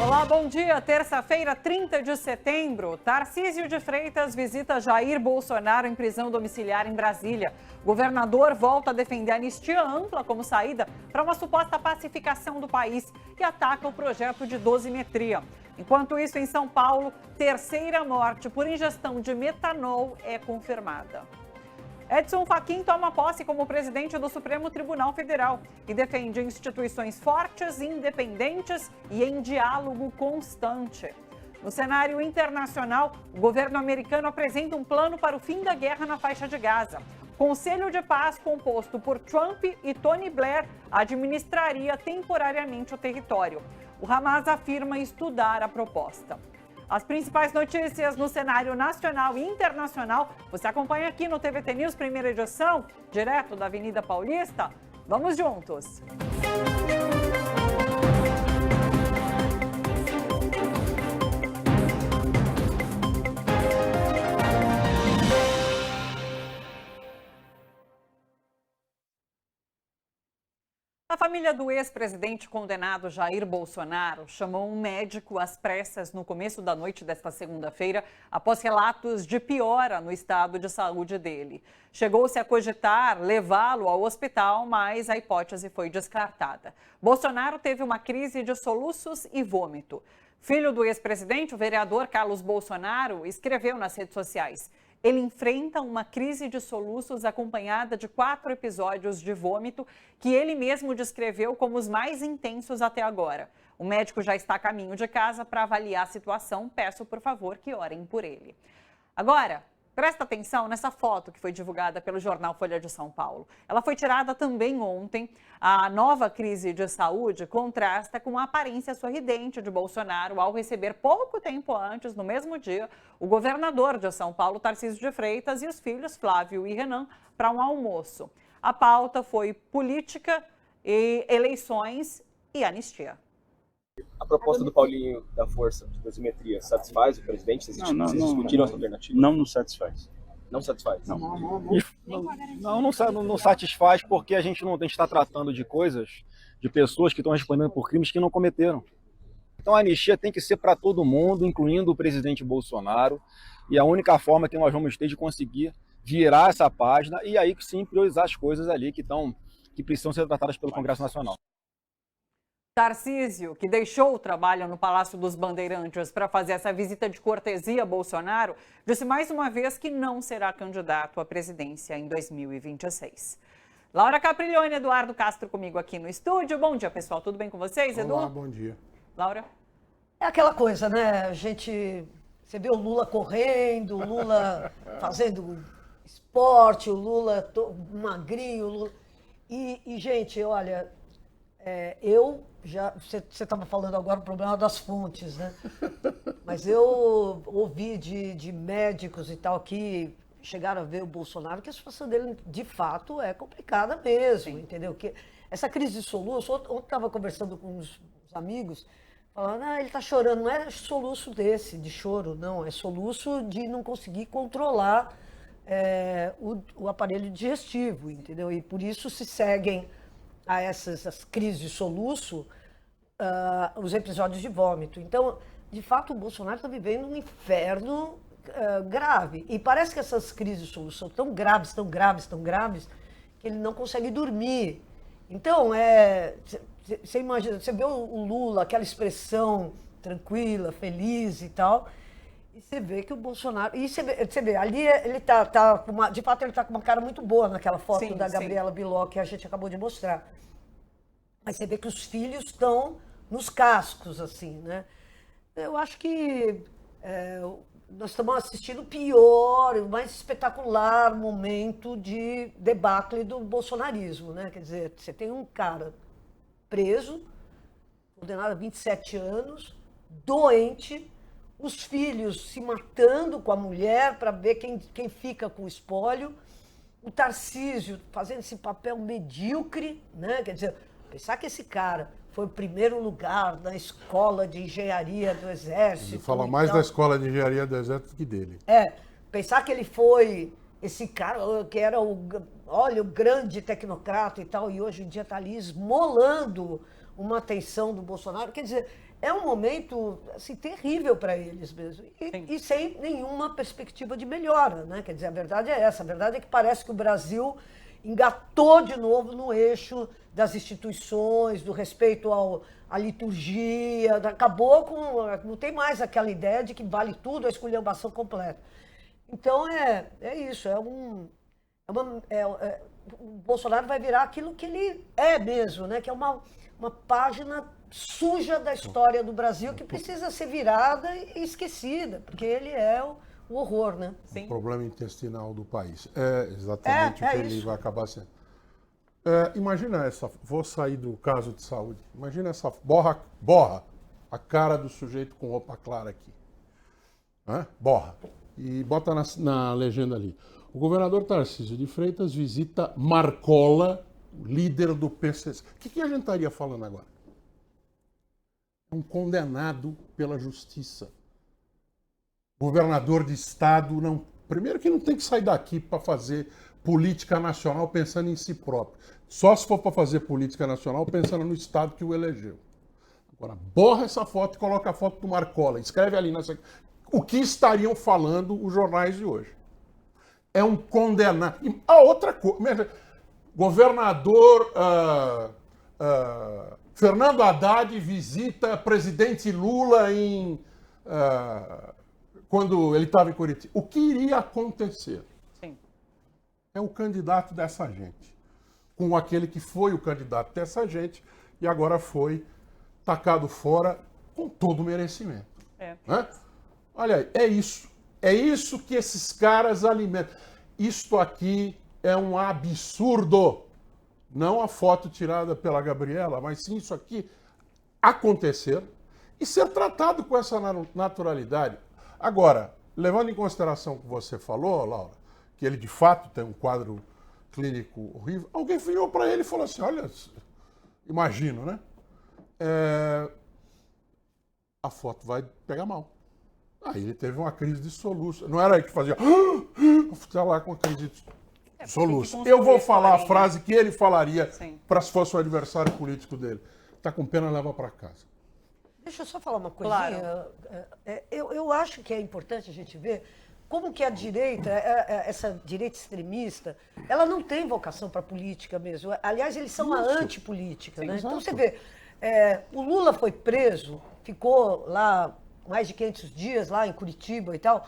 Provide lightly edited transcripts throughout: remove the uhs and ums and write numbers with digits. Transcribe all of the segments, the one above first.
Olá, bom dia. Terça-feira, 30 de setembro. Tarcísio de Freitas visita Jair Bolsonaro em prisão domiciliar em Brasília. O governador volta a defender a anistia ampla como saída para uma suposta pacificação do país e ataca o projeto de dosimetria. Enquanto isso, em São Paulo, terceira morte por ingestão de metanol é confirmada. Edson Fachin toma posse como presidente do Supremo Tribunal Federal e defende instituições fortes, independentes e em diálogo constante. No cenário internacional, o governo americano apresenta um plano para o fim da guerra na faixa de Gaza. Conselho de Paz, composto por Trump e Tony Blair, administraria temporariamente o território. O Hamas afirma estudar a proposta. As principais notícias no cenário nacional e internacional você acompanha aqui no TVT News, primeira edição, direto da Avenida Paulista. Vamos juntos! A família do ex-presidente condenado Jair Bolsonaro chamou um médico às pressas no começo da noite desta segunda-feira, após relatos de piora no estado de saúde dele. Chegou-se a cogitar levá-lo ao hospital, mas a hipótese foi descartada. Bolsonaro teve uma crise de soluços e vômito. Filho do ex-presidente, o vereador Carlos Bolsonaro, escreveu nas redes sociais: ele enfrenta uma crise de soluços acompanhada de 4 episódios de vômito que ele mesmo descreveu como os mais intensos até agora. O médico já está a caminho de casa para avaliar a situação. Peço, por favor, que orem por ele. Agora, presta atenção nessa foto que foi divulgada pelo jornal Folha de São Paulo. Ela foi tirada também ontem. A nova crise de saúde contrasta com a aparência sorridente de Bolsonaro ao receber pouco tempo antes, no mesmo dia, o governador de São Paulo, Tarcísio de Freitas, e os filhos Flávio e Renan para um almoço. A pauta foi política, e eleições e anistia. A proposta do Paulinho da Força de dosimetria satisfaz o presidente? Vocês discutiram essa alternativa? Não nos satisfaz. Não satisfaz? Não satisfaz porque a gente está tratando de coisas, de pessoas que estão respondendo por crimes que não cometeram. Então a anistia tem que ser para todo mundo, incluindo o presidente Bolsonaro, e a única forma que nós vamos ter de conseguir virar essa página e aí sim priorizar as coisas ali que precisam ser tratadas pelo Congresso Nacional. Tarcísio, que deixou o trabalho no Palácio dos Bandeirantes para fazer essa visita de cortesia a Bolsonaro, disse mais uma vez que não será candidato à presidência em 2026. Laura Capriglione e Eduardo Castro comigo aqui no estúdio. Bom dia, pessoal. Tudo bem com vocês, Edu? Olá, bom dia. Laura? É aquela coisa, né? Você vê o Lula correndo, o Lula fazendo esporte, o Lula magrinho, o Lula... gente, olha... Você estava falando agora o problema das fontes, né? Mas eu ouvi de médicos e tal que chegaram a ver o Bolsonaro, que a situação dele, de fato, é complicada mesmo, entendeu? Que essa crise de soluço, ontem eu estava conversando com uns amigos, falando, ele está chorando, não é soluço de choro, não, é soluço de não conseguir controlar o aparelho digestivo, entendeu? E por isso se seguem a essas crises de soluço, os episódios de vômito. Então, de fato, o Bolsonaro está vivendo um inferno grave. E parece que essas crises de soluço são tão graves, tão graves, tão graves, que ele não consegue dormir. Então, você imagina, você vê o Lula, aquela expressão tranquila, feliz e tal, e você vê que o Bolsonaro... E você vê ali ele de fato, ele está com uma cara muito boa naquela foto da Gabriela Biló, que a gente acabou de mostrar. Mas você vê que os filhos estão nos cascos, assim, né? Eu acho que nós estamos assistindo o pior, o mais espetacular momento de debacle do bolsonarismo, né? Quer dizer, você tem um cara preso, condenado a 27 anos, doente, os filhos se matando com a mulher para ver quem fica com o espólio, o Tarcísio fazendo esse papel medíocre, né? Quer dizer, pensar que esse cara foi o primeiro lugar na escola de engenharia do Exército. Ele fala mais da escola de engenharia do Exército que dele. Pensar que ele foi esse cara que era o grande tecnocrata e tal, e hoje em dia está ali esmolando uma atenção do Bolsonaro. Quer dizer, é um momento assim, terrível para eles mesmo. E sem nenhuma perspectiva de melhora, né? Quer dizer, a verdade é essa. A verdade é que parece que o Brasil engatou de novo no eixo das instituições, do respeito à liturgia, acabou com... Não tem mais aquela ideia de que vale tudo, a esculhambação completa. Então, é isso, o Bolsonaro vai virar aquilo que ele é mesmo, né? Que é uma página suja da história do Brasil que precisa ser virada e esquecida, porque ele é o horror, né? O problema intestinal do país. É exatamente o que ele vai acabar sendo. Imagina vou sair do caso de saúde, imagina essa, borra a cara do sujeito com roupa clara aqui. Borra. E bota na legenda ali. O governador Tarcísio de Freitas visita Marcola, líder do PCC. O que a gente estaria falando agora? Um condenado pela justiça. Governador de estado, não. Primeiro que não tem que sair daqui para fazer política nacional pensando em si próprio. Só se for para fazer política nacional pensando no estado que o elegeu. Agora, borra essa foto e coloca a foto do Marcola. Escreve ali o que estariam falando os jornais de hoje. É um condenado. E a outra coisa, governador Fernando Haddad visita presidente Lula quando ele estava em Curitiba. O que iria acontecer? Sim. É o candidato dessa gente, com aquele que foi o candidato dessa gente e agora foi tacado fora com todo o merecimento. Né? Olha aí, é isso. É isso que esses caras alimentam. Isto aqui é um absurdo. Não a foto tirada pela Gabriela, mas sim isso aqui acontecer e ser tratado com essa naturalidade. Agora, levando em consideração o que você falou, Laura, que ele de fato tem um quadro clínico horrível, alguém virou para ele e falou assim, olha, imagino, né? A foto vai pegar mal. Aí ele teve uma crise de soluço. Não era aí que fazia... Está lá com uma crise de soluço. Eu vou falar a frase que ele falaria para se fosse o adversário político dele. Está com pena, leva para casa. Deixa eu só falar uma coisinha. Claro. Eu acho que é importante a gente ver como que a direita, essa direita extremista, ela não tem vocação para política mesmo. Aliás, eles são uma antipolítica. Né? Então você vê, o Lula foi preso, ficou lá mais de 500 dias lá em Curitiba e tal.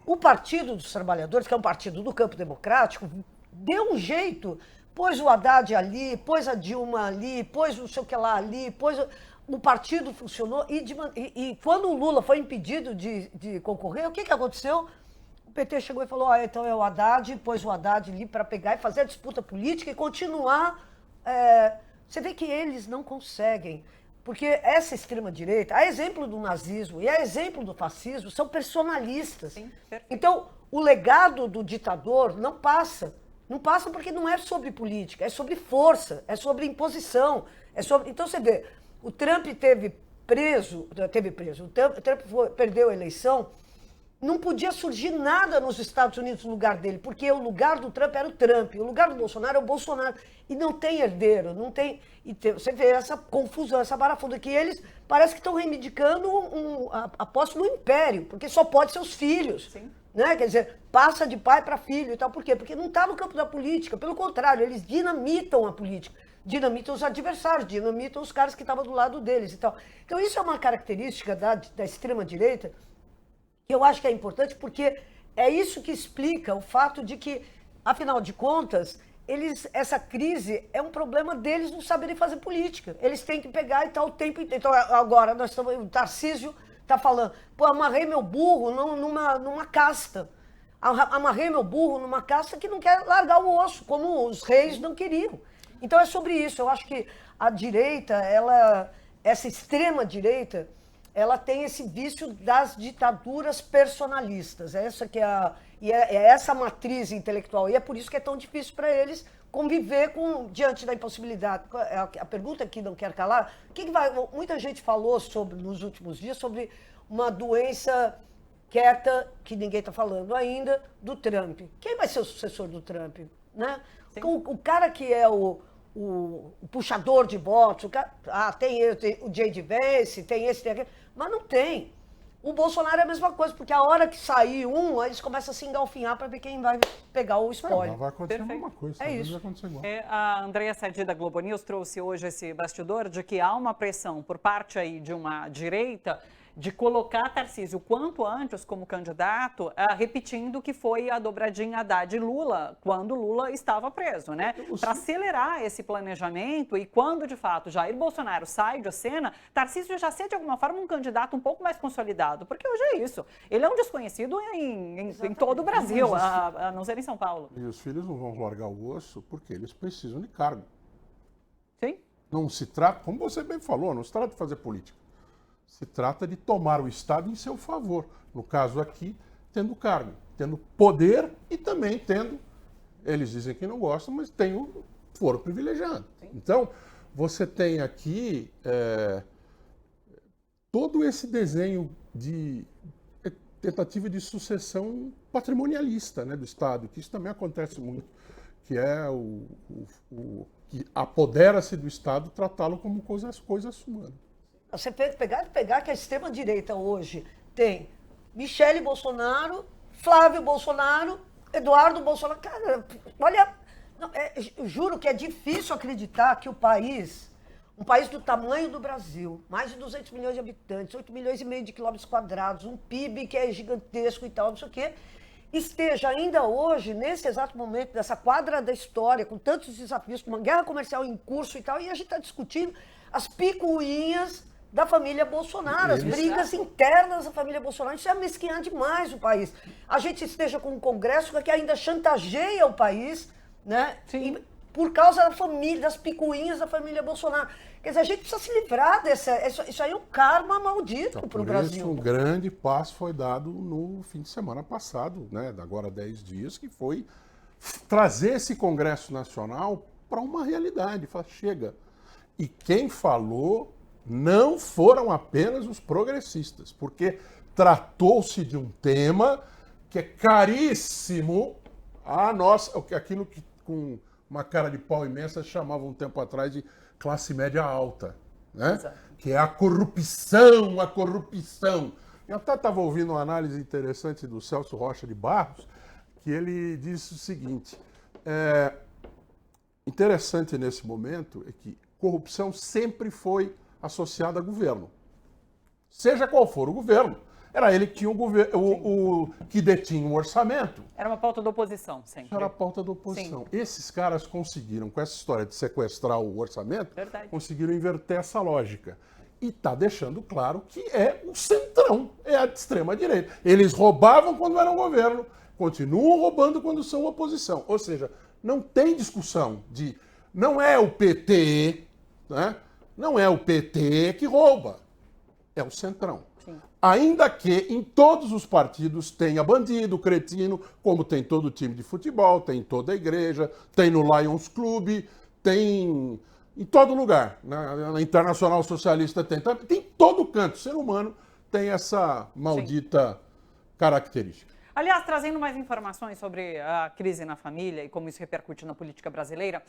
O Partido dos Trabalhadores, que é um partido do campo democrático, deu um jeito, pôs o Haddad ali, pôs a Dilma ali, pôs não sei o que lá ali, o partido funcionou e quando o Lula foi impedido de concorrer, o que aconteceu? O PT chegou e falou, então é o Haddad, pôs o Haddad ali para pegar e fazer a disputa política e continuar. Você vê que eles não conseguem. Porque essa extrema-direita, a exemplo do nazismo e a exemplo do fascismo, são personalistas. Sim, então, o legado do ditador não passa. Não passa porque não é sobre política, é sobre força, é sobre imposição. Então, você vê, o Trump teve preso, o Trump perdeu a eleição, não podia surgir nada nos Estados Unidos no lugar dele, porque o lugar do Trump era o Trump, o lugar do Bolsonaro é o Bolsonaro. E não tem herdeiro, não tem... você vê essa confusão, essa barafunda, que eles parece que estão reivindicando a posse no império, porque só pode ser os filhos. Sim. Né? Quer dizer, passa de pai para filho e tal. Por quê? Porque não está no campo da política. Pelo contrário, eles dinamitam a política. Dinamitam os adversários, dinamitam os caras que estavam do lado deles e tal. Então isso é uma característica da extrema-direita que eu acho que é importante, porque é isso que explica o fato de que, afinal de contas, essa crise é um problema deles não saberem fazer política. Eles têm que pegar e tal o tempo inteiro. Então, agora, o Tarcísio está falando, amarrei meu burro numa casta. Amarrei meu burro numa casta que não quer largar o osso, como os reis não queriam. Então, é sobre isso. Eu acho que a direita, essa extrema-direita, ela tem esse vício das ditaduras personalistas. Essa que é essa matriz intelectual. E é por isso que é tão difícil para eles conviver diante da impossibilidade. A pergunta que não quer calar, muita gente falou nos últimos dias sobre uma doença quieta, que ninguém está falando ainda, do Trump. Quem vai ser o sucessor do Trump? Né? O cara que é o o puxador de votos, tem o J.D. Vance, tem esse, tem aquele, mas não tem. O Bolsonaro é a mesma coisa, porque a hora que sair eles começam a se engalfinhar para ver quem vai pegar o spoiler. Vai acontecer a mesma coisa. É isso. Vai acontecer igual. A Andréa Sadi da Globo News trouxe hoje esse bastidor de que há uma pressão por parte aí de uma direita de colocar Tarcísio quanto antes como candidato, repetindo que foi a dobradinha Haddad-Lula quando Lula estava preso, né? Para acelerar esse planejamento e quando, de fato, Jair Bolsonaro sai de cena, Tarcísio já ser, de alguma forma, um candidato um pouco mais consolidado, porque hoje é isso. Ele é um desconhecido em todo o Brasil, a não ser em São Paulo. E os filhos não vão largar o osso porque eles precisam de cargo. Sim. Não se trata, como você bem falou, não se trata de fazer política. Se trata de tomar o Estado em seu favor. No caso aqui, tendo cargo, tendo poder e também tendo, eles dizem que não gostam, mas tem o foro privilegiado. Sim. Então, você tem aqui todo esse desenho de tentativa de sucessão patrimonialista, né, do Estado, que isso também acontece muito, que é que apodera-se do Estado tratá-lo como coisa sua. Você pegar que a extrema-direita hoje tem Michele Bolsonaro, Flávio Bolsonaro, Eduardo Bolsonaro. Cara, olha, eu juro que é difícil acreditar que um país do tamanho do Brasil, mais de 200 milhões de habitantes, 8 milhões e meio de quilômetros quadrados, um PIB que é gigantesco e tal, não sei o quê, esteja ainda hoje, nesse exato momento, dessa quadra da história, com tantos desafios, com uma guerra comercial em curso e tal, e a gente está discutindo as picuinhas da família Bolsonaro, as brigas internas da família Bolsonaro. Isso é mesquinhar demais o país. A gente esteja com um Congresso que ainda chantageia o país, né? Sim. E por causa da família, das picuinhas da família Bolsonaro. Quer dizer, a gente precisa se livrar isso aí é um karma maldito para o Brasil. Isso, um grande passo foi dado no fim de semana passado, né? Agora 10 dias, que foi trazer esse Congresso Nacional para uma realidade. Fala, chega. E quem falou não foram apenas os progressistas, porque tratou-se de um tema que é caríssimo a nós, aquilo que com uma cara de pau imensa chamavam um tempo atrás de classe média alta, né? Exato. Que é a corrupção. Eu até estava ouvindo uma análise interessante do Celso Rocha de Barros, que ele disse o seguinte, interessante nesse momento é que corrupção sempre foi associada a governo. Seja qual for o governo. Era ele que tinha que detinha o orçamento. Era uma pauta da oposição, sempre. Era a pauta da oposição. Sim. Esses caras conseguiram, com essa história de sequestrar o orçamento, conseguiram inverter essa lógica. E está deixando claro que é o centrão, é a extrema-direita. Eles roubavam quando eram governo, continuam roubando quando são oposição. Ou seja, não tem discussão de... Não é o PT, né? Não é o PT que rouba, é o centrão. Sim. Ainda que em todos os partidos tenha bandido, cretino, como tem todo time de futebol, tem em toda a igreja, tem no Lions Club, tem em todo lugar. Na Internacional Socialista tem em todo canto. O ser humano tem essa maldita característica. Aliás, trazendo mais informações sobre a crise na família e como isso repercute na política brasileira,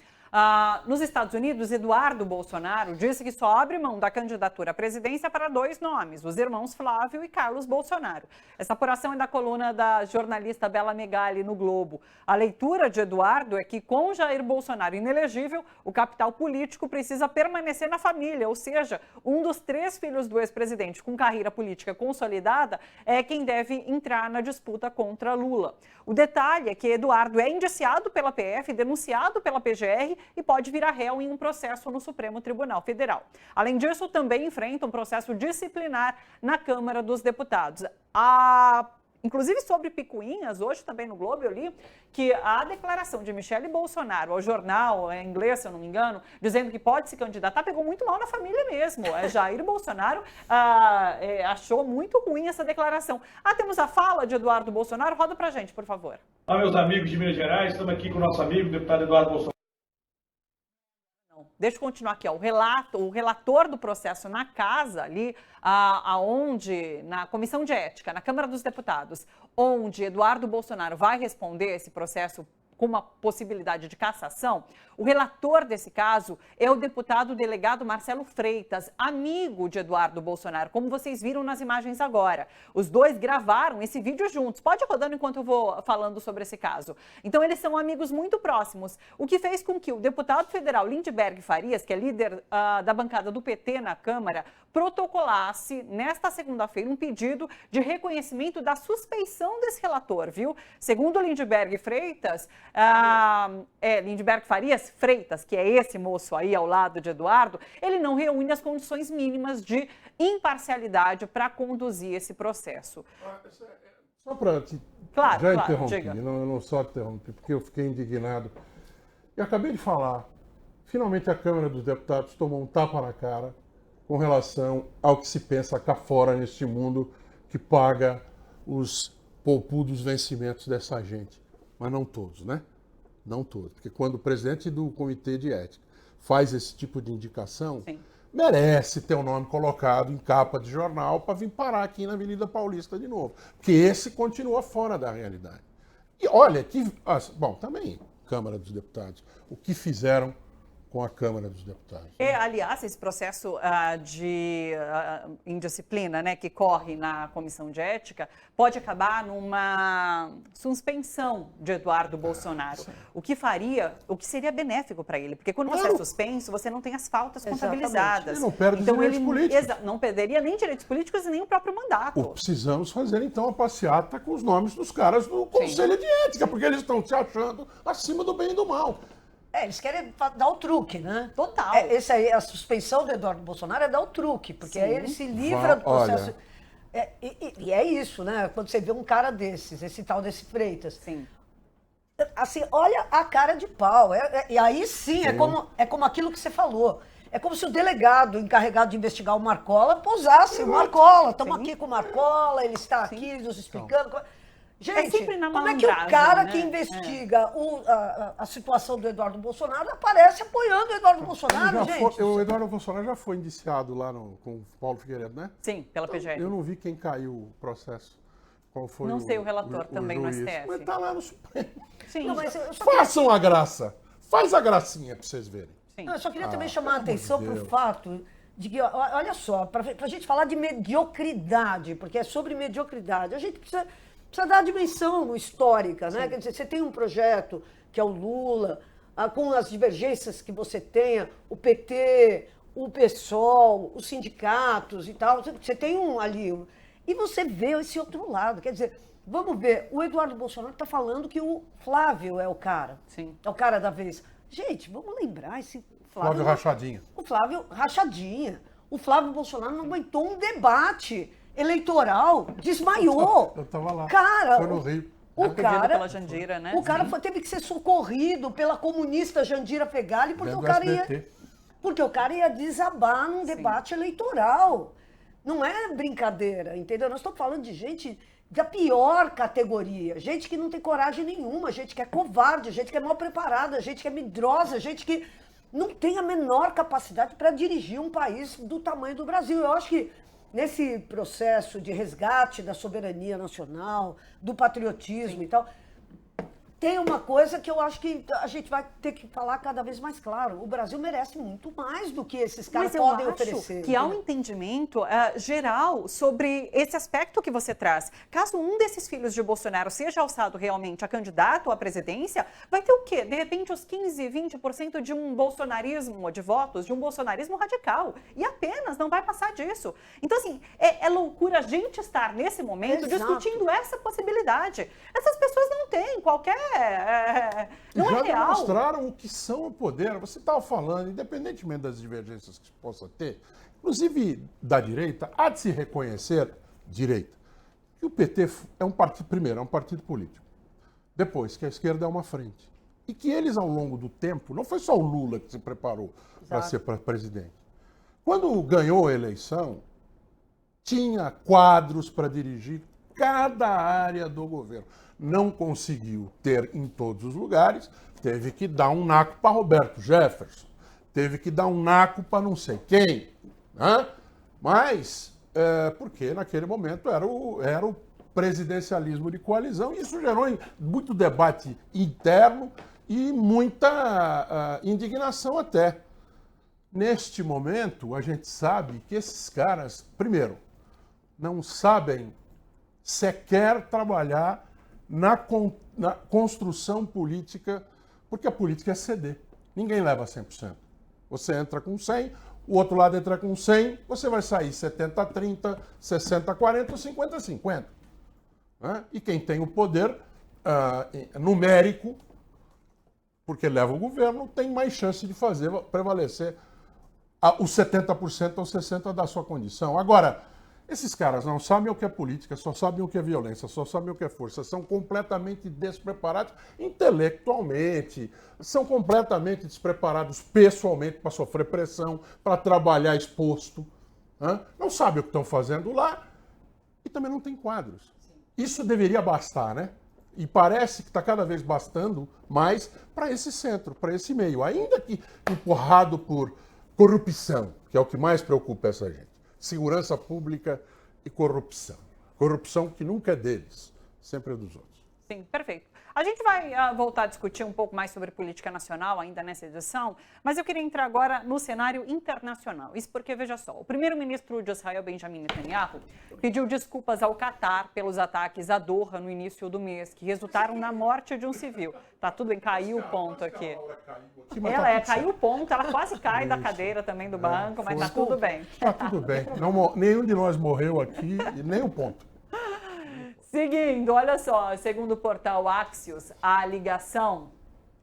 nos Estados Unidos, Eduardo Bolsonaro disse que só abre mão da candidatura à presidência para 2 nomes, os irmãos Flávio e Carlos Bolsonaro. Essa apuração é da coluna da jornalista Bela Megali no Globo. A leitura de Eduardo é que, com Jair Bolsonaro inelegível, o capital político precisa permanecer na família, ou seja, um dos 3 filhos do ex-presidente com carreira política consolidada é quem deve entrar na disputa contra Lula. O detalhe é que Eduardo é indiciado pela PF, denunciado pela PGR e pode virar réu em um processo no Supremo Tribunal Federal. Além disso, também enfrenta um processo disciplinar na Câmara dos Deputados. Inclusive sobre picuinhas, hoje também no Globo eu li que a declaração de Michele Bolsonaro ao jornal, em inglês, se eu não me engano, dizendo que pode se candidatar, pegou muito mal na família mesmo. Jair Bolsonaro achou muito ruim essa declaração. Temos a fala de Eduardo Bolsonaro. Roda pra gente, por favor. Olá, meus amigos de Minas Gerais. Estamos aqui com o nosso amigo, o deputado Eduardo Bolsonaro. Deixa eu continuar aqui, ó. O relator do processo na casa, ali, na Comissão de Ética, na Câmara dos Deputados, onde Eduardo Bolsonaro vai responder esse processo com uma possibilidade de cassação, o relator desse caso é o deputado delegado Marcelo Freitas, amigo de Eduardo Bolsonaro, como vocês viram nas imagens agora. Os dois gravaram esse vídeo juntos. Pode ir rodando enquanto eu vou falando sobre esse caso. Então, eles são amigos muito próximos, o que fez com que o deputado federal Lindeberg Farias, que é líder da bancada do PT na Câmara, protocolasse nesta segunda-feira um pedido de reconhecimento da suspeição desse relator, viu? Segundo Lindeberg Freitas, Lindeberg Farias, que é esse moço aí ao lado de Eduardo, ele não reúne as condições mínimas de imparcialidade para conduzir esse processo. Só para te... Já interrompi, não só interrompi, porque eu fiquei indignado. Eu acabei de falar, finalmente a Câmara dos Deputados tomou um tapa na cara com relação ao que se pensa cá fora neste mundo que paga os poupudos vencimentos dessa gente. Mas não todos, né? Não todos. Porque quando o presidente do Comitê de Ética faz esse tipo de indicação, sim, merece ter o nome colocado em capa de jornal para vir parar aqui na Avenida Paulista de novo. Porque esse continua fora da realidade. E olha, bom, também Câmara dos Deputados, o que fizeram com a Câmara dos Deputados. Aliás, esse processo de indisciplina, né, que corre na Comissão de Ética pode acabar numa suspensão de Eduardo Bolsonaro. O que seria benéfico para ele, porque quando você é suspenso, você não tem as faltas contabilizadas. Ele não perde direitos políticos. Não perderia nem direitos políticos e nem o próprio mandato. Precisamos fazer, então, a passeata com os nomes dos caras do Conselho de Ética, porque eles estão se achando acima do bem e do mal. Eles querem dar o truque, né? Total. A suspensão do Eduardo Bolsonaro é dar o truque, porque aí ele se livra do processo. E é isso, né? Quando você vê um cara desses, esse tal desse Freitas. Sim. Assim, olha a cara de pau. E aí sim, é como aquilo que você falou. É como se o delegado encarregado de investigar o Marcola pousasse o Marcola. Estamos aqui com o Marcola, ele está aqui nos explicando. Gente, como é que o cara que investiga a situação do Eduardo Bolsonaro aparece apoiando o Eduardo Bolsonaro, gente? O Eduardo Bolsonaro já foi indiciado lá com o Paulo Figueiredo, né? Sim, pela PGR. Eu não vi quem caiu o processo. Qual foi não sei o relator também no STF. Mas tá lá no Supremo. Sim. Não, Façam a graça. Faz a gracinha para vocês verem. Não, eu só queria também chamar a atenção para o fato de que, olha só, para a gente falar de mediocridade, porque é sobre mediocridade, a gente precisa dar a dimensão histórica, né? Quer dizer, você tem um projeto que é o Lula, com as divergências que você tenha, o PT, o PSOL, os sindicatos e tal, você tem ali, e você vê esse outro lado, quer dizer, vamos ver, o Eduardo Bolsonaro está falando que o Flávio é o cara, é o cara da vez. Gente, vamos lembrar esse Flávio Rachadinha. O Flávio Rachadinha. O Flávio Bolsonaro não aguentou um debate eleitoral, desmaiou. Eu tava lá. Cara, foi no Rio. O cara pela Jandira, né? O cara teve que ser socorrido pela comunista Jandira Fegali porque o cara ia desabar num debate eleitoral. Não é brincadeira, entendeu? Nós estamos falando de gente da pior categoria, gente que não tem coragem nenhuma, gente que é covarde, gente que é mal preparada, gente que é medrosa, gente que não tem a menor capacidade para dirigir um país do tamanho do Brasil. Eu acho que nesse processo de resgate da soberania nacional, do patriotismo e tal, tem uma coisa que eu acho que a gente vai ter que falar cada vez mais claro. O Brasil merece muito mais do que esses caras podem oferecer. Que há um entendimento geral sobre esse aspecto que você traz. Caso um desses filhos de Bolsonaro seja alçado realmente a candidato à presidência, vai ter o quê? De repente, os 15%, 20% de um bolsonarismo, de votos, de um bolsonarismo radical. E apenas não vai passar disso. Então, assim, é loucura a gente estar nesse momento discutindo essa possibilidade. Essas pessoas não têm qualquer... não já é real. Demonstraram o que são o poder. Você estava falando, independentemente das divergências que possa ter, inclusive da direita, há de se reconhecer, direita, que o PT é um partido, primeiro, é um partido político. Depois, que a esquerda é uma frente. E que eles, ao longo do tempo, não foi só o Lula que se preparou para ser presidente. Quando ganhou a eleição, tinha quadros para dirigir cada área do governo. Não conseguiu ter em todos os lugares, teve que dar um naco para Roberto Jefferson, teve que dar um naco para não sei quem, né? Mas, porque naquele momento era o presidencialismo de coalizão, e isso gerou muito debate interno e muita indignação até. Neste momento, a gente sabe que esses caras, primeiro, não sabem sequer trabalhar na construção política, porque a política é ceder. Ninguém leva 100%. Você entra com 100, o outro lado entra com 100, você vai sair 70-30, 60-40, 50-50. Né? E quem tem o poder numérico, porque leva o governo, tem mais chance de fazer prevalecer os 70% ou 60% da sua condição. Agora, esses caras não sabem o que é política, só sabem o que é violência, só sabem o que é força. São completamente despreparados intelectualmente, são completamente despreparados pessoalmente para sofrer pressão, para trabalhar exposto. Né? Não sabem o que estão fazendo lá e também não tem quadros. Isso deveria bastar, né? E parece que está cada vez bastando mais para esse centro, para esse meio, ainda que empurrado por corrupção, que é o que mais preocupa essa gente. Segurança pública e corrupção. Corrupção que nunca é deles, sempre é dos outros. Sim, perfeito. A gente vai voltar a discutir um pouco mais sobre política nacional ainda nessa edição, mas eu queria entrar agora no cenário internacional. Isso porque, veja só, o primeiro-ministro de Israel, Benjamin Netanyahu, pediu desculpas ao Catar pelos ataques a Doha no início do mês, que resultaram na morte de um civil. Tá tudo bem, caiu o ponto aqui. Caiu o ponto, ela quase cai da cadeira também do banco, mas tá tudo bem. Tá tudo bem. Nenhum de nós morreu aqui, nem o ponto. Seguindo, olha só, segundo o portal Axios, a ligação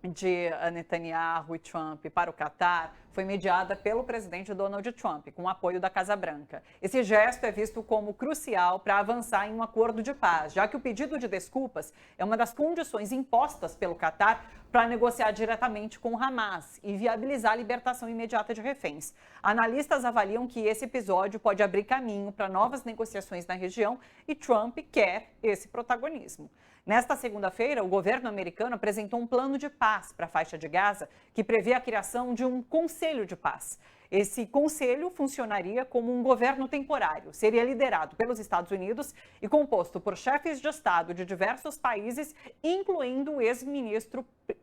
de Netanyahu e Trump para o Catar foi mediada pelo presidente Donald Trump, com o apoio da Casa Branca. Esse gesto é visto como crucial para avançar em um acordo de paz, já que o pedido de desculpas é uma das condições impostas pelo Catar para negociar diretamente com o Hamas e viabilizar a libertação imediata de reféns. Analistas avaliam que esse episódio pode abrir caminho para novas negociações na região e Trump quer esse protagonismo. Nesta segunda-feira, o governo americano apresentou um plano de paz para a faixa de Gaza que prevê a criação de um conselho de paz. Esse conselho funcionaria como um governo temporário, seria liderado pelos Estados Unidos e composto por chefes de Estado de diversos países, incluindo o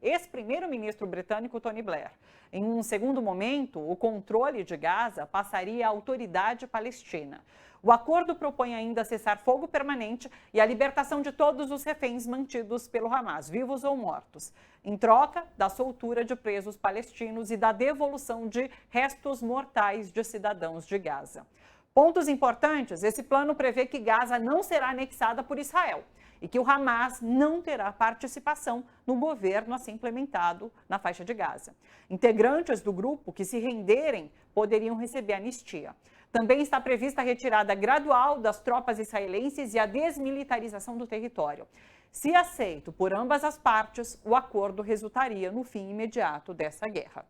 ex-primeiro-ministro britânico Tony Blair. Em um segundo momento, o controle de Gaza passaria à autoridade palestina. O acordo propõe ainda cessar-fogo permanente e a libertação de todos os reféns mantidos pelo Hamas, vivos ou mortos, em troca da soltura de presos palestinos e da devolução de restos mortais de cidadãos de Gaza. Pontos importantes: esse plano prevê que Gaza não será anexada por Israel e que o Hamas não terá participação no governo a ser implementado na faixa de Gaza. Integrantes do grupo que se renderem poderiam receber anistia. Também está prevista a retirada gradual das tropas israelenses e a desmilitarização do território. Se aceito por ambas as partes, o acordo resultaria no fim imediato dessa guerra.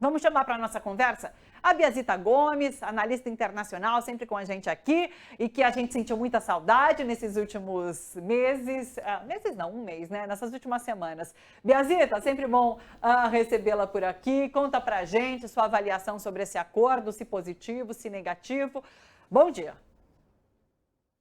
Vamos chamar para a nossa conversa a Biazita Gomes, analista internacional, sempre com a gente aqui, e que a gente sentiu muita saudade nesses últimos meses, um mês, né? Nessas últimas semanas. Biazita, sempre bom recebê-la por aqui. Conta para a gente sua avaliação sobre esse acordo, se positivo, se negativo. Bom dia.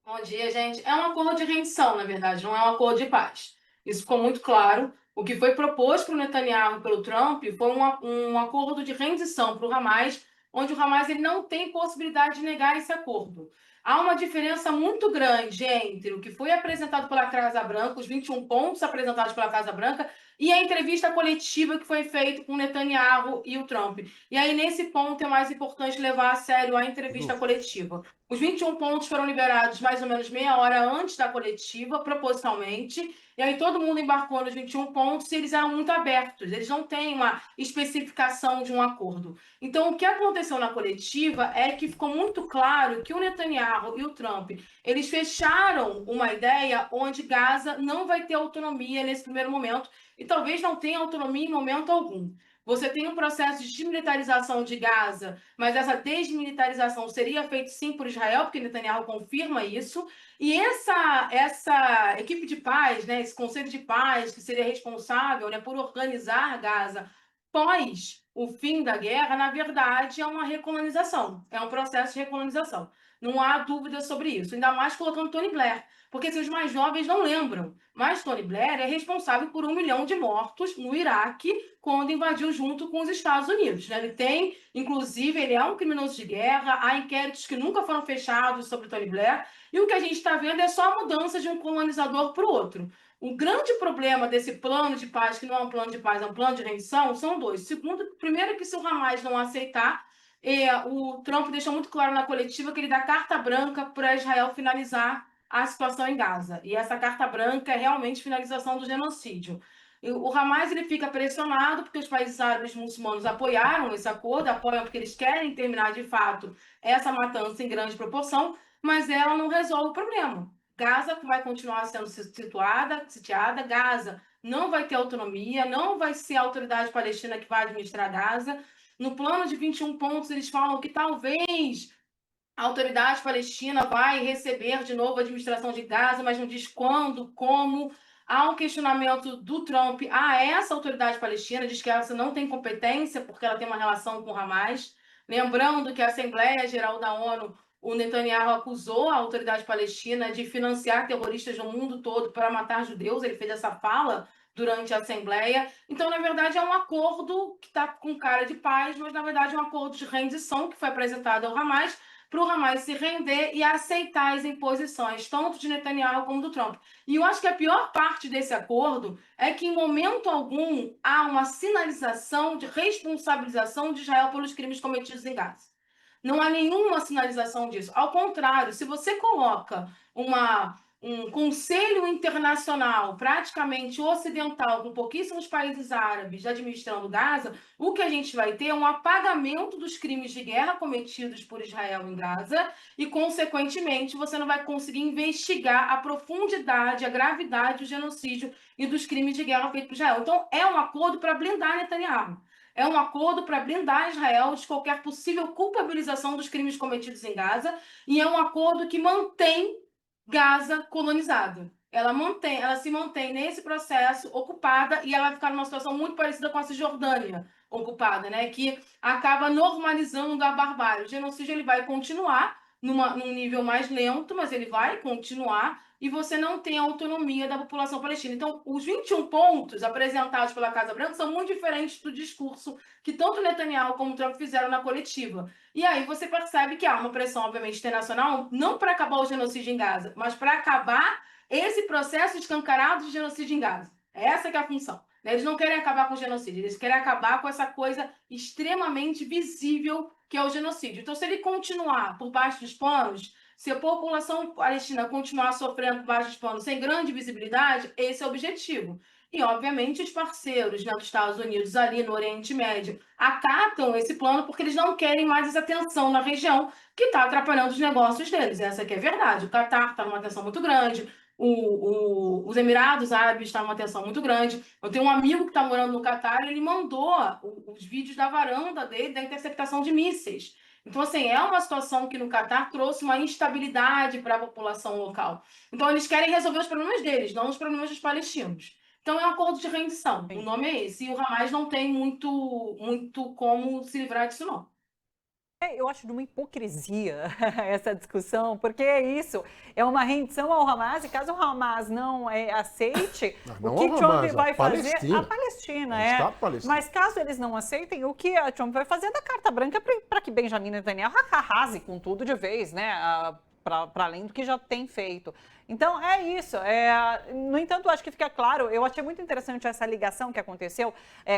Bom dia, gente. É um acordo de rendição, na verdade, não é um acordo de paz. Isso ficou muito claro. O que foi proposto para o Netanyahu e pelo Trump foi um acordo de rendição para o Hamas, onde o Hamas ele não tem possibilidade de negar esse acordo. Há uma diferença muito grande entre o que foi apresentado pela Casa Branca, os 21 pontos apresentados pela Casa Branca, e a entrevista coletiva que foi feita com o Netanyahu e o Trump. E aí, nesse ponto, é mais importante levar a sério a entrevista coletiva. Os 21 pontos foram liberados mais ou menos meia hora antes da coletiva, propositalmente, e aí todo mundo embarcou nos 21 pontos e eles eram muito abertos, eles não têm uma especificação de um acordo. Então, o que aconteceu na coletiva é que ficou muito claro que o Netanyahu e o Trump, eles fecharam uma ideia onde Gaza não vai ter autonomia nesse primeiro momento, e talvez não tenha autonomia em momento algum. Você tem um processo de desmilitarização de Gaza, mas essa desmilitarização seria feita sim por Israel, porque Netanyahu confirma isso. E essa equipe de paz, né, esse conselho de paz, que seria responsável, né, por organizar Gaza pós o fim da guerra, na verdade, é uma recolonização, é um processo de recolonização. Não há dúvida sobre isso, ainda mais colocando Tony Blair, porque se os mais jovens não lembram, mas Tony Blair é responsável por 1 milhão de mortos no Iraque quando invadiu junto com os Estados Unidos. Né? Ele tem, inclusive, ele é um criminoso de guerra, há inquéritos que nunca foram fechados sobre Tony Blair, e o que a gente está vendo é só a mudança de um colonizador para o outro. O grande problema desse plano de paz, que não é um plano de paz, é um plano de rendição, são dois. Segundo, primeiro que se o Hamas não aceitar, o Trump deixou muito claro na coletiva que ele dá carta branca para Israel finalizar a situação em Gaza. E essa carta branca é realmente finalização do genocídio. O Hamas ele fica pressionado porque os países árabes muçulmanos apoiaram esse acordo, apoiam porque eles querem terminar de fato essa matança em grande proporção, mas ela não resolve o problema. Gaza vai continuar sendo sitiada, Gaza não vai ter autonomia, não vai ser a autoridade palestina que vai administrar Gaza. No plano de 21 pontos, eles falam que talvez a autoridade palestina vai receber de novo a administração de Gaza, mas não diz quando, como. Há um questionamento do Trump a essa autoridade palestina, diz que essa não tem competência porque ela tem uma relação com o Hamas. Lembrando que a Assembleia Geral da ONU, o Netanyahu acusou a autoridade palestina de financiar terroristas no mundo todo para matar judeus. Ele fez essa fala durante a Assembleia. Então, na verdade, é um acordo que está com cara de paz, mas, na verdade, é um acordo de rendição que foi apresentado ao Hamas, para o Hamas se render e aceitar as imposições, tanto de Netanyahu como do Trump. E eu acho que a pior parte desse acordo é que, em momento algum, há uma sinalização de responsabilização de Israel pelos crimes cometidos em Gaza. Não há nenhuma sinalização disso. Ao contrário, se você coloca um conselho internacional praticamente ocidental, com pouquíssimos países árabes administrando Gaza, o que a gente vai ter é um apagamento dos crimes de guerra cometidos por Israel em Gaza e, consequentemente, você não vai conseguir investigar a profundidade, a gravidade do genocídio e dos crimes de guerra feitos por Israel. Então, é um acordo para blindar Netanyahu. É um acordo para blindar Israel de qualquer possível culpabilização dos crimes cometidos em Gaza e é um acordo que mantém Gaza colonizada. Ela se mantém nesse processo ocupada e ela vai ficar numa situação muito parecida com a Cisjordânia ocupada, né? Que acaba normalizando a barbárie. O genocídio ele vai continuar num nível mais lento, mas ele vai continuar e você não tem a autonomia da população palestina. Então, os 21 pontos apresentados pela Casa Branca são muito diferentes do discurso que tanto Netanyahu como Trump fizeram na coletiva. E aí você percebe que há uma pressão, obviamente, internacional, não para acabar o genocídio em Gaza, mas para acabar esse processo escancarado de genocídio em Gaza. Essa que é a função. Eles não querem acabar com o genocídio, eles querem acabar com essa coisa extremamente visível que é o genocídio. Então, se ele continuar por baixo dos panos, se a população palestina continuar sofrendo por baixo dos panos sem grande visibilidade, esse é o objetivo. E, obviamente, os parceiros, né, dos Estados Unidos ali no Oriente Médio acatam esse plano porque eles não querem mais essa tensão na região que está atrapalhando os negócios deles. Essa aqui é a verdade. O Catar está numa tensão muito grande, os Emirados Árabes estão numa tensão muito grande. Eu tenho um amigo que está morando no Catar e ele mandou os vídeos da varanda dele da interceptação de mísseis. Então, assim, é uma situação que no Catar trouxe uma instabilidade para a população local. Então, eles querem resolver os problemas deles, não os problemas dos palestinos. Então, é um acordo de rendição. O nome é esse. E o Hamas não tem muito como se livrar disso, não. Eu acho de uma hipocrisia essa discussão, porque é isso, é uma rendição ao Hamas, e caso o Hamas não aceite, não o que Trump Hamas, vai fazer? Palestina. A Palestina, Mas caso eles não aceitem, o que a Trump vai fazer é dar carta branca para que Benjamin Netanyahu arrase com tudo de vez, né? Para além do que já tem feito. Então, é isso. No entanto, acho que fica claro, eu achei muito interessante essa ligação que aconteceu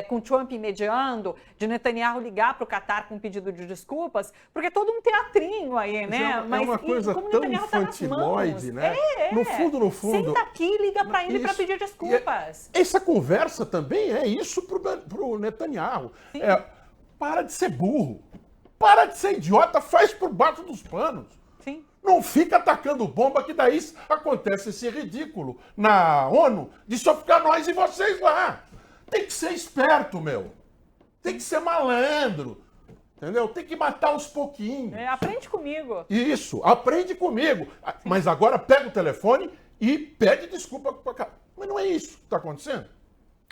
com Trump mediando, de Netanyahu ligar para o Catar com um pedido de desculpas, porque é todo um teatrinho aí, né? Mas é uma coisa tão infantilóide, né? No fundo. Senta aqui e liga para ele para pedir desculpas. Essa conversa também é isso para o Netanyahu. Para de ser burro. Para de ser idiota, faz por baixo dos panos. Sim. Não fica atacando bomba, que daí acontece esse ridículo na ONU de só ficar nós e vocês lá. Tem que ser esperto, meu. Tem que ser malandro. Entendeu? Tem que matar aos pouquinhos. Aprende comigo. Isso, aprende comigo. Mas agora pega o telefone e pede desculpa. Mas não é isso que está acontecendo.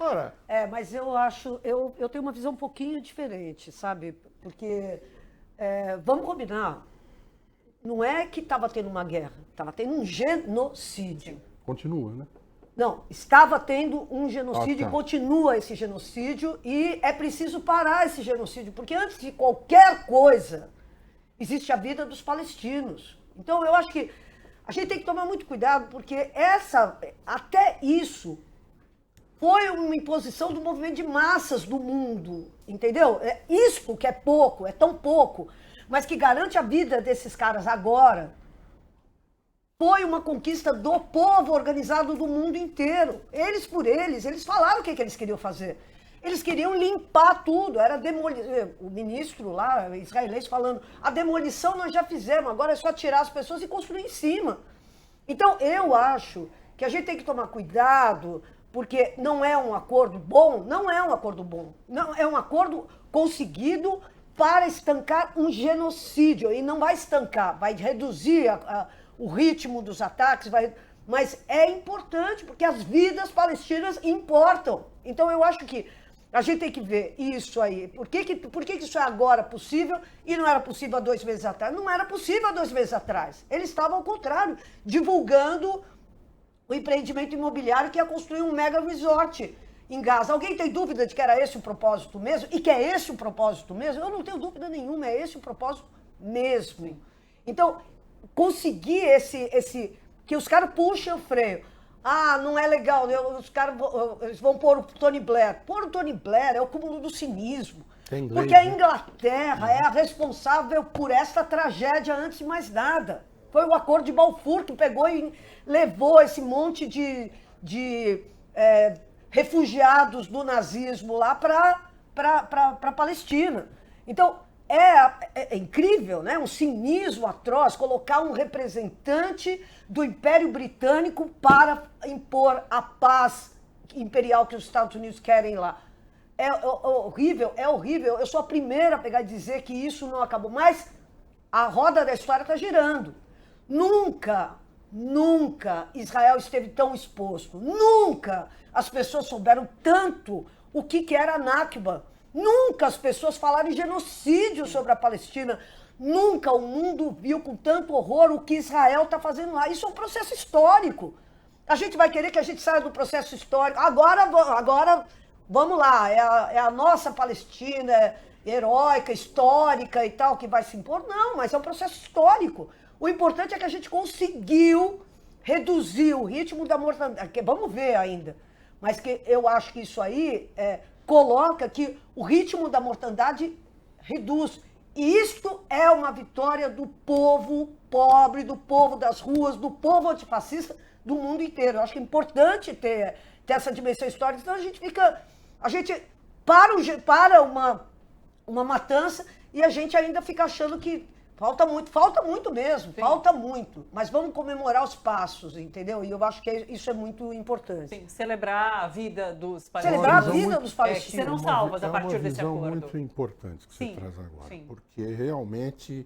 Ora, Mas eu acho, eu tenho uma visão um pouquinho diferente, sabe? Porque, vamos combinar, não é que estava tendo uma guerra, estava tendo um genocídio. continua, né? Não, estava tendo um genocídio tá. e continua esse genocídio e é preciso parar esse genocídio, porque antes de qualquer coisa, existe a vida dos palestinos. Então eu acho que a gente tem que tomar muito cuidado, porque até isso foi uma imposição do movimento de massas do mundo, entendeu? É isso que é pouco, é tão pouco, mas que garante a vida desses caras agora. Foi uma conquista do povo organizado do mundo inteiro. Eles por eles, eles falaram o que eles queriam fazer. Eles queriam limpar tudo, era o ministro lá, israelense, falando, a demolição nós já fizemos, agora é só tirar as pessoas e construir em cima. Então, eu acho que a gente tem que tomar cuidado, porque não é um acordo bom, não é um acordo bom. Não, é um acordo conseguido para estancar um genocídio, e não vai estancar, vai reduzir o ritmo dos ataques, mas é importante, porque as vidas palestinas importam. Então, eu acho que a gente tem que ver isso aí. Por que isso é agora possível e não era possível há 2 meses atrás? Não era possível há 2 meses atrás. Eles estavam, ao contrário, divulgando o empreendimento imobiliário que ia construir um mega resort em Gaza. Alguém tem dúvida de que era esse o propósito mesmo? E que é esse o propósito mesmo? Eu não tenho dúvida nenhuma, é esse o propósito mesmo. Então, conseguir que os caras puxem o freio. Ah, não é legal, os caras eles vão pôr o Tony Blair. Pôr o Tony Blair é o cúmulo do cinismo. Porque a Inglaterra é a responsável por essa tragédia antes de mais nada. Foi o Acordo de Balfour que pegou e levou esse monte de refugiados do nazismo lá para a Palestina. Então, é incrível, né? Um cinismo atroz colocar um representante do Império Britânico para impor a paz imperial que os Estados Unidos querem lá. É horrível, é horrível. Eu sou a primeira a pegar e dizer que isso não acabou. Mas a roda da história está girando. Nunca Israel esteve tão exposto. Nunca as pessoas souberam tanto o que era a Nakba. Nunca as pessoas falaram em genocídio sobre a Palestina. Nunca o mundo viu com tanto horror o que Israel está fazendo lá. Isso é um processo histórico. A gente vai querer que a gente saia do processo histórico. Agora vamos lá, é a nossa Palestina heróica, histórica e tal, que vai se impor. Não, mas é um processo histórico. O importante é que a gente conseguiu reduzir o ritmo da mortandade. Vamos ver ainda. Mas que eu acho que isso aí coloca que o ritmo da mortandade reduz. E isto é uma vitória do povo pobre, do povo das ruas, do povo antifascista do mundo inteiro. Eu acho que é importante ter essa dimensão histórica, senão a gente para uma matança e a gente ainda fica achando que falta muito mesmo, sim. Falta muito. Mas vamos comemorar os passos, entendeu? E eu acho que isso é muito importante. Sim, celebrar a vida dos palestinos. Celebrar a vida dos palestinos. Que serão salvas a partir desse acordo. É uma visão muito importante que você traz agora. Sim. Porque realmente,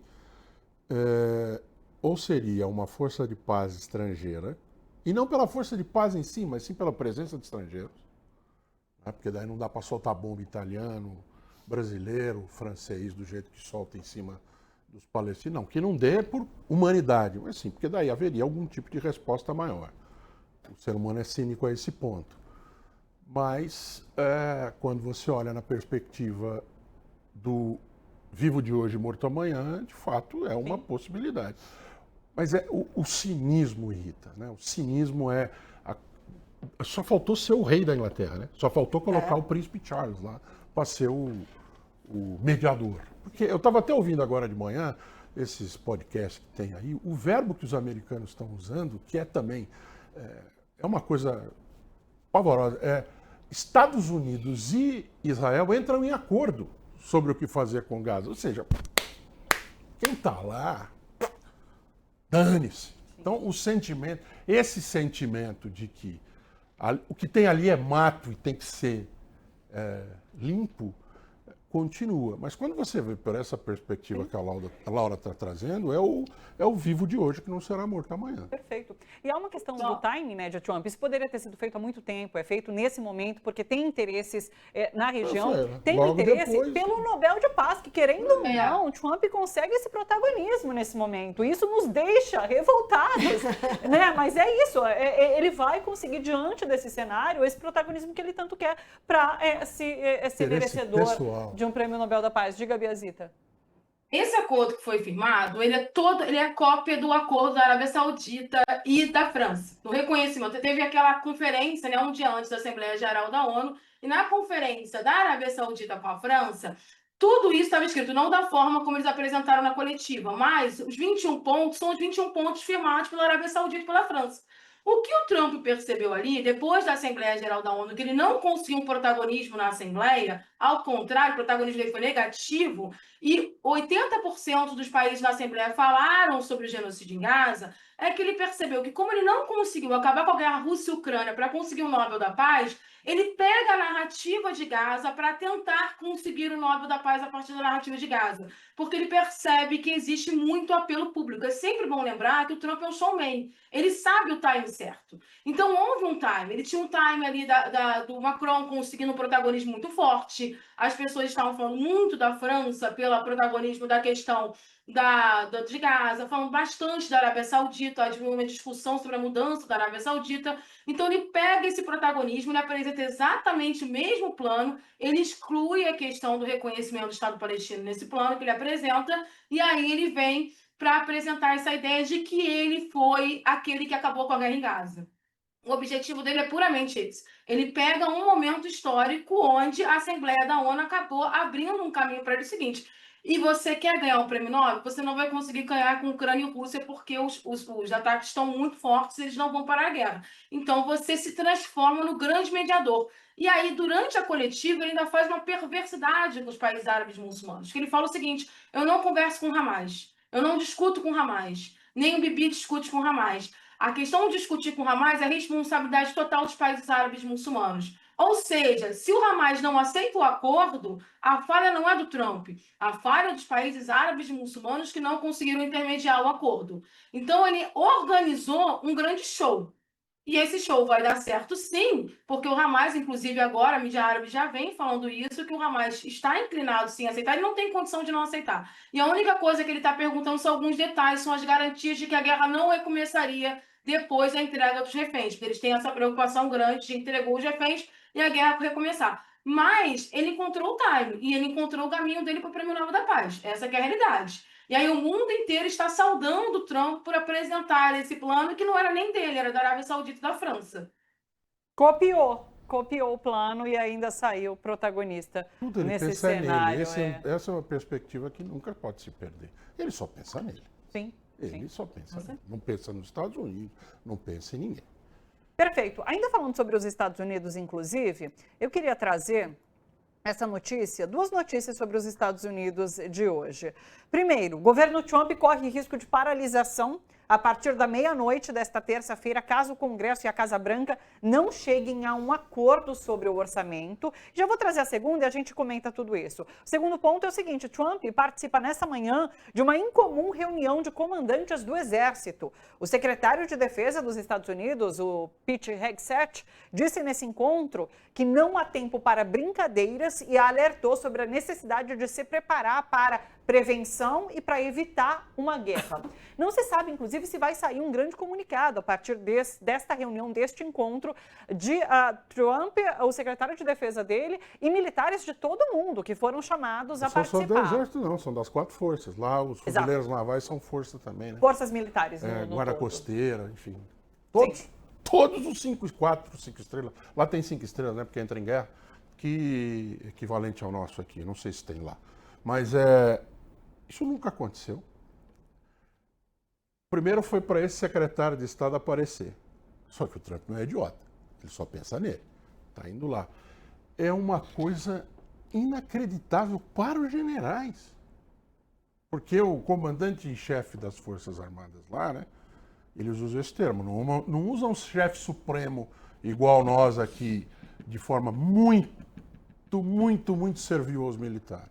ou seria uma força de paz estrangeira, e não pela força de paz em si, mas sim pela presença de estrangeiros. Né? Porque daí não dá para soltar bomba italiano, brasileiro, francês, do jeito que solta em cima dos palestinos. Não, que não dê por humanidade, mas sim, porque daí haveria algum tipo de resposta maior. O ser humano é cínico a esse ponto. Mas, quando você olha na perspectiva do vivo de hoje, morto amanhã, de fato é uma possibilidade. Mas o cinismo irrita, né? O cinismo só faltou ser o rei da Inglaterra, né? Só faltou colocar o príncipe Charles lá para ser o mediador. Porque eu estava até ouvindo agora de manhã esses podcasts que tem aí, o verbo que os americanos estão usando, que é também é uma coisa pavorosa. Estados Unidos e Israel entram em acordo sobre o que fazer com Gaza. Ou seja, quem está lá, dane-se. Então, esse sentimento de que o que tem ali é mato e tem que ser limpo, continua. Mas quando você vê por essa perspectiva que a Laura está trazendo, é o vivo de hoje que não será morto amanhã. Perfeito. E há uma questão do timing, né, de Trump. Isso poderia ter sido feito há muito tempo, é feito nesse momento, porque tem interesses na região, tem interesse depois, pelo Nobel de Paz, que querendo ou não, Trump consegue esse protagonismo nesse momento. Isso nos deixa revoltados, né? Mas é isso, ele vai conseguir, diante desse cenário, esse protagonismo que ele tanto quer para ser merecedor de um prêmio Nobel da Paz. Diga, Biazita. Esse acordo que foi firmado, ele é cópia do acordo da Arábia Saudita e da França. No reconhecimento, teve aquela conferência, né, um dia antes da Assembleia Geral da ONU, e na conferência da Arábia Saudita com a França, tudo isso estava escrito, não da forma como eles apresentaram na coletiva, mas os 21 pontos são os 21 pontos firmados pela Arábia Saudita e pela França. O que o Trump percebeu ali, depois da Assembleia Geral da ONU, que ele não conseguiu um protagonismo na Assembleia, ao contrário, o protagonismo dele foi negativo, e 80% dos países na Assembleia falaram sobre o genocídio em Gaza, é que ele percebeu que, como ele não conseguiu acabar com a guerra Rússia e Ucrânia para conseguir o Nobel da Paz, ele pega a narrativa de Gaza para tentar conseguir o Nobel da Paz a partir da narrativa de Gaza. Porque ele percebe que existe muito apelo público. É sempre bom lembrar que o Trump é um showman. Ele sabe o time certo. Então, houve um time. Ele tinha um time ali do Macron conseguindo um protagonismo muito forte. As pessoas estavam falando muito da França pelo protagonismo da questão de Gaza, falando bastante da Arábia Saudita, havia uma discussão sobre a mudança da Arábia Saudita. Então, ele pega esse protagonismo, ele apresenta exatamente o mesmo plano, ele exclui a questão do reconhecimento do Estado palestino nesse plano que ele apresenta, e aí ele vem para apresentar essa ideia de que ele foi aquele que acabou com a guerra em Gaza. O objetivo dele é puramente esse. Ele pega um momento histórico onde a Assembleia da ONU acabou abrindo um caminho para ele o seguinte: e você quer ganhar um prêmio Nobel? Você não vai conseguir ganhar com Ucrânia e Rússia porque os ataques estão muito fortes e eles não vão parar a guerra. Então você se transforma no grande mediador. E aí, durante a coletiva, ele ainda faz uma perversidade com os países árabes muçulmanos. Que ele fala o seguinte: eu não converso com o Hamas, eu não discuto com o Hamas, nem o Bibi discute com o Hamas. A questão de discutir com o Hamas é a responsabilidade total dos países árabes muçulmanos. Ou seja, se o Hamas não aceita o acordo, a falha não é do Trump, a falha é dos países árabes e muçulmanos que não conseguiram intermediar o acordo. Então, ele organizou um grande show. E esse show vai dar certo sim, porque o Hamas, inclusive agora, a mídia árabe já vem falando isso, que o Hamas está inclinado sim a aceitar, ele não tem condição de não aceitar. E a única coisa que ele está perguntando são alguns detalhes, são as garantias de que a guerra não recomeçaria depois da entrega dos reféns, porque eles têm essa preocupação grande de entregou os reféns e a guerra recomeçar. Mas ele encontrou o time e ele encontrou o caminho dele para o Prêmio Nobel da Paz. Essa que é a realidade. E aí o mundo inteiro está saudando o Trump por apresentar esse plano que não era nem dele, era da Arábia Saudita e da França. Copiou o plano e ainda saiu protagonista nesse cenário. Essa é uma perspectiva que nunca pode se perder. Ele só pensa nele. Sim. Ele só pensa nele. Não pensa nos Estados Unidos, não pensa em ninguém. Perfeito. Ainda falando sobre os Estados Unidos, inclusive, eu queria trazer essa notícia, duas notícias sobre os Estados Unidos de hoje. Primeiro, o governo Trump corre risco de paralisação a partir da meia-noite desta terça-feira, caso o Congresso e a Casa Branca não cheguem a um acordo sobre o orçamento. Já vou trazer a segunda e a gente comenta tudo isso. O segundo ponto é o seguinte: Trump participa nessa manhã de uma incomum reunião de comandantes do Exército. O secretário de Defesa dos Estados Unidos, o Pete Hegseth, disse nesse encontro que não há tempo para brincadeiras e alertou sobre a necessidade de se preparar para prevenção e para evitar uma guerra. Não se sabe, inclusive, se vai sair um grande comunicado a partir desta reunião, deste encontro de Trump, o secretário de Defesa dele e militares de todo o mundo que foram chamados a participar. Não são do Exército, não, são das 4 forças. Lá os fuzileiros navais são força também, né? Forças militares. Guarda costeira, enfim. Todos os 5 estrelas. Lá tem 5 estrelas, né? Porque entra em guerra, que equivalente ao nosso aqui. Não sei se tem lá. Mas isso nunca aconteceu. Primeiro foi para esse secretário de Estado aparecer. Só que o Trump não é idiota. Ele só pensa nele. Está indo lá. É uma coisa inacreditável para os generais. Porque o comandante em chefe das Forças Armadas lá, né? Eles usam esse termo. Não usam chefe supremo igual nós aqui, de forma muito muito serviu aos militares.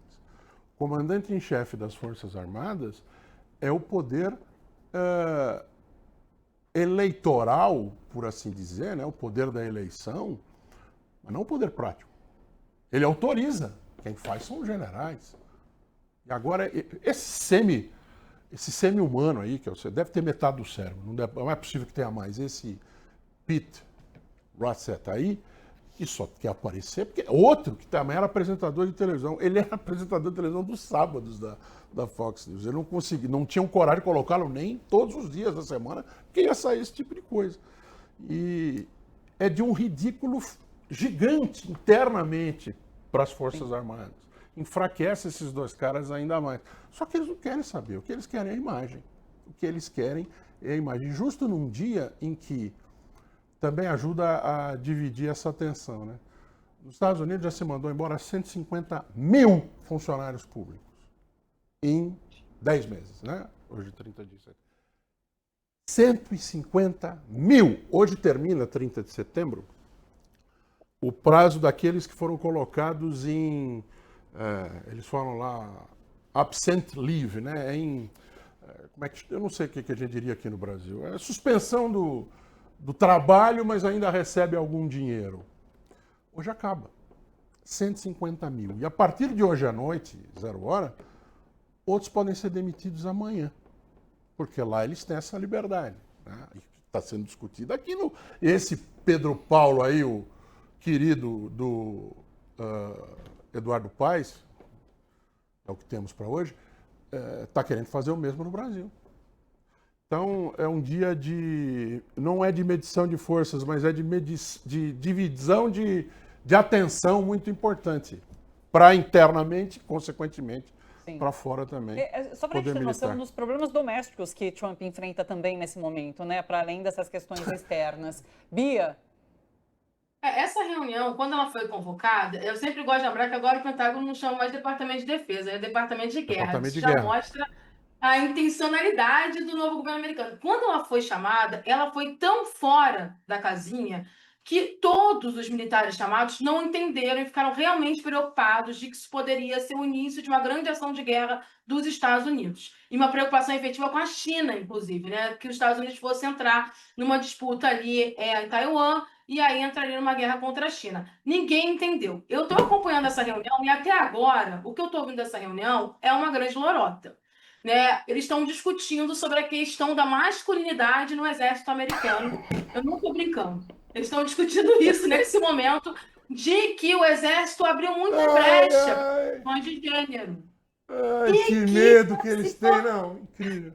O comandante em chefe das Forças Armadas é o poder eleitoral, por assim dizer, né? O poder da eleição, mas não o poder prático. Ele autoriza. Quem faz são os generais. E agora, esse semi-humano aí, que você deve ter metade do cérebro, não é possível que tenha mais. Esse Pete Ratzett aí, que só quer aparecer, porque outro que também era apresentador de televisão, ele era apresentador de televisão dos sábados da Fox News. Ele não tinha coragem de colocá-lo nem todos os dias da semana, porque ia sair esse tipo de coisa. E é de um ridículo gigante internamente para as Forças Armadas. Enfraquece esses dois caras ainda mais. Só que eles não querem saber, o que eles querem é a imagem. O que eles querem é a imagem. Justo num dia em que também ajuda a dividir essa atenção, né? Nos Estados Unidos já se mandou embora 150 mil funcionários públicos em 10 meses, né? Hoje 30 dias. 150 mil. Hoje termina 30 de setembro o prazo daqueles que foram colocados em, eles falam lá, absent leave, né? Como é que, eu não sei o que a gente diria aqui no Brasil. É suspensão do trabalho, mas ainda recebe algum dinheiro. Hoje acaba. 150 mil. E a partir de hoje à noite, 0 hora, outros podem ser demitidos amanhã. Porque lá eles têm essa liberdade. Né? Está sendo discutido aqui no... Esse Pedro Paulo aí, o querido do Eduardo Paes, é o que temos para hoje, está querendo fazer o mesmo no Brasil. Então, é um dia não é de medição de forças, mas é de divisão de atenção muito importante. Para internamente, consequentemente, para fora também. Só para a gente ter noção dos problemas domésticos que Trump enfrenta também nesse momento, né? Para além dessas questões externas. Bia? Essa reunião, quando ela foi convocada, eu sempre gosto de lembrar que agora o Pentágono não chama mais Departamento de Defesa, é Departamento de Guerra. Isso já mostra a intencionalidade do novo governo americano. Quando ela foi chamada, ela foi tão fora da casinha que todos os militares chamados não entenderam e ficaram realmente preocupados de que isso poderia ser o início de uma grande ação de guerra dos Estados Unidos. E uma preocupação efetiva com a China, inclusive, né? Que os Estados Unidos fossem entrar numa disputa ali em Taiwan e aí entraria numa guerra contra a China. Ninguém entendeu. Eu estou acompanhando essa reunião e até agora, o que eu estou ouvindo dessa reunião é uma grande lorota. Né? Eles estão discutindo sobre a questão da masculinidade no exército americano. Eu não estou brincando. Eles estão discutindo isso nesse momento de que o exército abriu muita brecha para questões de gênero. Que medo que eles têm, não. Incrível.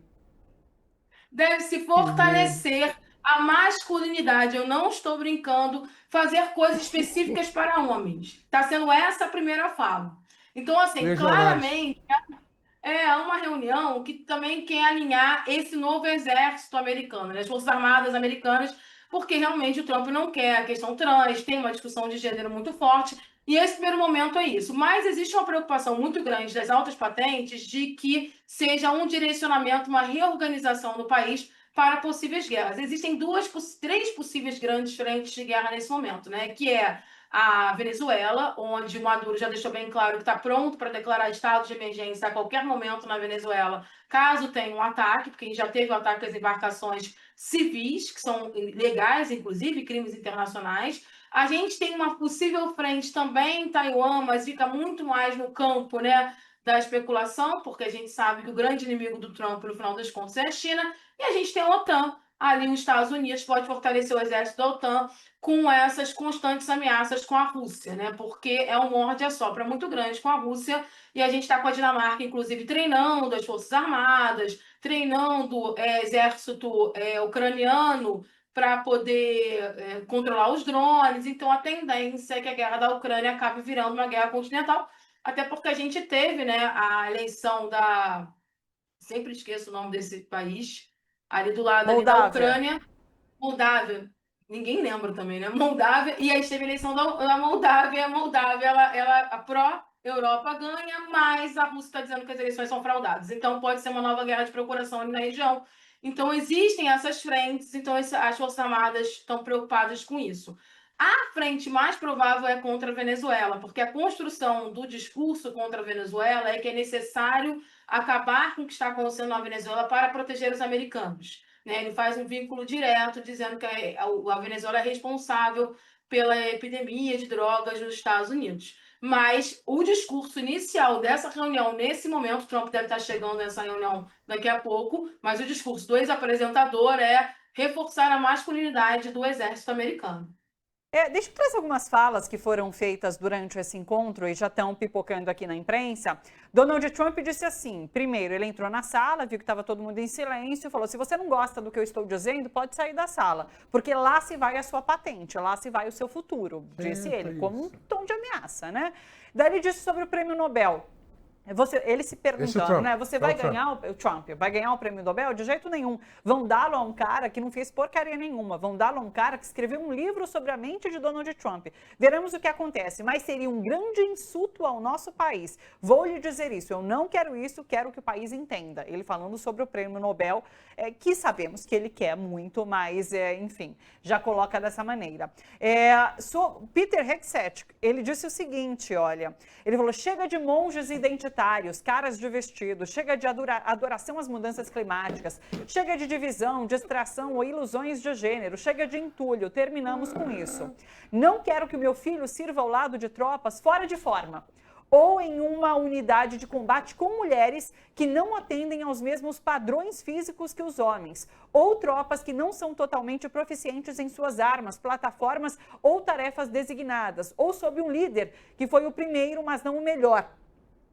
Deve se fortalecer a masculinidade. Eu não estou brincando. Fazer coisas específicas para homens. Está sendo essa a primeira fala. Então, assim, claramente... É uma reunião que também quer alinhar esse novo exército americano, né? As Forças Armadas americanas, porque realmente o Trump não quer a questão trans, tem uma discussão de gênero muito forte, e esse primeiro momento é isso. Mas existe uma preocupação muito grande das altas patentes de que seja um direcionamento, uma reorganização no país para possíveis guerras. Existem três possíveis grandes frentes de guerra nesse momento, né? Que é a Venezuela, onde o Maduro já deixou bem claro que está pronto para declarar estado de emergência a qualquer momento na Venezuela, caso tenha um ataque, porque já teve um ataque às embarcações civis, que são legais, inclusive, crimes internacionais. A gente tem uma possível frente também em Taiwan, mas fica muito mais no campo, né, da especulação, porque a gente sabe que o grande inimigo do Trump, no final das contas, é a China, e a gente tem a OTAN. Ali os Estados Unidos pode fortalecer o exército da OTAN com essas constantes ameaças com a Rússia, né? Porque é um morde-a-sopra muito grande com a Rússia e a gente está com a Dinamarca, inclusive, treinando as Forças Armadas, treinando o exército ucraniano para poder controlar os drones. Então, a tendência é que a guerra da Ucrânia acabe virando uma guerra continental, até porque a gente teve, né, a eleição da... Sempre esqueço o nome desse país... Ali do lado ali da Ucrânia, Moldávia, ninguém lembra também, né? Moldávia, e aí teve a eleição da Moldávia, a Moldávia, a pró-Europa ganha, mas a Rússia está dizendo que as eleições são fraudadas. Então pode ser uma nova guerra de procuração ali na região. Então existem essas frentes, então as Forças Armadas estão preocupadas com isso. A frente mais provável é contra a Venezuela, porque a construção do discurso contra a Venezuela é que é necessário acabar com o que está acontecendo na Venezuela para proteger os americanos. Né? Ele faz um vínculo direto dizendo que a Venezuela é responsável pela epidemia de drogas nos Estados Unidos. Mas o discurso inicial dessa reunião, nesse momento, Trump deve estar chegando nessa reunião daqui a pouco, mas o discurso do ex-apresentador é reforçar a masculinidade do exército americano. Deixa eu trazer algumas falas que foram feitas durante esse encontro e já estão pipocando aqui na imprensa. Donald Trump disse assim, primeiro, ele entrou na sala, viu que estava todo mundo em silêncio, falou, se você não gosta do que eu estou dizendo, pode sair da sala, porque lá se vai a sua patente, lá se vai o seu futuro, disse ele, como um tom de ameaça, né? Daí ele disse sobre o prêmio Nobel. Ele se perguntando, né? Você vai ganhar o Trump, vai ganhar o prêmio Nobel? De jeito nenhum. Vão dá-lo a um cara que não fez porcaria nenhuma. Vão dá-lo a um cara que escreveu um livro sobre a mente de Donald Trump. Veremos o que acontece, mas seria um grande insulto ao nosso país. Vou lhe dizer isso, eu não quero isso, quero que o país entenda. Ele falando sobre o prêmio Nobel, que sabemos que ele quer muito, mas, enfim, já coloca dessa maneira. Peter Hegseth, ele disse o seguinte, olha, ele falou, chega de monges identitários, caras de vestido, chega de adoração às mudanças climáticas, chega de divisão, distração ou ilusões de gênero, chega de entulho, terminamos com isso. Não quero que o meu filho sirva ao lado de tropas fora de forma, ou em uma unidade de combate com mulheres que não atendem aos mesmos padrões físicos que os homens, ou tropas que não são totalmente proficientes em suas armas, plataformas ou tarefas designadas, ou sob um líder que foi o primeiro, mas não o melhor.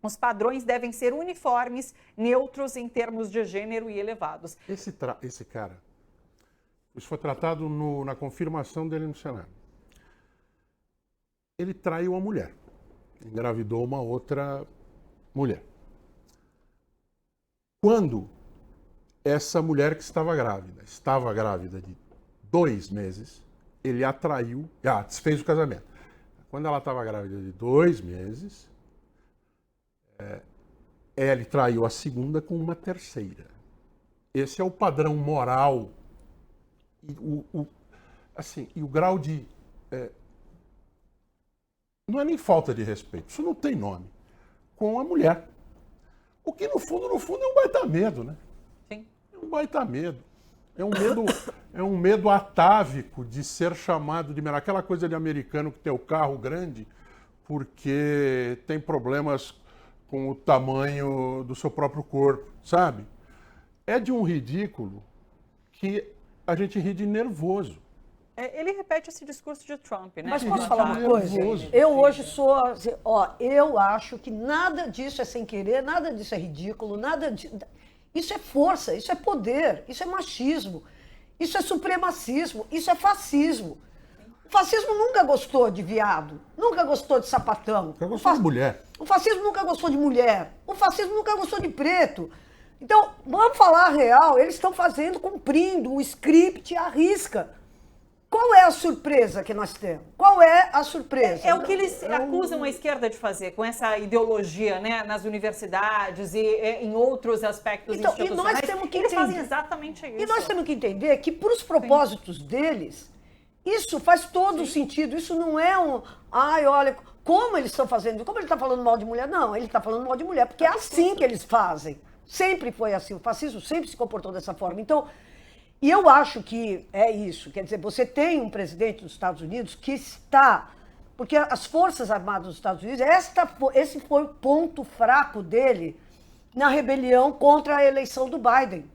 Os padrões devem ser uniformes, neutros em termos de gênero e elevados. Esse cara, isso foi tratado na confirmação dele no Senado. Ele traiu uma mulher, engravidou uma outra mulher. Quando essa mulher que estava grávida de 2 meses, ele a traiu, desfez o casamento. Quando ela estava grávida de 2 meses, ele traiu a segunda com uma terceira. Esse é o padrão moral e o grau de... não é nem falta de respeito, isso não tem nome, com a mulher. O que no fundo é um baita medo, né? Sim. É um baita medo. É um medo atávico de ser chamado de... Aquela coisa de americano que tem o carro grande porque tem problemas com o tamanho do seu próprio corpo, sabe? É de um ridículo que a gente ri de nervoso. Ele repete esse discurso de Trump, né? Mas posso falar uma coisa? Eu hoje sou... eu acho que nada disso é sem querer, nada disso é ridículo, nada disso... Isso é força, isso é poder, isso é machismo, isso é supremacismo, isso é fascismo. O fascismo nunca gostou de viado, nunca gostou de sapatão. Nunca gostou de mulher. O fascismo nunca gostou de mulher. O fascismo nunca gostou de preto. Então, vamos falar a real, eles estão cumprindo o script à risca. Qual é a surpresa que nós temos? Qual é a surpresa? É o que eles acusam a esquerda de fazer, com essa ideologia, né, nas universidades e em outros aspectos institucionais. E nós temos que eles fazem exatamente isso. E nós temos que entender que, para os propósitos deles, isso faz todo sentido. Isso não é olha, como eles estão fazendo, como ele está falando mal de mulher? Não, ele está falando mal de mulher, porque é assim que eles fazem. Sempre foi assim, o fascismo sempre se comportou dessa forma. Então, e eu acho que é isso, quer dizer, você tem um presidente dos Estados Unidos que está, porque as Forças Armadas dos Estados Unidos, esse foi o ponto fraco dele na rebelião contra a eleição do Biden,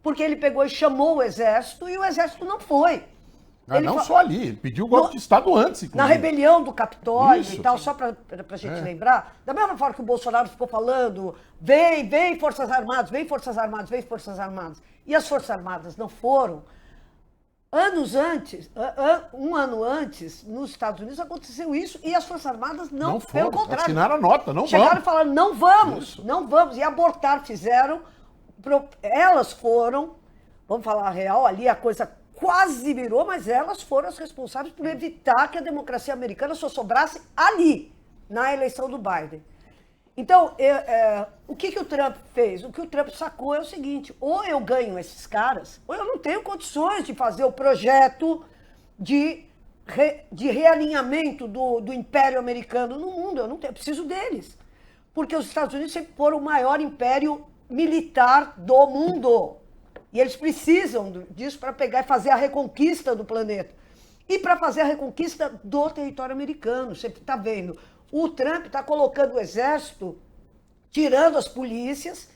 porque ele pegou e chamou o exército e o exército não foi. Só ali, ele pediu o golpe de Estado antes, inclusive. Na rebelião do Capitólio Isso. e tal, só para a gente lembrar, da mesma forma que o Bolsonaro ficou falando, vem Forças Armadas, vem Forças Armadas, vem Forças Armadas, e as Forças Armadas não foram, anos antes, um ano antes, nos Estados Unidos aconteceu isso, e as Forças Armadas não foram, pelo contrário. Assinaram a nota, não chegaram vamos. E falaram, não vamos, Isso. não vamos, e abortar fizeram, elas foram, vamos falar a real, ali a coisa quase virou, mas elas foram as responsáveis por evitar que a democracia americana só sobrasse ali, na eleição do Biden. Então, o que o Trump fez? O que o Trump sacou é o seguinte, ou eu ganho esses caras, ou eu não tenho condições de fazer o projeto de de realinhamento do Império Americano no mundo. Eu preciso deles. Porque os Estados Unidos sempre foram o maior império militar do mundo. E eles precisam disso para pegar e fazer a reconquista do planeta. E para fazer a reconquista do território americano. Você está vendo, o Trump está colocando o exército, tirando as polícias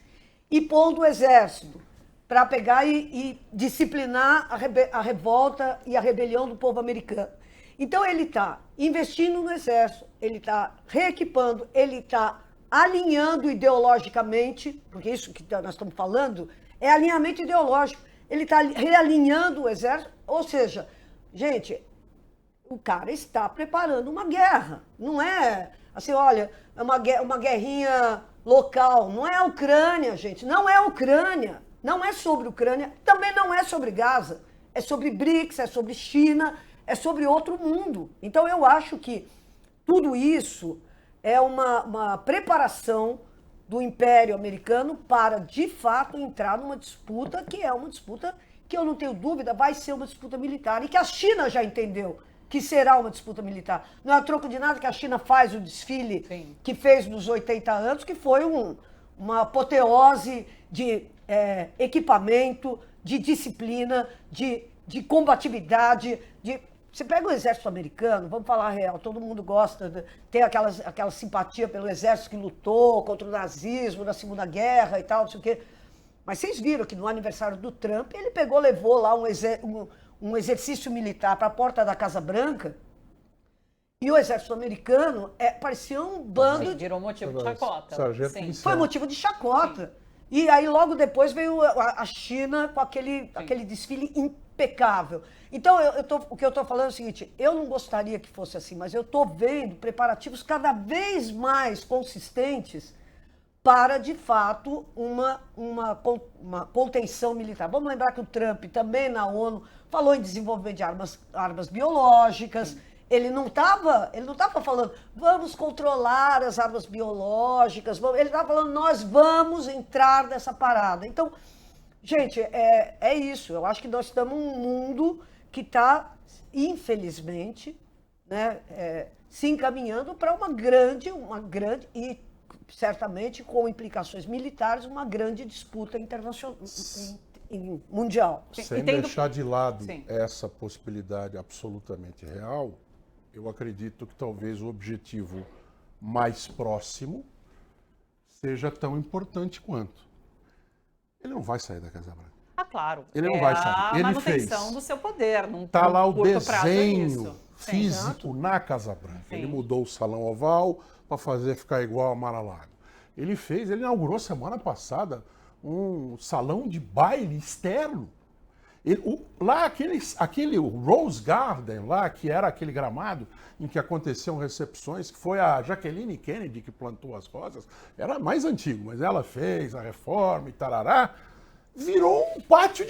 e pondo o exército para pegar e disciplinar a revolta e a rebelião do povo americano. Então ele está investindo no exército, ele está reequipando, ele está alinhando ideologicamente, porque isso que nós estamos falando é alinhamento ideológico. Ele está realinhando o exército, ou seja, gente, o cara está preparando uma guerra. Não é assim, olha, é uma guerrinha local. Não é a Ucrânia, gente. Não é a Ucrânia. Não é sobre Ucrânia. Também não é sobre Gaza. É sobre BRICS, é sobre China, é sobre outro mundo. Então eu acho que tudo isso é uma preparação do Império Americano para, de fato, entrar numa disputa que é uma disputa que, eu não tenho dúvida, vai ser uma disputa militar e que a China já entendeu que será uma disputa militar. Não é a troco de nada que a China faz o desfile Sim. que fez nos 80 anos, que foi uma apoteose de equipamento, de disciplina, de combatividade, Você pega o exército americano, vamos falar a real, todo mundo gosta, tem aquela simpatia pelo exército que lutou contra o nazismo na Segunda Guerra e tal, não sei o quê. Mas vocês viram que no aniversário do Trump, ele levou lá um exercício militar para a porta da Casa Branca, e o exército americano parecia um bando... Virou motivo de chacota. Sim. Foi motivo de chacota. Sim. E aí logo depois veio a China com aquele desfile impecável. Então, o que eu estou falando é o seguinte, eu não gostaria que fosse assim, mas eu estou vendo preparativos cada vez mais consistentes para, de fato, uma contenção militar. Vamos lembrar que o Trump também na ONU falou em desenvolvimento de armas biológicas. Sim. Ele não estava falando, vamos controlar as armas biológicas. Ele estava falando, nós vamos entrar nessa parada. Então, gente, é isso. Eu acho que nós estamos num mundo que está, infelizmente, né, se encaminhando para uma grande, e certamente com implicações militares, uma grande disputa internacional, mundial. Sem deixar de lado essa possibilidade absolutamente real, eu acredito que talvez o objetivo mais próximo seja tão importante quanto. Ele não vai sair da Casa Branca. Ah, claro. Ele não vai sair. A manutenção do seu poder. Está lá o desenho físico na Casa Branca. Sim. Ele mudou o Salão Oval para fazer ficar igual a Mar-a-Lago. Ele inaugurou semana passada um salão de baile externo. Lá aquele Rose Garden, lá, que era aquele gramado em que aconteciam recepções, que foi a Jacqueline Kennedy que plantou as rosas, era mais antigo, mas ela fez a reforma e tarará, virou um pátio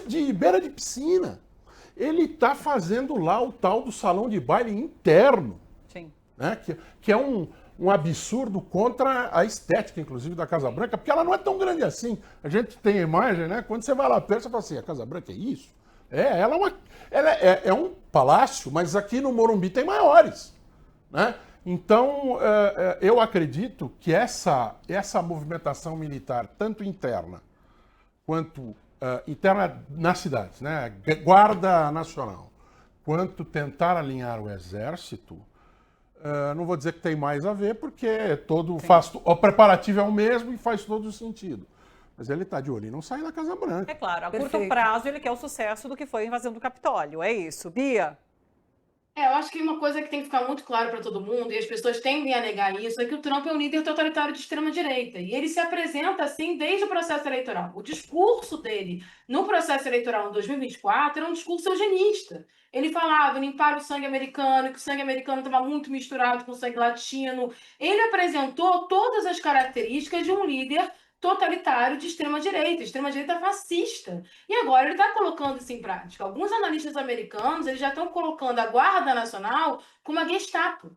de beira de piscina. Ele está fazendo lá o tal do salão de baile interno. Sim. Né, que é um absurdo contra a estética, inclusive, da Casa Branca, porque ela não é tão grande assim. A gente tem a imagem, né? Quando você vai lá perto, você fala assim, a Casa Branca é isso? Ela é um palácio, mas aqui no Morumbi tem maiores. Né? Então, eu acredito que essa movimentação militar, tanto interna quanto interna nas cidades, né? Guarda Nacional, quanto tentar alinhar o Exército, não vou dizer que tem mais a ver, porque o preparativo é o mesmo e faz todo o sentido. Mas ele está de olho e não sai da Casa Branca. É claro, a curto prazo ele quer o sucesso do que foi a invasão do Capitólio. É isso. Bia? Eu acho que uma coisa que tem que ficar muito claro para todo mundo, e as pessoas tendem a negar isso, é que o Trump é um líder totalitário de extrema-direita. E ele se apresenta assim desde o processo eleitoral. O discurso dele no processo eleitoral em 2024 era um discurso eugenista. Ele falava em limpar o sangue americano, que o sangue americano estava muito misturado com o sangue latino. Ele apresentou todas as características de um líder totalitário de extrema-direita fascista. E agora ele está colocando isso em prática. Alguns analistas americanos eles já estão colocando a Guarda Nacional como a Gestapo.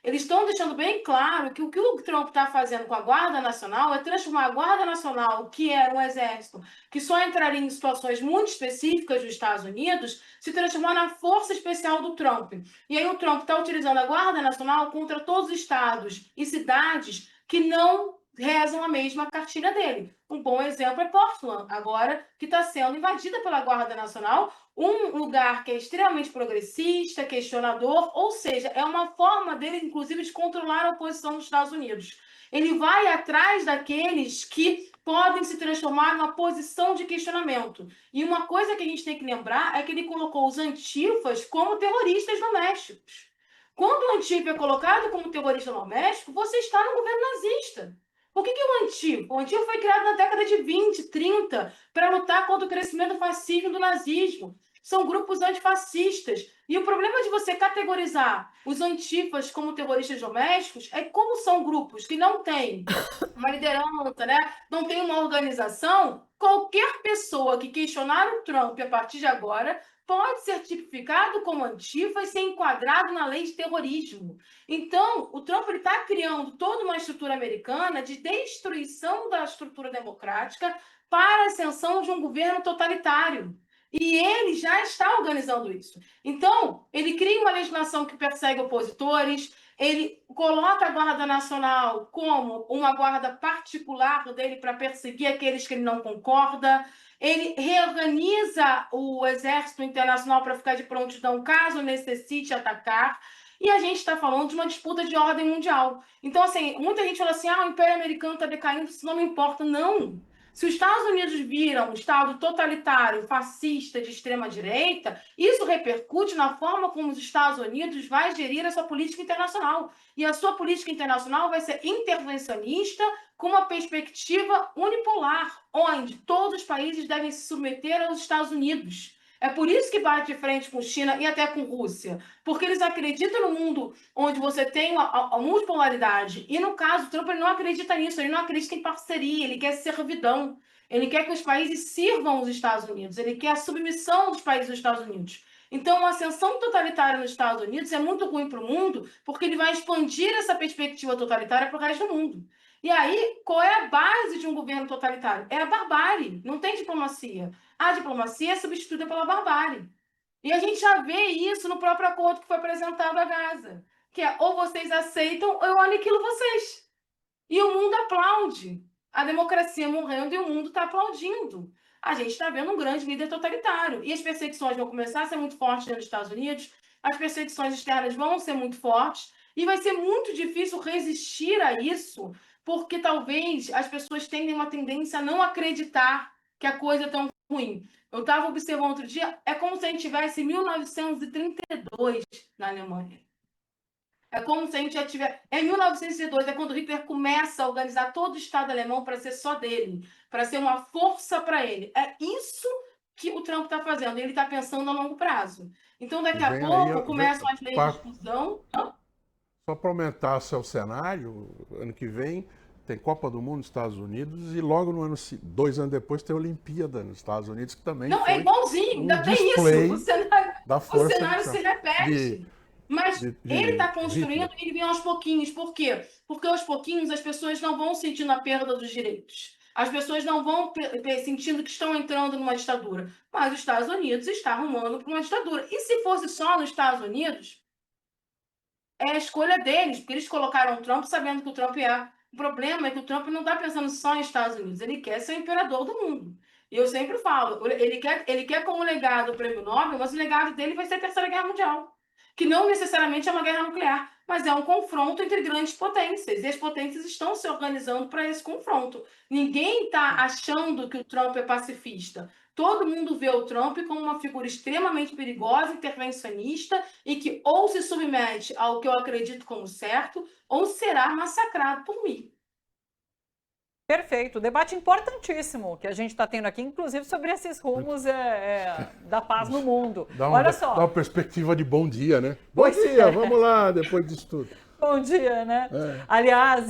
Eles estão deixando bem claro que o Trump está fazendo com a Guarda Nacional é transformar a Guarda Nacional, que era um exército que só entraria em situações muito específicas dos Estados Unidos, se transformar na força especial do Trump. E aí o Trump está utilizando a Guarda Nacional contra todos os estados e cidades que não rezam a mesma cartilha dele. Um bom exemplo é Portland, agora que está sendo invadida pela Guarda Nacional, um lugar que é extremamente progressista, questionador, ou seja, é uma forma dele, inclusive, de controlar a oposição dos Estados Unidos. Ele vai atrás daqueles que podem se transformar numa posição de questionamento. E uma coisa que a gente tem que lembrar é que ele colocou os antifas como terroristas domésticos. Quando o Antifa é colocado como terrorista doméstico, você está no governo nazista. O que é o Antifa? O Antifa foi criado na década de 20, 30, para lutar contra o crescimento do fascismo e do nazismo. São grupos antifascistas. E o problema de você categorizar os antifas como terroristas domésticos é que, como são grupos que não têm uma liderança, né? Não tem uma organização, qualquer pessoa que questionar o Trump a partir de agora pode ser tipificado como antifa e ser enquadrado na lei de terrorismo. Então, o Trump está criando toda uma estrutura americana de destruição da estrutura democrática para a ascensão de um governo totalitário. E ele já está organizando isso. Então, ele cria uma legislação que persegue opositores, ele coloca a Guarda Nacional como uma guarda particular dele para perseguir aqueles que ele não concorda. Ele reorganiza o Exército Internacional para ficar de prontidão caso necessite atacar. E a gente está falando de uma disputa de ordem mundial. Então, assim, muita gente fala assim, o Império Americano está decaindo, isso não me importa. Não. Se os Estados Unidos viram um Estado totalitário, fascista, de extrema-direita, isso repercute na forma como os Estados Unidos vai gerir a sua política internacional. E a sua política internacional vai ser intervencionista com uma perspectiva unipolar, onde todos os países devem se submeter aos Estados Unidos. É por isso que bate de frente com China e até com Rússia, porque eles acreditam no mundo onde você tem a multipolaridade. E no caso, o Trump ele não acredita nisso, ele não acredita em parceria, ele quer servidão. Ele quer que os países sirvam os Estados Unidos, ele quer a submissão dos países dos Estados Unidos. Então, uma ascensão totalitária nos Estados Unidos é muito ruim para o mundo, porque ele vai expandir essa perspectiva totalitária para o resto do mundo. E aí, qual é a base de um governo totalitário? É a barbárie, não tem diplomacia. A diplomacia é substituída pela barbárie. E a gente já vê isso no próprio acordo que foi apresentado a Gaza, que é ou vocês aceitam ou eu aniquilo vocês. E o mundo aplaude. A democracia morrendo e o mundo está aplaudindo. A gente está vendo um grande líder totalitário. E as perseguições vão começar a ser muito fortes nos Estados Unidos, as perseguições externas vão ser muito fortes, e vai ser muito difícil resistir a isso, porque talvez as pessoas tenham uma tendência a não acreditar que a coisa é tão ruim. Eu estava observando outro dia, é como se a gente tivesse 1932 na Alemanha. É como se a gente já tivesse... É 1932, é quando Hitler começa a organizar todo o Estado alemão para ser só dele, para ser uma força para ele. É isso que o Trump está fazendo, e ele está pensando a longo prazo. Então, daqui a pouco, começam as leis de exclusão. Só para aumentar seu cenário, ano que vem tem Copa do Mundo nos Estados Unidos e logo no ano 2 anos depois tem Olimpíada nos Estados Unidos, que também não, é igualzinho, ainda tem isso. O cenário se repete. Mas ele está construindo e ele vem aos pouquinhos. Por quê? Porque aos pouquinhos as pessoas não vão sentindo a perda dos direitos. As pessoas não vão sentindo que estão entrando numa ditadura. Mas os Estados Unidos está arrumando para uma ditadura. E se fosse só nos Estados Unidos, é a escolha deles, porque eles colocaram o Trump sabendo que o Trump é. O problema é que o Trump não está pensando só nos Estados Unidos, ele quer ser o imperador do mundo. E eu sempre falo, ele quer como legado o prêmio Nobel, mas o legado dele vai ser a Terceira Guerra Mundial, que não necessariamente é uma guerra nuclear, mas é um confronto entre grandes potências, e as potências estão se organizando para esse confronto. Ninguém está achando que o Trump é pacifista. Todo mundo vê o Trump como uma figura extremamente perigosa, intervencionista, e que ou se submete ao que eu acredito como certo, ou será massacrado por mim. Perfeito. Debate importantíssimo que a gente está tendo aqui, inclusive sobre esses rumos da paz no mundo. Olha só. Dá uma perspectiva de bom dia, né? Bom dia, vamos lá, depois disso tudo. Bom dia, né? Aliás,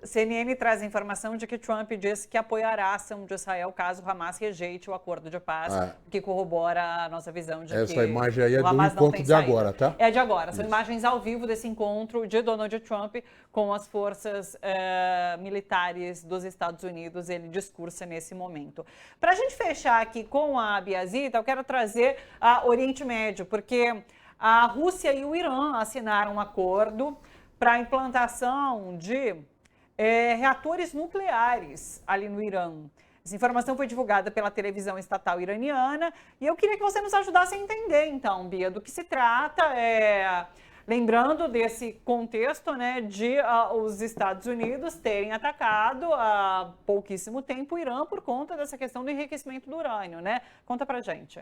CNN traz a informação de que Trump disse que apoiará a ação de Israel caso o Hamas rejeite o acordo de paz, que corrobora a nossa visão de que essa imagem aí é o do Hamas não encontro tem de saída. agora, tá? É de agora. São Isso. imagens ao vivo desse encontro de Donald Trump com as forças militares dos Estados Unidos. Ele discursa nesse momento. Para a gente fechar aqui com a Biazita, eu quero trazer a Oriente Médio, porque a Rússia e o Irã assinaram um acordo para a implantação de reatores nucleares ali no Irã. Essa informação foi divulgada pela televisão estatal iraniana e eu queria que você nos ajudasse a entender, então, Bia, do que se trata. Lembrando desse contexto, né, de os Estados Unidos terem atacado há pouquíssimo tempo o Irã por conta dessa questão do enriquecimento do urânio, né? Conta pra gente.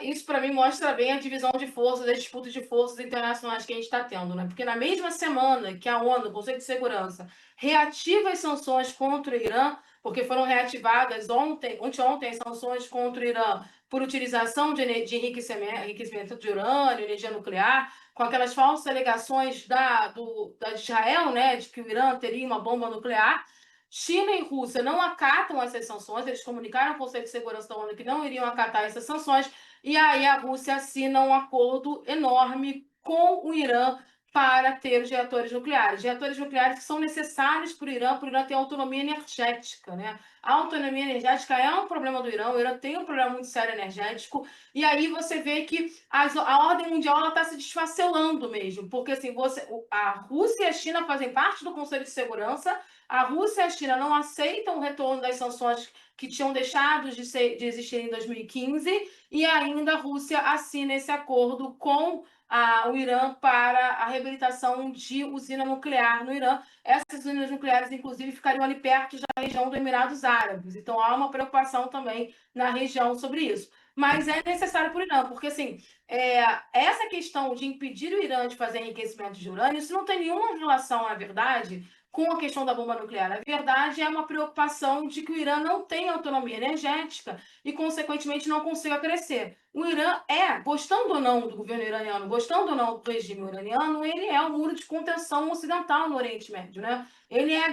Isso, para mim, mostra bem a divisão de forças, a disputa de forças internacionais que a gente está tendo, né? Porque na mesma semana que a ONU, o Conselho de Segurança, reativa as sanções contra o Irã, porque foram reativadas anteontem as sanções contra o Irã por utilização de enriquecimento de urânio, energia nuclear, com aquelas falsas alegações de Israel, né, de que o Irã teria uma bomba nuclear. China e Rússia não acatam essas sanções, eles comunicaram ao Conselho de Segurança da ONU que não iriam acatar essas sanções, e aí a Rússia assina um acordo enorme com o Irã para ter os reatores nucleares. Reatores nucleares que são necessários para o Irã ter autonomia energética, né? A autonomia energética é um problema do Irã, o Irã tem um problema muito sério energético, e aí você vê que a ordem mundial está se desfacelando mesmo, porque assim, a Rússia e a China fazem parte do Conselho de Segurança, a Rússia e a China não aceitam o retorno das sanções que tinham deixado de existir em 2015, e ainda a Rússia assina esse acordo com o Irã para a reabilitação de usina nuclear no Irã. Essas usinas nucleares, inclusive, ficariam ali perto da região dos Emirados Árabes. Então, há uma preocupação também na região sobre isso. Mas é necessário para o Irã, porque, assim, essa questão de impedir o Irã de fazer enriquecimento de urânio, isso não tem nenhuma relação, na verdade, com a questão da bomba nuclear. Na verdade, é uma preocupação de que o Irã não tem autonomia energética e, consequentemente, não consiga crescer. O Irã gostando ou não do governo iraniano, gostando ou não do regime iraniano, ele é o muro de contenção ocidental no Oriente Médio, né? Ele é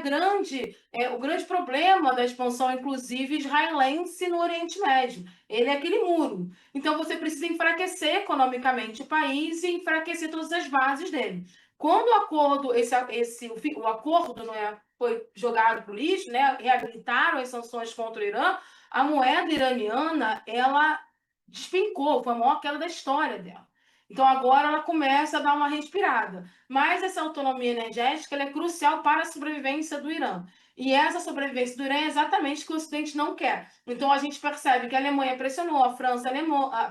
o grande problema da expansão, inclusive, israelense no Oriente Médio. Ele é aquele muro. Então, você precisa enfraquecer economicamente o país e enfraquecer todas as bases dele. Quando o acordo, o acordo foi jogado para o lixo, né, reabilitaram as sanções contra o Irã, a moeda iraniana, ela despencou, foi a maior queda da história dela. Então, agora ela começa a dar uma respirada. Mas essa autonomia energética ela é crucial para a sobrevivência do Irã. E essa sobrevivência do Irã é exatamente o que o Ocidente não quer. Então, a gente percebe que a Alemanha pressionou, a França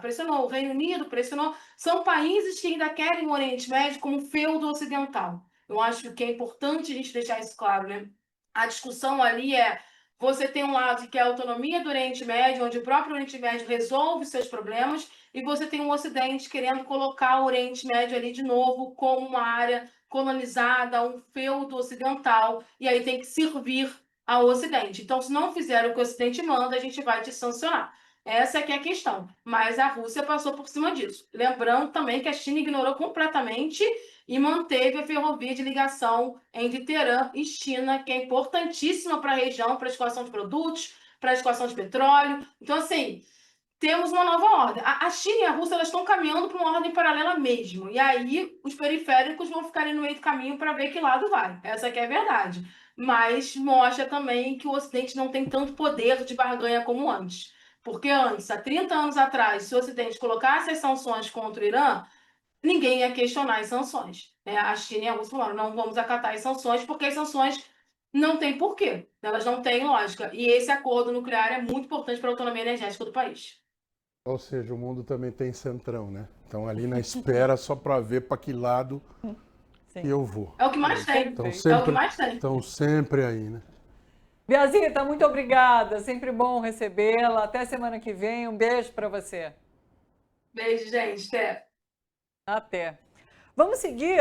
pressionou, o Reino Unido pressionou. São países que ainda querem o Oriente Médio como feudo ocidental. Eu acho que é importante a gente deixar isso claro, né? A discussão ali você tem um lado que é a autonomia do Oriente Médio, onde o próprio Oriente Médio resolve seus problemas, e você tem um Ocidente querendo colocar o Oriente Médio ali de novo como uma área colonizada, um feudo ocidental, e aí tem que servir ao Ocidente. Então, se não fizer o que o Ocidente manda, a gente vai te sancionar. Essa é que é a questão. Mas a Rússia passou por cima disso. Lembrando também que a China ignorou completamente e manteve a ferrovia de ligação entre Teherã e China, que é importantíssima para a região, para a escoação de produtos, para a escoação de petróleo. Então, assim, temos uma nova ordem. A China e a Rússia elas estão caminhando para uma ordem paralela mesmo. E aí os periféricos vão ficar ali no meio do caminho para ver que lado vai. Essa que é a verdade. Mas mostra também que o Ocidente não tem tanto poder de barganha como antes. Porque antes, há 30 anos atrás, se o Ocidente colocasse as sanções contra o Irã, ninguém ia questionar as sanções. A China e a Rússia falaram, não vamos acatar as sanções, porque as sanções não têm porquê. Elas não têm lógica. E esse acordo nuclear é muito importante para a autonomia energética do país. Ou seja, o mundo também tem centrão, né? Então ali na espera só para ver para que lado eu vou. É o que mais tem. É o que mais tem. Estão sempre aí, né? Biazita, muito obrigada. Sempre bom recebê-la. Até semana que vem. Um beijo para você. Beijo, gente. Até. Até. Vamos seguir.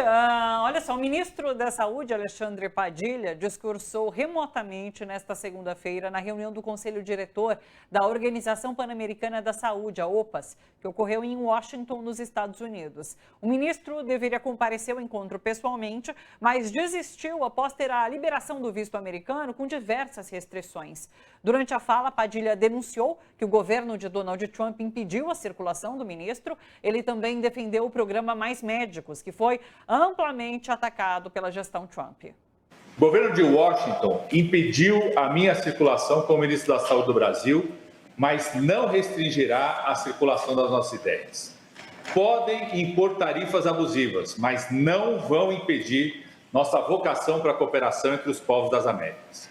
Olha só, o ministro da Saúde, Alexandre Padilha, discursou remotamente nesta segunda-feira na reunião do Conselho Diretor da Organização Pan-Americana da Saúde, a OPAS, que ocorreu em Washington, nos Estados Unidos. O ministro deveria comparecer ao encontro pessoalmente, mas desistiu após ter a liberação do visto americano com diversas restrições. Durante a fala, Padilha denunciou que o governo de Donald Trump impediu a circulação do ministro. Ele também defendeu o programa Mais Médicos, que foi amplamente atacado pela gestão Trump. O governo de Washington impediu a minha circulação como ministro da Saúde do Brasil, mas não restringirá a circulação das nossas ideias. Podem impor tarifas abusivas, mas não vão impedir nossa vocação para a cooperação entre os povos das Américas.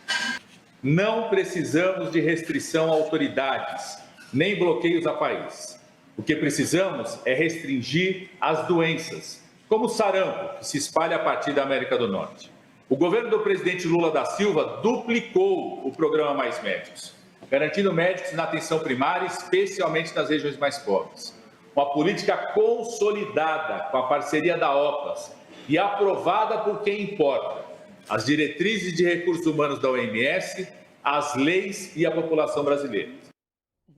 Não precisamos de restrição a autoridades, nem bloqueios a país. O que precisamos é restringir as doenças, como o sarampo, que se espalha a partir da América do Norte. O governo do presidente Lula da Silva duplicou o programa Mais Médicos, garantindo médicos na atenção primária, especialmente nas regiões mais pobres. Uma política consolidada com a parceria da OPAS e aprovada por quem importa: as diretrizes de recursos humanos da OMS, as leis e a população brasileira.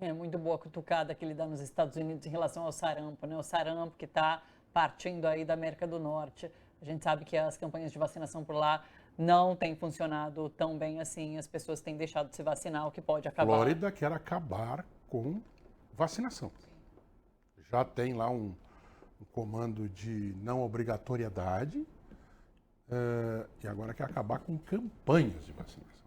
É muito boa a cutucada que ele dá nos Estados Unidos em relação ao sarampo, né? O sarampo que está partindo aí da América do Norte. A gente sabe que as campanhas de vacinação por lá não têm funcionado tão bem assim. As pessoas têm deixado de se vacinar, o que pode acabar. Flórida quer acabar com vacinação. Já tem lá um comando de não obrigatoriedade e agora quer acabar com campanhas de vacinação.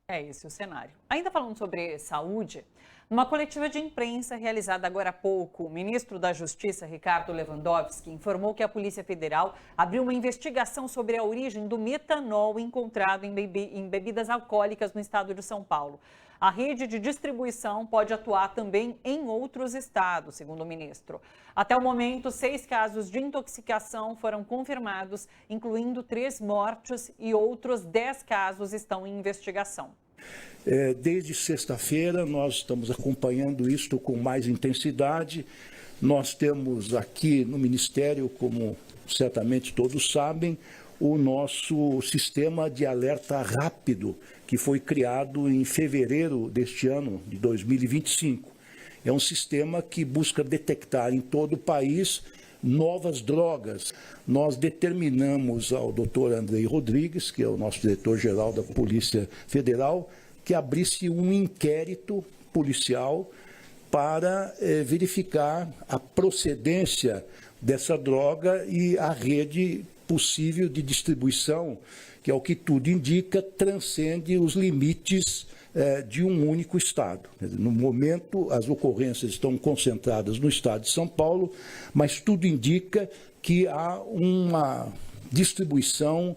É esse o cenário. Ainda falando sobre saúde, numa coletiva de imprensa realizada agora há pouco, o ministro da Justiça, Ricardo Lewandowski, informou que a Polícia Federal abriu uma investigação sobre a origem do metanol encontrado em bebidas alcoólicas no estado de São Paulo. A rede de distribuição pode atuar também em outros estados, segundo o ministro. Até o momento, 6 casos de intoxicação foram confirmados, incluindo 3 mortes, e outros 10 casos estão em investigação. Desde sexta-feira, nós estamos acompanhando isto com mais intensidade. Nós temos aqui no Ministério, como certamente todos sabem, o nosso sistema de alerta rápido, que foi criado em fevereiro deste ano, de 2025. É um sistema que busca detectar em todo o país novas drogas. Nós determinamos ao doutor Andrei Rodrigues, que é o nosso diretor-geral da Polícia Federal, que abrisse um inquérito policial para verificar a procedência dessa droga e a rede possível de distribuição, que, ao que tudo indica, transcende os limites de um único estado. No momento, as ocorrências estão concentradas no estado de São Paulo, mas tudo indica que há uma distribuição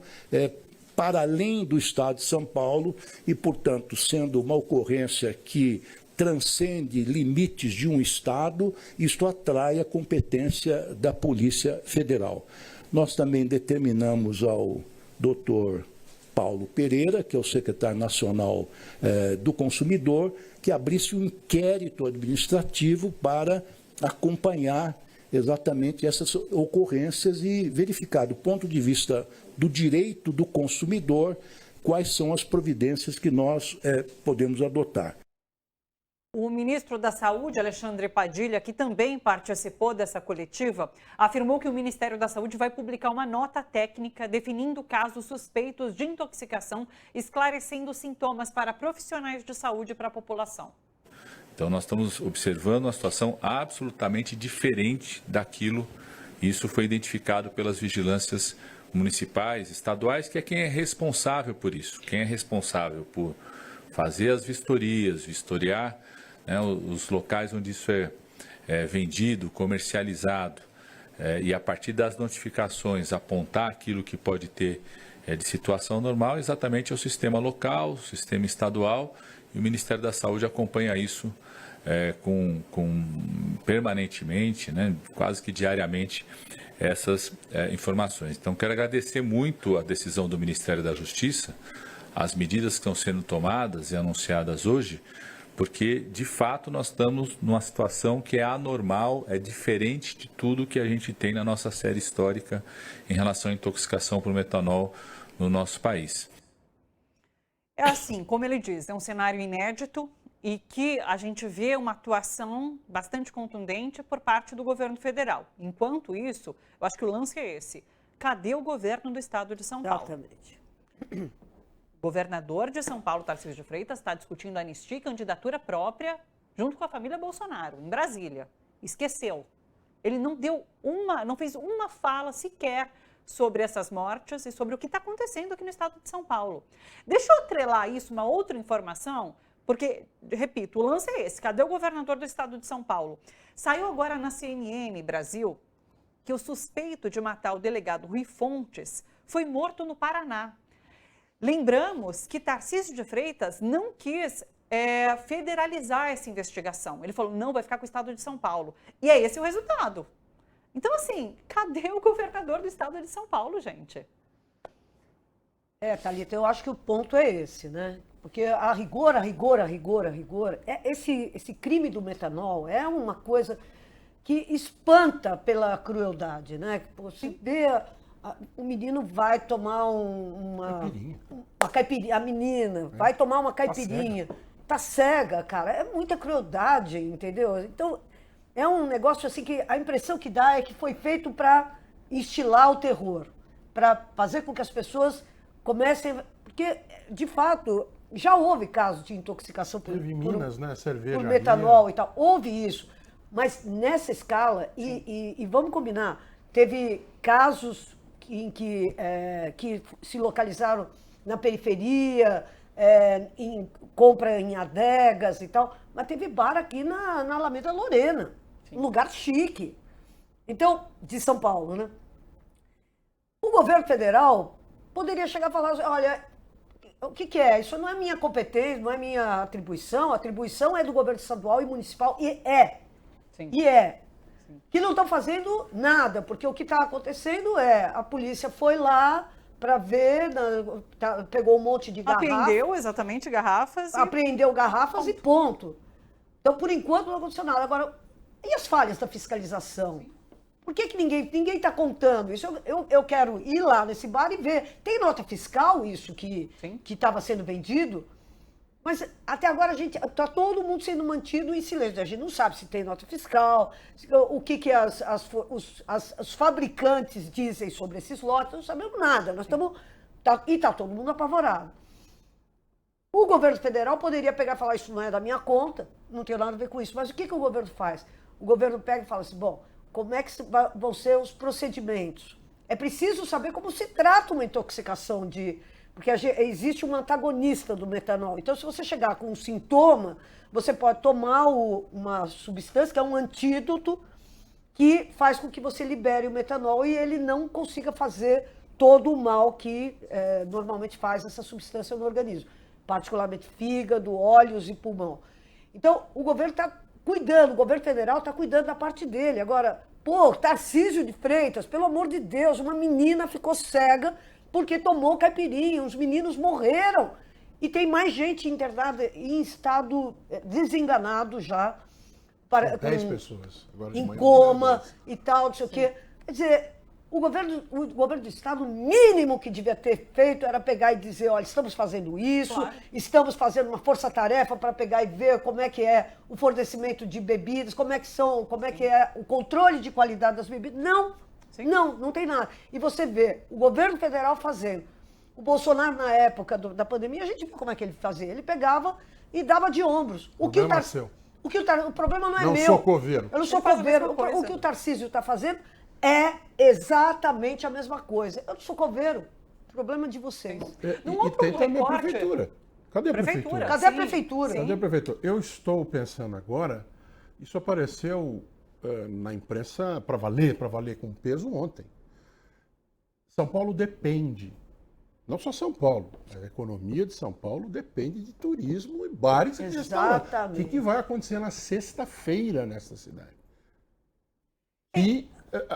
para além do estado de São Paulo e, portanto, sendo uma ocorrência que transcende limites de um estado, isto atrai a competência da Polícia Federal. Nós também determinamos ao doutor Paulo Pereira, que é o secretário nacional do consumidor, que abrisse um inquérito administrativo para acompanhar exatamente essas ocorrências e verificar, do ponto de vista do direito do consumidor, quais são as providências que nós podemos adotar. O ministro da Saúde, Alexandre Padilha, que também participou dessa coletiva, afirmou que o Ministério da Saúde vai publicar uma nota técnica definindo casos suspeitos de intoxicação, esclarecendo sintomas para profissionais de saúde e para a população. Então, nós estamos observando uma situação absolutamente diferente daquilo. Isso foi identificado pelas vigilâncias municipais, estaduais, que é quem é responsável por isso, quem é responsável por fazer as vistorias, vistoriar os locais onde isso é vendido, comercializado, e a partir das notificações apontar aquilo que pode ter de situação normal, exatamente é o sistema local, o sistema estadual, e o Ministério da Saúde acompanha isso permanentemente, quase que diariamente, essas informações. Então, quero agradecer muito a decisão do Ministério da Justiça, as medidas que estão sendo tomadas e anunciadas hoje, porque, de fato, nós estamos numa situação que é anormal, é diferente de tudo que a gente tem na nossa série histórica em relação à intoxicação por metanol no nosso país. É assim, como ele diz, é um cenário inédito e que a gente vê uma atuação bastante contundente por parte do governo federal. Enquanto isso, eu acho que o lance é esse. Cadê o governo do estado de São Paulo? Exatamente. O governador de São Paulo, Tarcísio de Freitas, está discutindo anistia e candidatura própria junto com a família Bolsonaro, em Brasília. Esqueceu. Ele não fez uma fala sequer sobre essas mortes e sobre o que está acontecendo aqui no estado de São Paulo. Deixa eu atrelar isso, uma outra informação, porque, repito, o lance é esse. Cadê o governador do estado de São Paulo? Saiu agora na CNN Brasil que o suspeito de matar o delegado Rui Fontes foi morto no Paraná. Lembramos que Tarcísio de Freitas não quis federalizar essa investigação. Ele falou, não, vai ficar com o estado de São Paulo. E é esse o resultado. Então, assim, cadê o governador do estado de São Paulo, gente? Thalita, eu acho que o ponto é esse, né? Porque a rigor, esse crime do metanol é uma coisa que espanta pela crueldade, né? Você vê, o menino vai tomar uma caipirinha, a menina vai tomar uma caipirinha, tá cega, cara, é muita crueldade, entendeu? Então, é um negócio assim que a impressão que dá é que foi feito para instilar o terror, para fazer com que as pessoas comecem, porque, de fato, já houve casos de intoxicação por Minas, né? Cerveja, por metanol e tal, houve isso. Mas nessa escala, e vamos combinar, teve casos em que se localizaram na periferia, em compra em adegas e tal, mas teve bar aqui na Alameda Lorena, um lugar chique. Então, de São Paulo, né? O governo federal poderia chegar e falar assim, olha, o que é? Isso não é minha competência, não é minha atribuição, a atribuição é do governo estadual e municipal, e que não estão fazendo nada, porque o que está acontecendo a polícia foi lá para ver, pegou um monte de garrafas. Apreendeu exatamente garrafas. Apreendeu garrafas e ponto. Então, por enquanto, não aconteceu nada. Agora, e as falhas da fiscalização? Por que ninguém está contando isso? Eu quero ir lá nesse bar e ver. Tem nota fiscal isso que estava sendo vendido? Mas até agora está todo mundo sendo mantido em silêncio. A gente não sabe se tem nota fiscal, o que os fabricantes dizem sobre esses lotes, não sabemos nada. Nós estamos. E está todo mundo apavorado. O governo federal poderia pegar e falar, isso não é da minha conta, não tem nada a ver com isso. Mas o que o governo faz? O governo pega e fala assim, bom, como é que vão ser os procedimentos? É preciso saber como se trata uma intoxicação porque existe um antagonista do metanol. Então, se você chegar com um sintoma, você pode tomar uma substância que é um antídoto que faz com que você libere o metanol e ele não consiga fazer todo o mal que normalmente faz essa substância no organismo, particularmente fígado, olhos e pulmão. Então, o governo está cuidando, o governo federal está cuidando da parte dele. Agora, Tarcísio de Freitas, pelo amor de Deus, uma menina ficou cega porque tomou caipirinha, os meninos morreram. E tem mais gente internada em estado desenganado já. 10 pessoas. Agora em coma e tal, não sei o quê. Quer dizer, o governo do estado, o mínimo que devia ter feito era pegar e dizer, olha, estamos fazendo isso, estamos fazendo uma força-tarefa para pegar e ver como é que é o fornecimento de bebidas, como é que é o controle de qualidade das bebidas. Não tem nada. E você vê o governo federal fazendo. O Bolsonaro, na época da pandemia, a gente viu como é que ele fazia. Ele pegava e dava de ombros. O problema não é meu. Não sou coveiro. Eu não sou coveiro. O que o Tarcísio está fazendo é exatamente a mesma coisa. Eu não sou coveiro. O problema é de vocês. E tem também a prefeitura. Cadê a prefeitura? Cadê a prefeitura? Cadê a prefeitura? Eu estou pensando agora, isso apareceu na imprensa para valer com peso ontem. São Paulo depende, não só São Paulo, a economia de São Paulo depende de turismo e bares e restaurantes. O que vai acontecer na sexta-feira nessa cidade? e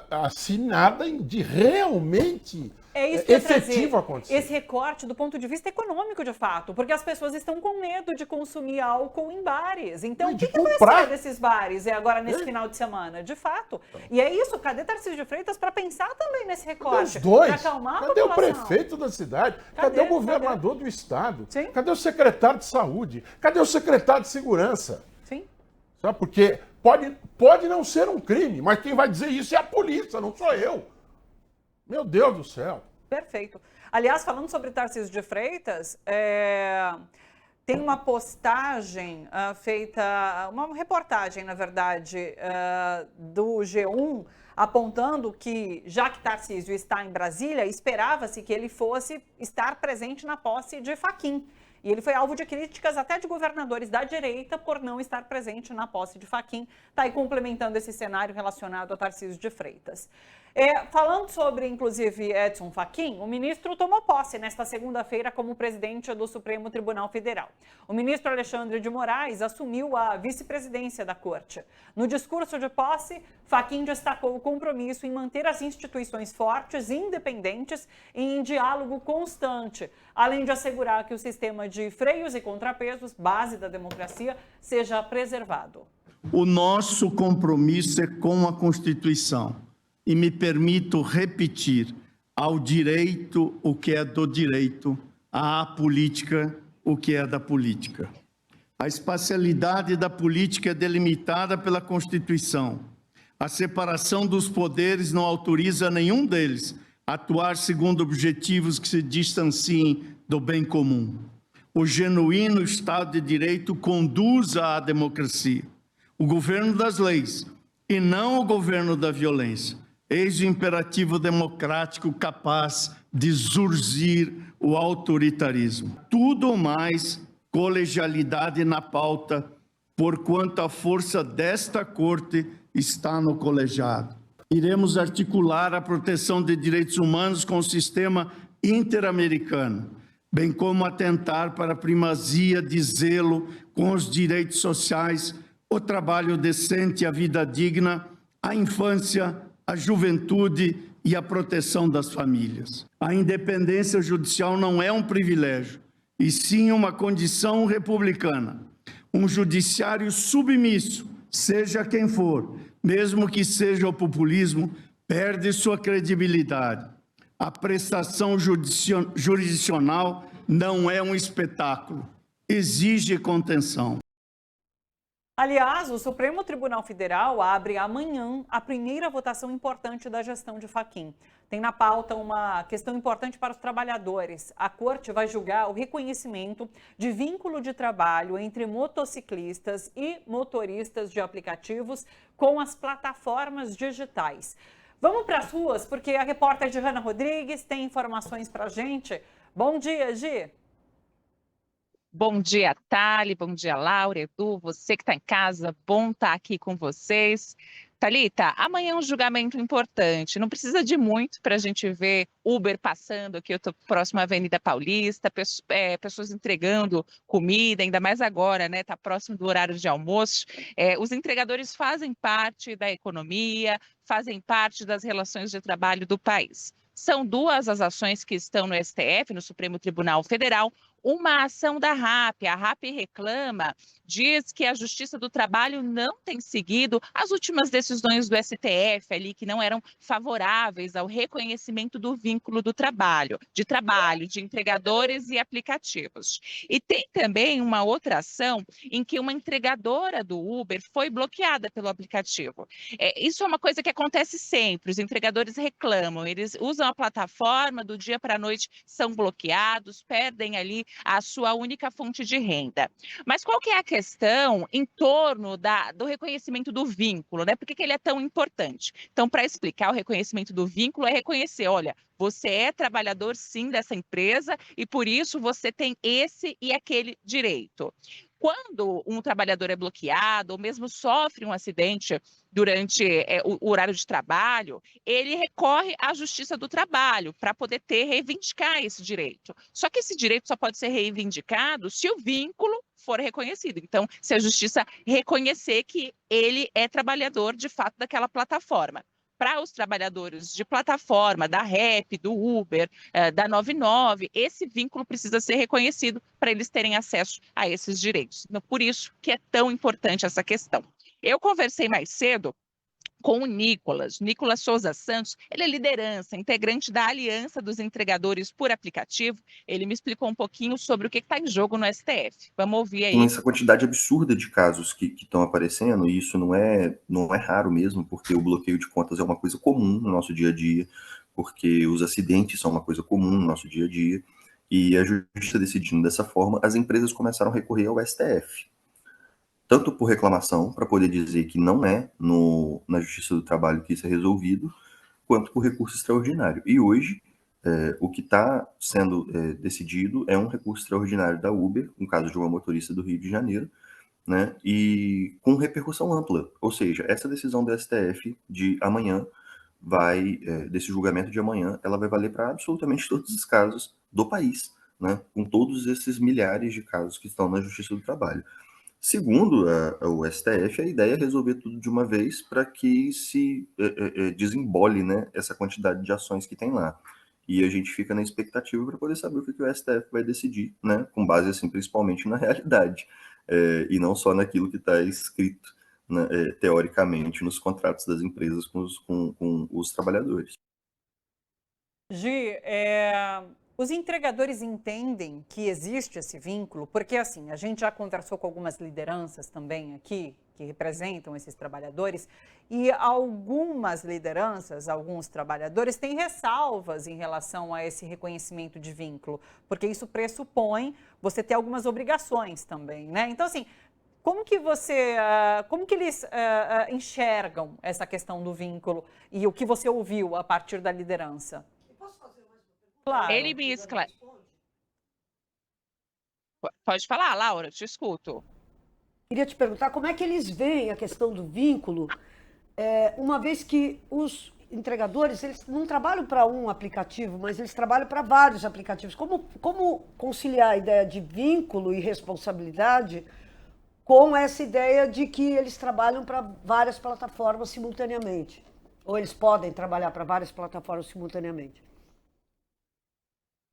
assim nada de realmente efetivo acontecer. Esse recorte do ponto de vista econômico, de fato, porque as pessoas estão com medo de consumir álcool em bares. Então, o que vai ser desses bares agora nesse final de semana? De fato. E é isso, cadê Tarcísio de Freitas para pensar também nesse recorte? Os dois. Para acalmar a Cadê o população? prefeito da cidade? Cadê o governador do estado? Sim. Cadê o secretário de saúde? Cadê o secretário de segurança? Sim. Sabe, porque pode não ser um crime, mas quem vai dizer isso é a polícia, não sou eu. Meu Deus do céu. Perfeito. Aliás, falando sobre Tarcísio de Freitas, tem uma postagem feita, uma reportagem, na verdade, do G1, apontando que, já que Tarcísio está em Brasília, esperava-se que ele fosse estar presente na posse de Fachin. E ele foi alvo de críticas até de governadores da direita por não estar presente na posse de Fachin. Está aí complementando esse cenário relacionado a Tarcísio de Freitas. Falando sobre, inclusive, Edson Fachin, o ministro tomou posse nesta segunda-feira como presidente do Supremo Tribunal Federal. O ministro Alexandre de Moraes assumiu a vice-presidência da corte. No discurso de posse, Fachin destacou o compromisso em manter as instituições fortes, independentes e em diálogo constante, além de assegurar que o sistema de freios e contrapesos, base da democracia, seja preservado. O nosso compromisso é com a Constituição. E me permito repetir: ao direito o que é do direito, à política o que é da política. A espacialidade da política é delimitada pela Constituição. A separação dos poderes não autoriza nenhum deles a atuar segundo objetivos que se distanciem do bem comum. O genuíno Estado de Direito conduz à democracia, o governo das leis, e não o governo da violência. Eis o imperativo democrático capaz de zurzir o autoritarismo. Tudo mais colegialidade na pauta, porquanto a força desta corte está no colegiado. Iremos articular a proteção de direitos humanos com o sistema interamericano, bem como atentar para a primazia de zelo com os direitos sociais, o trabalho decente, a vida digna, a infância, a juventude e a proteção das famílias. A independência judicial não é um privilégio, e sim uma condição republicana. Um judiciário submisso, seja quem for, mesmo que seja o populismo, perde sua credibilidade. A prestação jurisdicional não é um espetáculo, exige contenção. Aliás, o Supremo Tribunal Federal abre amanhã a primeira votação importante da gestão de Fachin. Tem na pauta uma questão importante para os trabalhadores. A Corte vai julgar o reconhecimento de vínculo de trabalho entre motociclistas e motoristas de aplicativos com as plataformas digitais. Vamos para as ruas, porque a repórter Gihanna Rodrigues tem informações para a gente. Bom dia, Gi. Bom dia, Thali, bom dia, Laura, Edu, você que está em casa, bom estar aqui com vocês. Thalita, amanhã é um julgamento importante, não precisa de muito para a gente ver Uber passando aqui, eu estou próximo à Avenida Paulista, pessoas entregando comida, ainda mais agora, né? Está próximo do horário de almoço. Os entregadores fazem parte da economia, fazem parte das relações de trabalho do país. São duas as ações que estão no STF, no Supremo Tribunal Federal. Uma ação da RAP, a RAP reclama, diz que a Justiça do Trabalho não tem seguido as últimas decisões do STF ali, que não eram favoráveis ao reconhecimento do vínculo do trabalho, de entregadores e aplicativos. E tem também uma outra ação em que uma entregadora do Uber foi bloqueada pelo aplicativo. Isso é uma coisa que acontece sempre, os entregadores reclamam, eles usam a plataforma, do dia para a noite são bloqueados, perdem ali a sua única fonte de renda. Mas qual que é a questão em torno do reconhecimento do vínculo, né? Por que ele é tão importante? Então, para explicar, o reconhecimento do vínculo é reconhecer, olha, você é trabalhador, sim, dessa empresa e, por isso, você tem esse e aquele direito. quando um trabalhador é bloqueado ou mesmo sofre um acidente durante o horário de trabalho, ele recorre à Justiça do Trabalho para poder reivindicar esse direito. Só que esse direito só pode ser reivindicado se o vínculo for reconhecido. Então, se a Justiça reconhecer que ele é trabalhador de fato daquela plataforma. Para os trabalhadores de plataforma, da Rap, do Uber, da 99, esse vínculo precisa ser reconhecido para eles terem acesso a esses direitos. Então, por isso que é tão importante essa questão. Eu conversei mais cedo com o Nicolas Souza Santos, ele é liderança, integrante da Aliança dos Entregadores por Aplicativo. Ele me explicou um pouquinho sobre o que está em jogo no STF. Vamos ouvir aí. Com essa quantidade absurda de casos que estão aparecendo, e isso não é raro mesmo, porque o bloqueio de contas é uma coisa comum no nosso dia a dia, porque os acidentes são uma coisa comum no nosso dia a dia, e a justiça decidindo dessa forma, as empresas começaram a recorrer ao STF. Tanto por reclamação, para poder dizer que não é na Justiça do Trabalho que isso é resolvido, quanto por recurso extraordinário. E hoje, o que está sendo decidido é um recurso extraordinário da Uber, no caso de uma motorista do Rio de Janeiro, né, e com repercussão ampla. Ou seja, essa decisão do STF de amanhã, desse julgamento de amanhã, ela vai valer para absolutamente todos os casos do país, né, com todos esses milhares de casos que estão na Justiça do Trabalho. Segundo o STF, a ideia é resolver tudo de uma vez para que se desembole, né, essa quantidade de ações que tem lá. E a gente fica na expectativa para poder saber o que o STF vai decidir, né, com base, assim, principalmente na realidade, e não só naquilo que está escrito, né, teoricamente, nos contratos das empresas com os trabalhadores. Gi, os entregadores entendem que existe esse vínculo, porque assim, a gente já conversou com algumas lideranças também aqui, que representam esses trabalhadores, e algumas lideranças, alguns trabalhadores têm ressalvas em relação a esse reconhecimento de vínculo, porque isso pressupõe você ter algumas obrigações também, né? Então, assim, como que eles enxergam essa questão do vínculo e o que você ouviu a partir da liderança? Claro. Ele me Pode falar, Laura, te escuto. Queria te perguntar como é que eles veem a questão do vínculo, uma vez que os entregadores, eles não trabalham para um aplicativo, mas eles trabalham para vários aplicativos. Como conciliar a ideia de vínculo e responsabilidade com essa ideia de que eles trabalham para várias plataformas simultaneamente? Ou eles podem trabalhar para várias plataformas simultaneamente?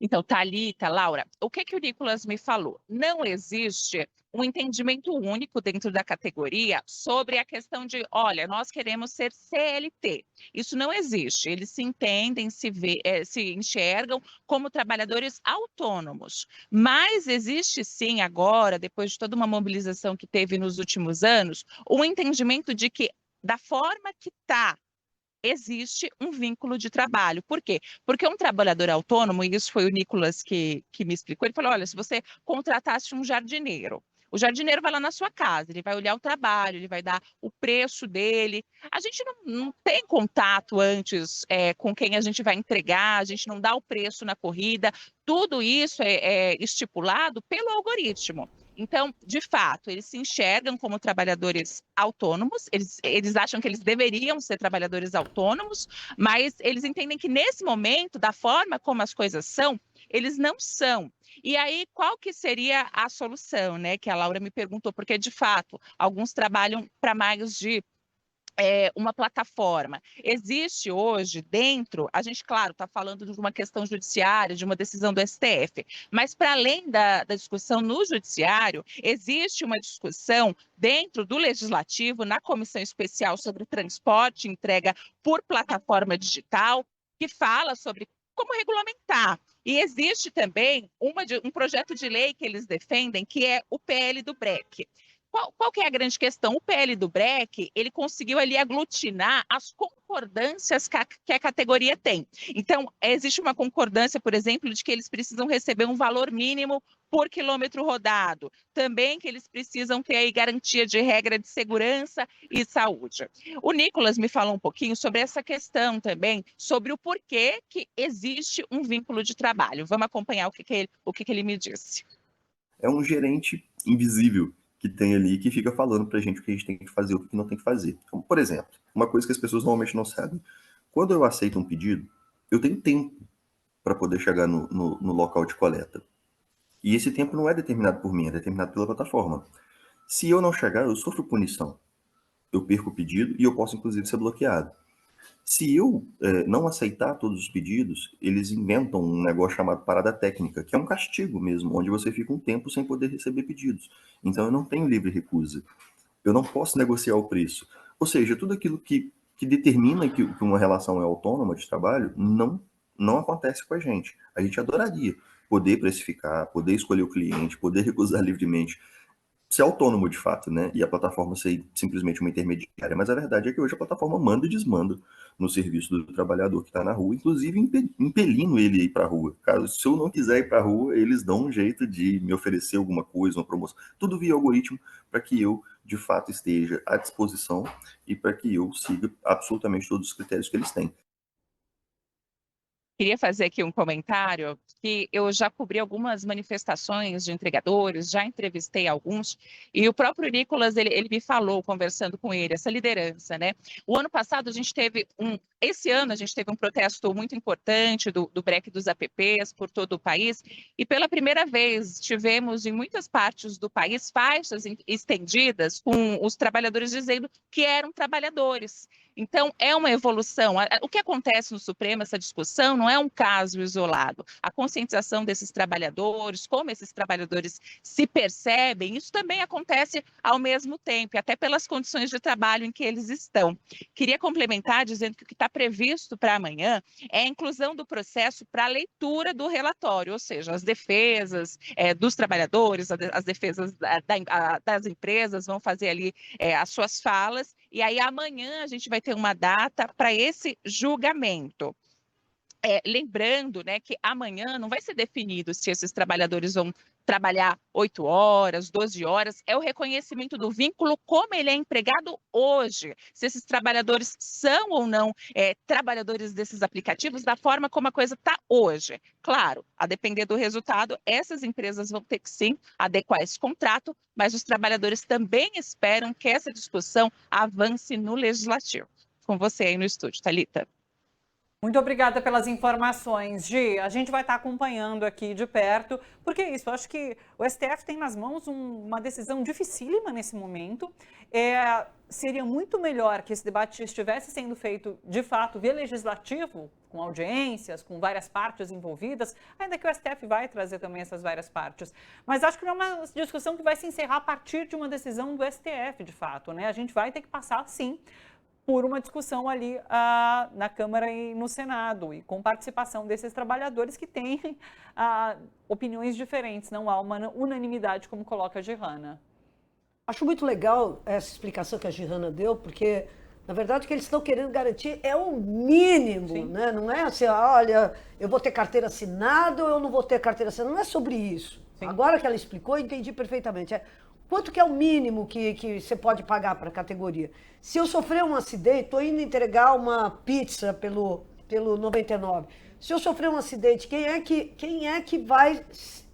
Então, Thalita, Laura, o que o Nicolas me falou? Não existe um entendimento único dentro da categoria sobre a questão de, olha, nós queremos ser CLT. Isso não existe. Eles se entendem, se enxergam como trabalhadores autônomos. Mas existe sim agora, depois de toda uma mobilização que teve nos últimos anos, um entendimento de que, da forma que está, existe um vínculo de trabalho. Por quê? Porque um trabalhador autônomo, e isso foi o Nicolas que me explicou, ele falou, olha, se você contratasse um jardineiro, o jardineiro vai lá na sua casa, ele vai olhar o trabalho, ele vai dar o preço dele. A gente não tem contato antes com quem a gente vai entregar, a gente não dá o preço na corrida, tudo isso é estipulado pelo algoritmo. Então, de fato, eles se enxergam como trabalhadores autônomos, eles acham que eles deveriam ser trabalhadores autônomos, mas eles entendem que nesse momento, da forma como as coisas são, eles não são. E aí, qual que seria a solução, né? Que a Laura me perguntou, porque, de fato, alguns trabalham para mais de uma plataforma. Existe hoje dentro, a gente, claro, está falando de uma questão judiciária, de uma decisão do STF, mas para além da discussão no judiciário, existe uma discussão dentro do Legislativo, na Comissão Especial sobre Transporte e Entrega por Plataforma Digital, que fala sobre como regulamentar. E existe também um projeto de lei que eles defendem, que é o PL do BREC. Qual que é a grande questão? O PL do BREC, ele conseguiu ali aglutinar as concordâncias que a categoria tem. Então, existe uma concordância, por exemplo, de que eles precisam receber um valor mínimo por quilômetro rodado. Também que eles precisam ter aí garantia de regra de segurança e saúde. O Nicolas me falou um pouquinho sobre essa questão também, sobre o porquê que existe um vínculo de trabalho. Vamos acompanhar o que ele me disse. É um gerente invisível que tem ali, que fica falando pra gente o que a gente tem que fazer, o que não tem que fazer. Então, por exemplo, uma coisa que as pessoas normalmente não sabem. Quando eu aceito um pedido, eu tenho tempo para poder chegar no local de coleta. E esse tempo não é determinado por mim, é determinado pela plataforma. Se eu não chegar, eu sofro punição. Eu perco o pedido e eu posso, inclusive, ser bloqueado. Se eu não aceitar todos os pedidos, eles inventam um negócio chamado parada técnica, que é um castigo mesmo, onde você fica um tempo sem poder receber pedidos. Então eu não tenho livre recusa. Eu não posso negociar o preço. Ou seja, tudo aquilo que determina que uma relação é autônoma de trabalho não acontece com a gente. A gente adoraria poder precificar, poder escolher o cliente, poder recusar livremente, ser autônomo de fato, né? E a plataforma ser simplesmente uma intermediária. Mas a verdade é que hoje a plataforma manda e desmanda no serviço do trabalhador que está na rua, inclusive impelindo ele a ir para a rua. Se eu não quiser ir para a rua, eles dão um jeito de me oferecer alguma coisa, uma promoção, tudo via algoritmo, para que eu, de fato, esteja à disposição e para que eu siga absolutamente todos os critérios que eles têm. Queria fazer aqui um comentário que eu já cobri algumas manifestações de entregadores, já entrevistei alguns, e o próprio Nicolas, ele me falou, conversando com ele, essa liderança, né? O ano passado esse ano a gente teve um protesto muito importante do break dos apps por todo o país, e pela primeira vez tivemos em muitas partes do país faixas estendidas com os trabalhadores dizendo que eram trabalhadores. Então, é uma evolução. O que acontece no Supremo, essa discussão, não é um caso isolado. A conscientização desses trabalhadores, como esses trabalhadores se percebem, isso também acontece ao mesmo tempo, até pelas condições de trabalho em que eles estão. Queria complementar dizendo que o que está previsto para amanhã é a inclusão do processo para a leitura do relatório, ou seja, as defesas dos trabalhadores, as defesas das empresas vão fazer ali as suas falas, e aí amanhã a gente vai ter uma data para esse julgamento. Lembrando, né, que amanhã não vai ser definido se esses trabalhadores vão trabalhar 8 horas, 12 horas, é o reconhecimento do vínculo como ele é empregado hoje, se esses trabalhadores são ou não trabalhadores desses aplicativos, da forma como a coisa está hoje. Claro, a depender do resultado, essas empresas vão ter que sim adequar esse contrato, mas os trabalhadores também esperam que essa discussão avance no legislativo. Com você aí no estúdio, Thalita. Muito obrigada pelas informações, Gi. A gente vai estar acompanhando aqui de perto, porque é isso, eu acho que o STF tem nas mãos uma decisão dificílima nesse momento. Seria muito melhor que esse debate estivesse sendo feito, de fato, via legislativo, com audiências, com várias partes envolvidas, ainda que o STF vai trazer também essas várias partes. Mas acho que não é uma discussão que vai se encerrar a partir de uma decisão do STF, de fato, né? A gente vai ter que passar, sim, por uma discussão ali na Câmara e no Senado, e com participação desses trabalhadores que têm opiniões diferentes, não há uma unanimidade, como coloca a Girana. Acho muito legal essa explicação que a Girana deu, porque, na verdade, o que eles estão querendo garantir é o mínimo, né? Não é assim, olha, eu vou ter carteira assinada ou eu não vou ter carteira assinada, não é sobre isso. Sim. Agora que ela explicou, eu entendi perfeitamente. Quanto que é o mínimo que você pode pagar para a categoria? Se eu sofrer um acidente, estou indo entregar uma pizza pelo 99. Se eu sofrer um acidente, quem é que vai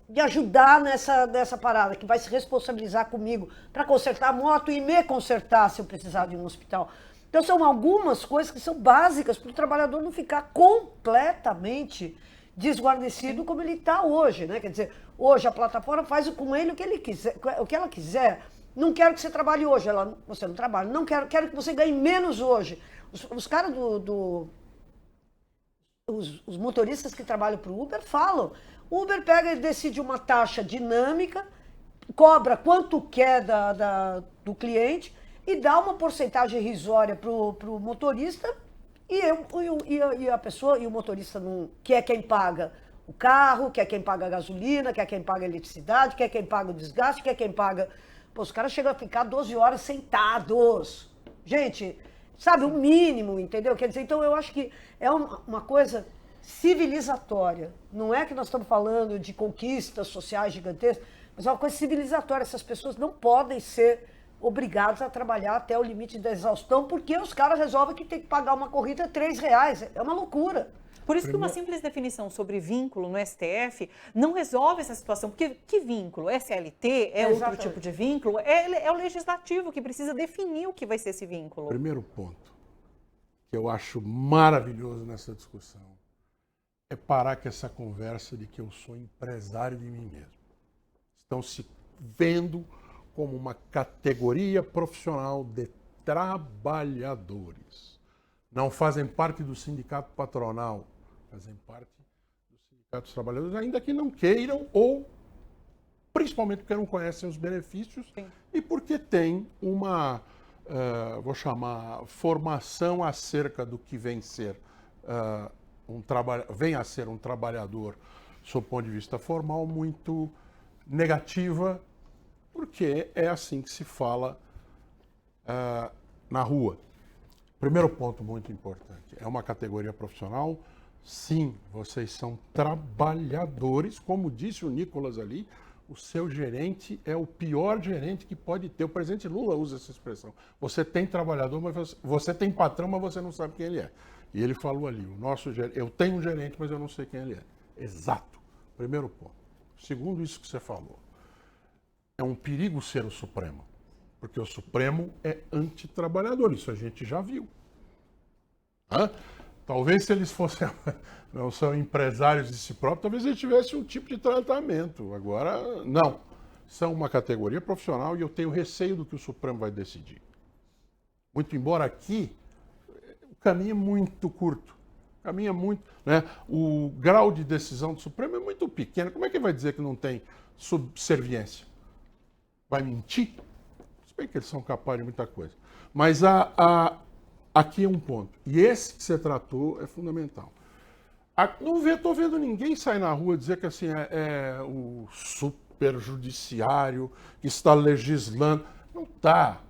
me ajudar nessa parada, que vai se responsabilizar comigo para consertar a moto e me consertar se eu precisar de um hospital? Então são algumas coisas que são básicas para o trabalhador não ficar completamente desguarnecido como ele está hoje, né? Quer dizer, hoje a plataforma faz com ele o que ela quiser. Não quero que você trabalhe hoje, você não trabalha. Não quero que você ganhe menos hoje. Os caras os motoristas que trabalham para o Uber falam. O Uber pega e decide uma taxa dinâmica, cobra quanto quer do cliente e dá uma porcentagem irrisória para o motorista. E a pessoa, e o motorista, que é quem paga o carro, que é quem paga a gasolina, que é quem paga a eletricidade, que é quem paga o desgaste, que é quem paga... Pô, os caras chegam a ficar 12 horas sentados. Gente, sabe, o mínimo, entendeu? Quer dizer, então eu acho que é uma coisa civilizatória. Não é que nós estamos falando de conquistas sociais gigantescas, mas é uma coisa civilizatória. Essas pessoas não podem ser obrigados a trabalhar até o limite da exaustão, porque os caras resolvem que tem que pagar uma corrida R$3. É uma loucura. Por isso que uma simples definição sobre vínculo no STF não resolve essa situação. Porque que vínculo? É CLT? É outro tipo de vínculo? É o legislativo que precisa definir o que vai ser esse vínculo. Primeiro ponto que eu acho maravilhoso nessa discussão é parar com essa conversa de que eu sou empresário de mim mesmo. Estão se vendo como uma categoria profissional de trabalhadores. Não fazem parte do sindicato patronal, fazem parte do sindicato dos trabalhadores, ainda que não queiram ou principalmente porque não conhecem os benefícios. Sim. E porque tem uma, vou chamar, formação acerca do que vem a ser um trabalhador, sob o ponto de vista formal, muito negativa, porque é assim que se fala na rua. Primeiro ponto muito importante, é uma categoria profissional, sim, vocês são trabalhadores, como disse o Nicolas ali, o seu gerente é o pior gerente que pode ter. O presidente Lula usa essa expressão. Você tem trabalhador, mas você tem patrão, mas você não sabe quem ele é. E ele falou ali, eu tenho um gerente, mas eu não sei quem ele é. Exato. Primeiro ponto. Segundo isso que você falou, é um perigo ser o Supremo, porque o Supremo é antitrabalhador, isso a gente já viu. Talvez se eles fossem, não são empresários de si próprios, talvez eles tivessem um tipo de tratamento. Agora, não. São uma categoria profissional e eu tenho receio do que o Supremo vai decidir. Muito embora aqui, o caminho é muito curto. O caminho é muito, né? O grau de decisão do Supremo é muito pequeno. Como é que vai dizer que não tem subserviência? Vai mentir? Se bem que eles são capazes de muita coisa. Mas aqui é um ponto. E esse que você tratou é fundamental. Não estou vendo ninguém sair na rua dizer que assim, é o superjudiciário que está legislando. Não está.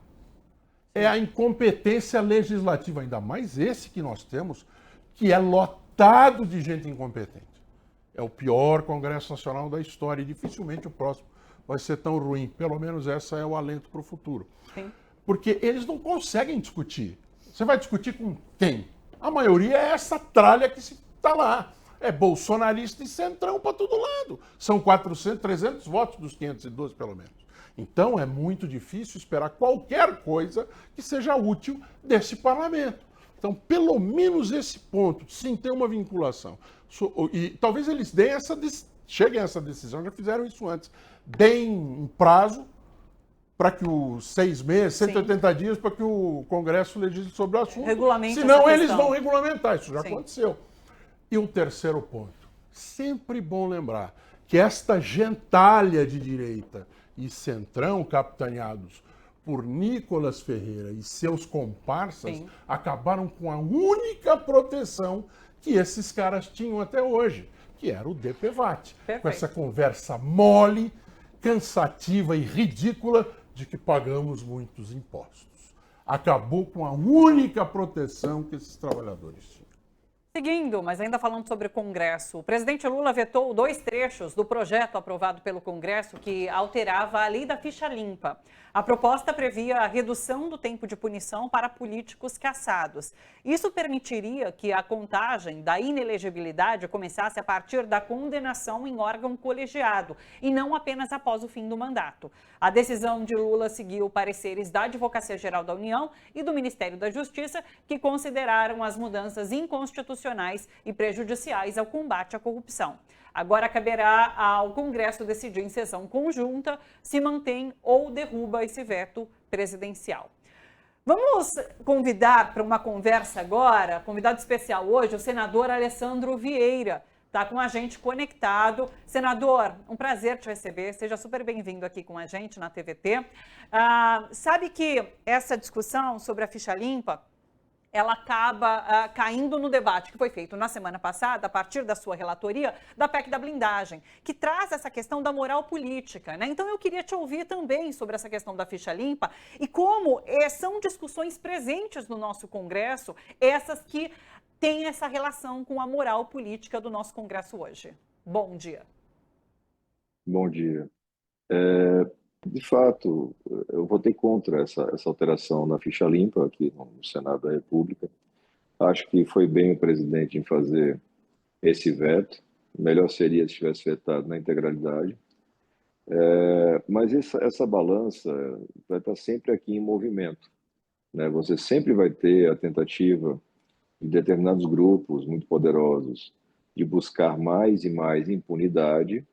É a incompetência legislativa, ainda mais esse que nós temos, que é lotado de gente incompetente. É o pior Congresso Nacional da história e dificilmente o próximo vai ser tão ruim. Pelo menos essa é o alento para o futuro. Sim. Porque eles não conseguem discutir. Você vai discutir com quem? A maioria é essa tralha que está lá. É bolsonarista e centrão para todo lado. São 400, 300 votos dos 512, pelo menos. Então é muito difícil esperar qualquer coisa que seja útil desse parlamento. Então, pelo menos esse ponto, sim, tem uma vinculação. E talvez eles cheguem a essa decisão, já fizeram isso antes. Deem um prazo para que os 6 meses, 180 dias, para que o Congresso legisle sobre o assunto. Senão eles vão regulamentar, isso já aconteceu. E um terceiro ponto, sempre bom lembrar que esta gentalha de direita e centrão, capitaneados por Nicolas Ferreira e seus comparsas, acabaram com a única proteção que esses caras tinham até hoje, que era o DPVAT. Com essa conversa mole, cansativa e ridícula de que pagamos muitos impostos. Acabou com a única proteção que esses trabalhadores tinham. Seguindo, mas ainda falando sobre o Congresso, o presidente Lula vetou 2 trechos do projeto aprovado pelo Congresso que alterava a lei da ficha limpa. A proposta previa a redução do tempo de punição para políticos cassados. Isso permitiria que a contagem da inelegibilidade começasse a partir da condenação em órgão colegiado e não apenas após o fim do mandato. A decisão de Lula seguiu pareceres da Advocacia Geral da União e do Ministério da Justiça, que consideraram as mudanças inconstitucionais e prejudiciais ao combate à corrupção. Agora caberá ao Congresso decidir em sessão conjunta se mantém ou derruba esse veto presidencial. Vamos convidar para uma conversa agora, convidado especial hoje, o senador Alessandro Vieira. Está com a gente conectado. Senador, um prazer te receber. Seja super bem-vindo aqui com a gente na TVT. Sabe que essa discussão sobre a ficha limpa, ela acaba caindo no debate que foi feito na semana passada, a partir da sua relatoria, da PEC da blindagem, que traz essa questão da moral política, né? Então eu queria te ouvir também sobre essa questão da ficha limpa e como são discussões presentes no nosso Congresso, essas que têm essa relação com a moral política do nosso Congresso hoje. Bom dia. Bom dia. De fato, eu votei contra essa alteração na ficha limpa aqui no Senado da República. Acho que foi bem o presidente em fazer esse veto. Melhor seria se tivesse vetado na integralidade. Mas essa balança vai estar sempre aqui em movimento, né? Você sempre vai ter a tentativa de determinados grupos muito poderosos de buscar mais e mais impunidade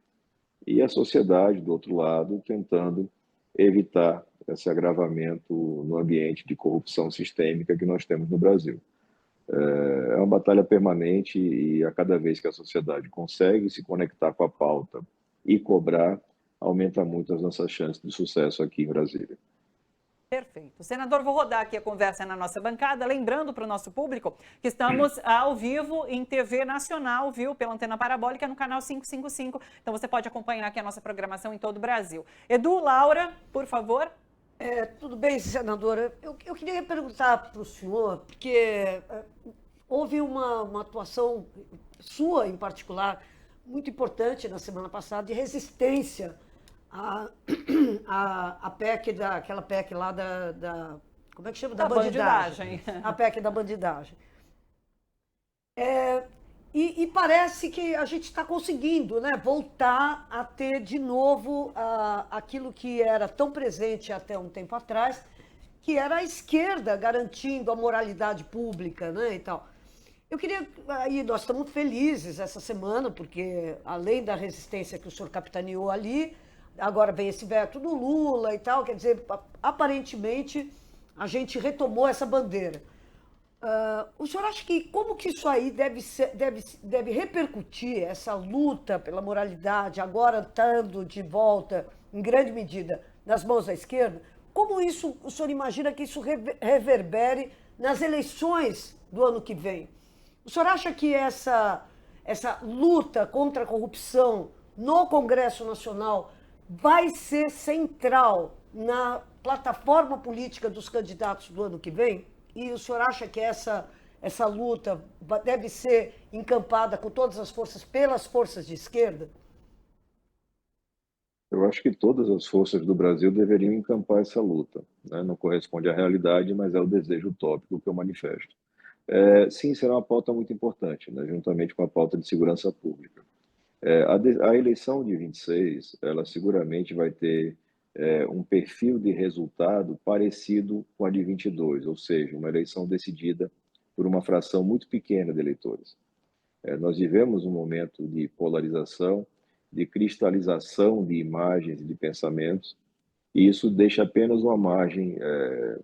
e a sociedade, do outro lado, tentando evitar esse agravamento no ambiente de corrupção sistêmica que nós temos no Brasil. É uma batalha permanente e a cada vez que a sociedade consegue se conectar com a pauta e cobrar, aumenta muito as nossas chances de sucesso aqui em Brasília. Perfeito. Senador, vou rodar aqui a conversa na nossa bancada, lembrando para o nosso público que estamos ao vivo em TV nacional, viu, pela antena parabólica no canal 555. Então você pode acompanhar aqui a nossa programação em todo o Brasil. Edu, Laura, por favor. Tudo bem, senadora. Eu queria perguntar para o senhor, porque houve uma atuação sua, em particular, muito importante na semana passada, de resistência a PEC, aquela PEC lá como é que chama? Da bandidagem. A PEC da bandidagem. E parece que a gente está conseguindo, né, voltar a ter de novo aquilo que era tão presente até um tempo atrás, que era a esquerda garantindo a moralidade pública, né, e tal. Eu queria, aí nós estamos felizes essa semana, porque além da resistência que o senhor capitaneou ali, agora vem esse veto do Lula e tal, quer dizer, aparentemente a gente retomou essa bandeira. O senhor acha que como que isso aí deve repercutir, essa luta pela moralidade, agora estando de volta, em grande medida, nas mãos da esquerda? Como isso, o senhor imagina que isso reverbere nas eleições do ano que vem? O senhor acha que essa luta contra a corrupção no Congresso Nacional vai ser central na plataforma política dos candidatos do ano que vem? E o senhor acha que essa luta deve ser encampada com todas as forças, pelas forças de esquerda? Eu acho que todas as forças do Brasil deveriam encampar essa luta, né? Não corresponde à realidade, mas é o desejo utópico que eu manifesto. Sim, será uma pauta muito importante, né? Juntamente com a pauta de segurança pública. A eleição de 26, ela seguramente vai ter um perfil de resultado parecido com a de 22, ou seja, uma eleição decidida por uma fração muito pequena de eleitores. Nós vivemos um momento de polarização, de cristalização de imagens e de pensamentos, e isso deixa apenas uma margem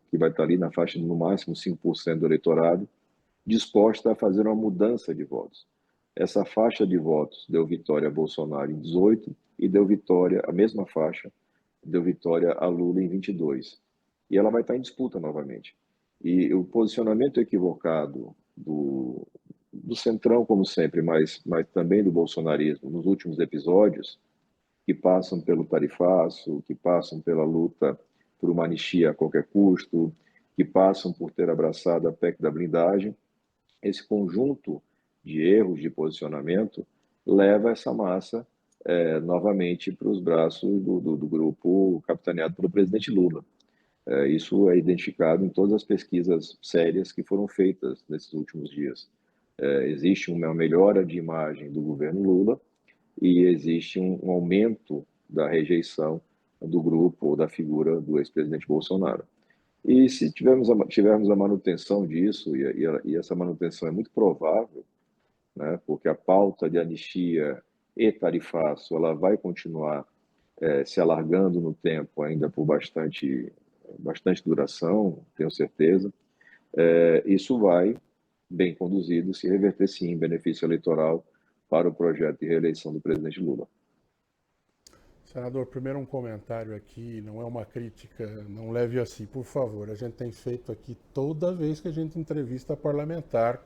que vai estar ali na faixa de no máximo 5% do eleitorado, disposta a fazer uma mudança de votos. Essa faixa de votos deu vitória a Bolsonaro em 18 e deu vitória, a mesma faixa, deu vitória a Lula em 22. E ela vai estar em disputa novamente. E o posicionamento equivocado do Centrão, como sempre, mas também do bolsonarismo, nos últimos episódios, que passam pelo tarifaço, que passam pela luta por uma anistia a qualquer custo, que passam por ter abraçado a PEC da blindagem, esse conjunto de erros de posicionamento leva essa massa novamente para os braços do grupo capitaneado pelo presidente Lula. Isso é identificado em todas as pesquisas sérias que foram feitas nesses últimos dias. Existe uma melhora de imagem do governo Lula e existe um aumento da rejeição do grupo ou da figura do ex-presidente Bolsonaro. E se tivermos a manutenção disso, e essa manutenção é muito provável, né, porque a pauta de anistia e tarifaço ela vai continuar se alargando no tempo ainda por bastante duração, tenho certeza. Isso vai, bem conduzido, se reverter sim em benefício eleitoral para o projeto de reeleição do presidente Lula. Senador, primeiro um comentário aqui, não é uma crítica, não leve assim, por favor. A gente tem feito aqui toda vez que a gente entrevista parlamentar,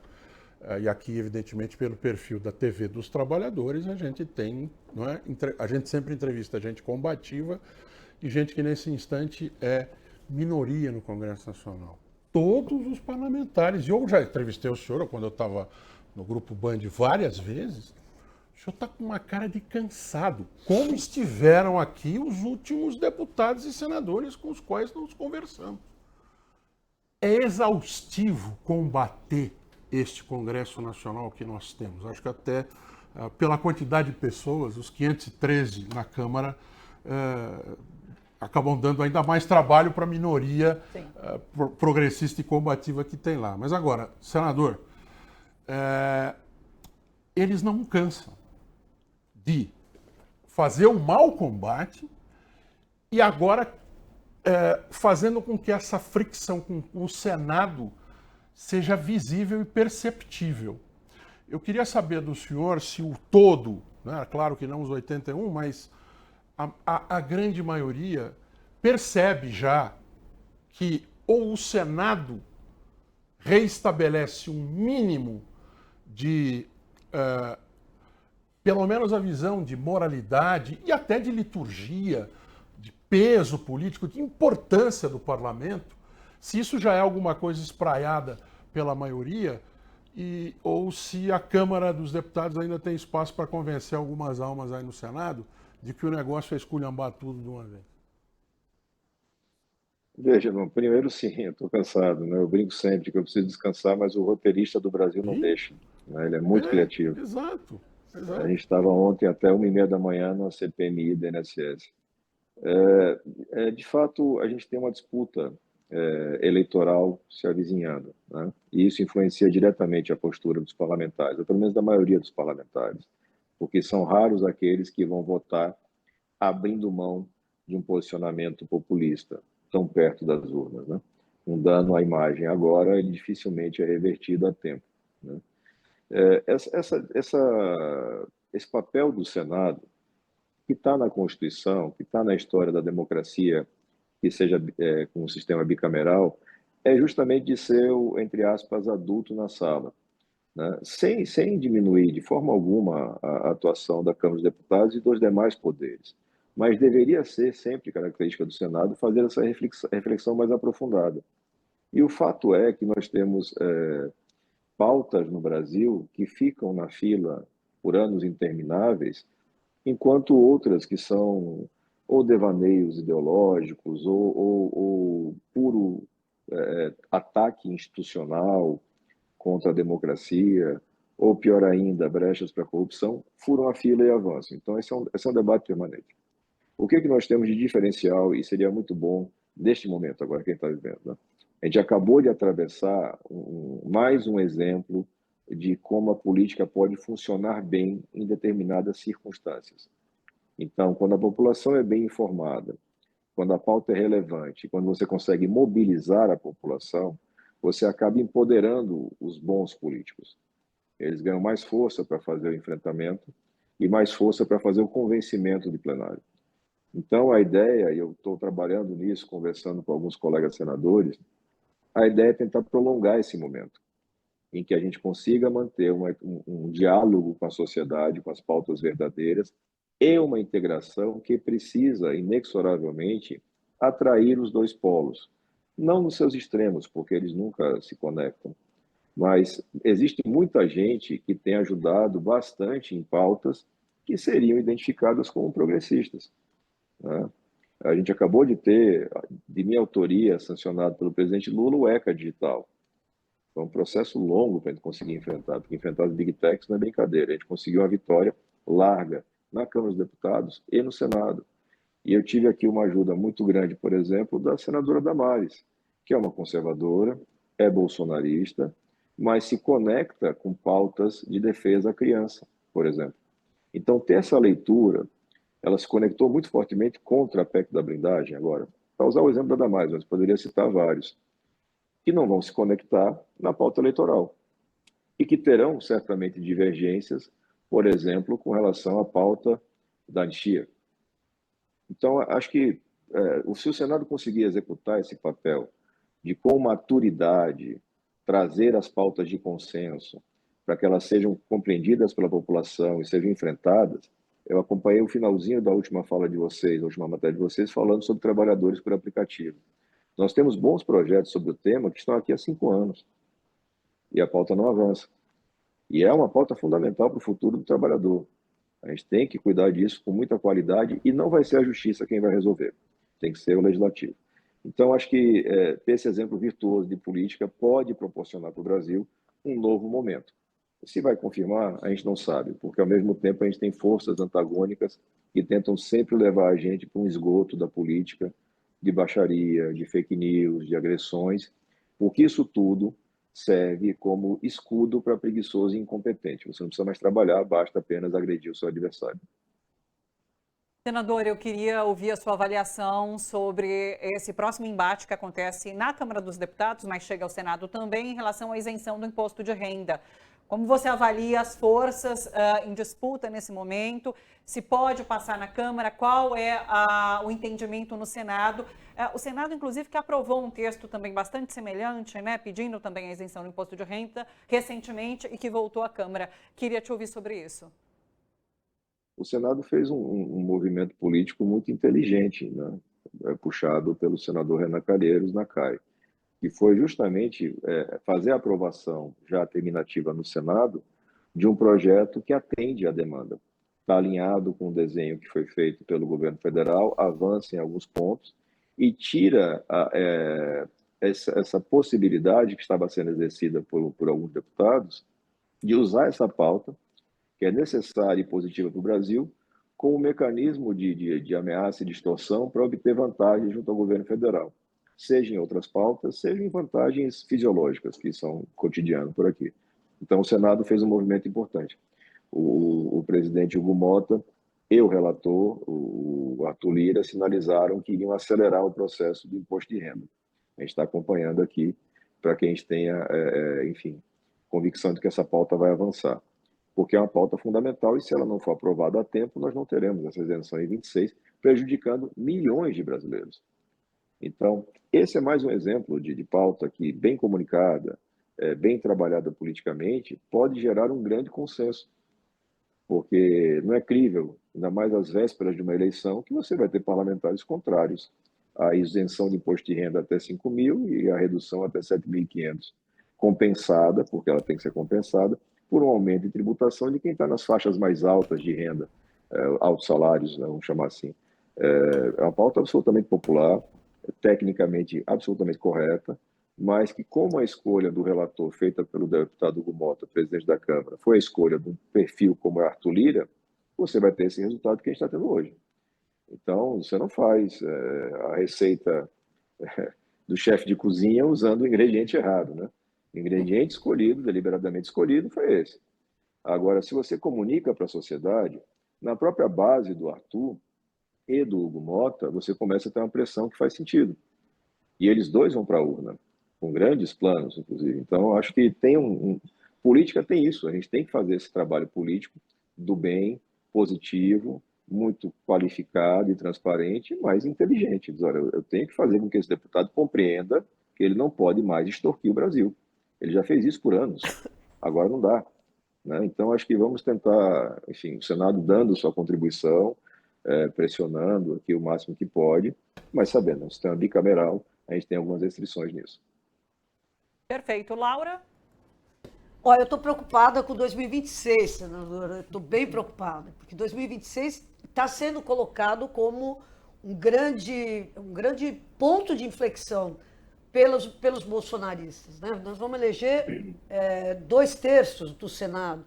e aqui, evidentemente, pelo perfil da TV dos Trabalhadores, a gente tem, não é? A gente sempre entrevista gente combativa e gente que nesse instante é minoria no Congresso Nacional. Todos os parlamentares, e eu já entrevistei o senhor quando eu estava no Grupo Band várias vezes, o senhor está com uma cara de cansado, como estiveram aqui os últimos deputados e senadores com os quais nós conversamos. É exaustivo combater este Congresso Nacional que nós temos. Acho que até pela quantidade de pessoas, os 513 na Câmara acabam dando ainda mais trabalho para a minoria progressista e combativa que tem lá. Mas agora, senador, eles não cansam de fazer um mau combate e agora fazendo com que essa fricção com o Senado seja visível e perceptível. Eu queria saber do senhor se o todo, né, claro que não os 81, mas a grande maioria percebe já que ou o Senado reestabelece um mínimo de, pelo menos a visão de moralidade e até de liturgia, de peso político, de importância do parlamento, se isso já é alguma coisa espraiada pela maioria, ou se a Câmara dos Deputados ainda tem espaço para convencer algumas almas aí no Senado de que o negócio é esculhambar tudo de uma vez. Veja, bom, primeiro sim, eu estou cansado, né? Eu brinco sempre que eu preciso descansar, mas o roteirista do Brasil não deixa, né? Ele é muito criativo. Exato. A gente estava ontem até 1h30 da manhã na CPMI do INSS. De fato, a gente tem uma disputa eleitoral se avizinhando, né? E isso influencia diretamente a postura dos parlamentares, ou pelo menos da maioria dos parlamentares, porque são raros aqueles que vão votar abrindo mão de um posicionamento populista tão perto das urnas, né? Um dano à imagem agora, ele dificilmente é revertido a tempo, né? Esse papel do Senado, que está na Constituição, que está na história da democracia, que seja com um sistema bicameral, é justamente de ser o, entre aspas, adulto na sala, né? Sem diminuir de forma alguma a atuação da Câmara dos Deputados e dos demais poderes. Mas deveria ser sempre característica do Senado fazer essa reflexão mais aprofundada. E o fato é que nós temos pautas no Brasil que ficam na fila por anos intermináveis, enquanto outras que são ou devaneios ideológicos ou puro ataque institucional contra a democracia, ou pior ainda, brechas para a corrupção, furam a fila e avançam. Então, esse é um debate permanente. O que nós temos de diferencial, e seria muito bom neste momento, agora quem está vivendo, né? A gente acabou de atravessar mais um exemplo de como a política pode funcionar bem em determinadas circunstâncias. Então, quando a população é bem informada, quando a pauta é relevante, quando você consegue mobilizar a população, você acaba empoderando os bons políticos. Eles ganham mais força para fazer o enfrentamento e mais força para fazer o convencimento de plenário. Então, a ideia, e eu estou trabalhando nisso, conversando com alguns colegas senadores, a ideia é tentar prolongar esse momento, em que a gente consiga manter um diálogo com a sociedade, com as pautas verdadeiras, e uma integração que precisa, inexoravelmente, atrair os dois polos. Não nos seus extremos, porque eles nunca se conectam, mas existe muita gente que tem ajudado bastante em pautas que seriam identificadas como progressistas, né? A gente acabou de ter, de minha autoria, sancionado pelo presidente Lula, o ECA Digital. Foi um processo longo para a gente conseguir enfrentar, porque enfrentar as Big Techs não é brincadeira. A gente conseguiu uma vitória larga na Câmara dos Deputados e no Senado. E eu tive aqui uma ajuda muito grande, por exemplo, da senadora Damares, que é uma conservadora, é bolsonarista, mas se conecta com pautas de defesa à criança, por exemplo. Então, ter essa leitura, ela se conectou muito fortemente contra a PEC da blindagem agora. Para usar o exemplo da Damares, mas poderia citar vários, que não vão se conectar na pauta eleitoral e que terão certamente divergências, por exemplo, com relação à pauta da anistia. Então, acho que se o Senado conseguir executar esse papel de, com maturidade, trazer as pautas de consenso para que elas sejam compreendidas pela população e sejam enfrentadas, eu acompanhei o finalzinho da última fala de vocês, da última matéria de vocês, falando sobre trabalhadores por aplicativo. Nós temos bons projetos sobre o tema que estão aqui há 5 anos e a pauta não avança. E é uma pauta fundamental para o futuro do trabalhador. A gente tem que cuidar disso com muita qualidade e não vai ser a justiça quem vai resolver. Tem que ser o legislativo. Então, acho que ter esse exemplo virtuoso de política pode proporcionar para o Brasil um novo momento. Se vai confirmar, a gente não sabe, porque ao mesmo tempo a gente tem forças antagônicas que tentam sempre levar a gente para um esgoto da política, de baixaria, de fake news, de agressões, porque isso tudo serve como escudo para preguiçoso e incompetente. Você não precisa mais trabalhar, basta apenas agredir o seu adversário. Senador, eu queria ouvir a sua avaliação sobre esse próximo embate que acontece na Câmara dos Deputados, mas chega ao Senado também, em relação à isenção do imposto de renda. Como você avalia as forças em disputa nesse momento? Se pode passar na Câmara? Qual é o entendimento no Senado? O Senado, inclusive, que aprovou um texto também bastante semelhante, né, pedindo também a isenção do imposto de renda recentemente e que voltou à Câmara. Queria te ouvir sobre isso. O Senado fez um movimento político muito inteligente, né, puxado pelo senador Renan Calheiros na CAI, que foi justamente fazer a aprovação já terminativa no Senado de um projeto que atende à demanda. Está alinhado com o desenho que foi feito pelo governo federal, avança em alguns pontos e tira essa possibilidade que estava sendo exercida por alguns deputados de usar essa pauta, que é necessária e positiva para o Brasil, como mecanismo de ameaça e distorção para obter vantagem junto ao governo federal, seja em outras pautas, seja em vantagens fisiológicas, que são cotidianas por aqui. Então, o Senado fez um movimento importante. O presidente Hugo Mota e o relator, o Arthur Lira, sinalizaram que iriam acelerar o processo do imposto de renda. A gente está acompanhando aqui para que a gente tenha, enfim, convicção de que essa pauta vai avançar, porque é uma pauta fundamental e se ela não for aprovada a tempo, nós não teremos essa isenção em 26, prejudicando milhões de brasileiros. Então, esse é mais um exemplo de pauta que, bem comunicada, bem trabalhada politicamente, pode gerar um grande consenso, porque não é crível, ainda mais às vésperas de uma eleição, que você vai ter parlamentares contrários à isenção de imposto de renda até 5 mil e a redução até 7.500, compensada, porque ela tem que ser compensada, por um aumento de tributação de quem está nas faixas mais altas de renda, altos salários, né, vamos chamar assim. É uma pauta absolutamente popular, tecnicamente absolutamente correta, mas que, como a escolha do relator feita pelo deputado Hugo Mota, presidente da Câmara, foi a escolha de um perfil como é Arthur Lira, você vai ter esse resultado que a gente está tendo hoje. Então, você não faz a receita do chefe de cozinha usando o ingrediente errado, né? O ingrediente escolhido, deliberadamente escolhido, foi esse. Agora, se você comunica para a sociedade, na própria base do Arthur e do Hugo Mota, você começa a ter uma pressão que faz sentido. E eles dois vão para a urna, com grandes planos, inclusive. Então, acho que tem política tem isso, a gente tem que fazer esse trabalho político do bem, positivo, muito qualificado e transparente, mas inteligente. Diz, olha, eu tenho que fazer com que esse deputado compreenda que ele não pode mais extorquir o Brasil. Ele já fez isso por anos, agora não dá, né? Então, acho que vamos tentar, enfim, o Senado dando sua contribuição, pressionando aqui o máximo que pode, mas sabendo, no sistema bicameral, a gente tem algumas restrições nisso. Perfeito. Laura? Olha, eu estou preocupada com 2026, senadora. Estou bem preocupada, porque 2026 está sendo colocado como um grande ponto de inflexão pelos bolsonaristas, né? Nós vamos eleger 2/3 do Senado.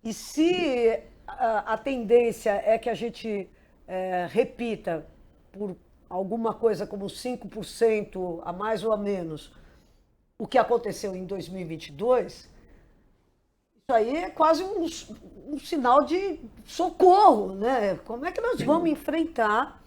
E se a tendência é que a gente repita por alguma coisa como 5% a mais ou a menos o que aconteceu em 2022, isso aí é quase um sinal de socorro, né? Como é que nós vamos enfrentar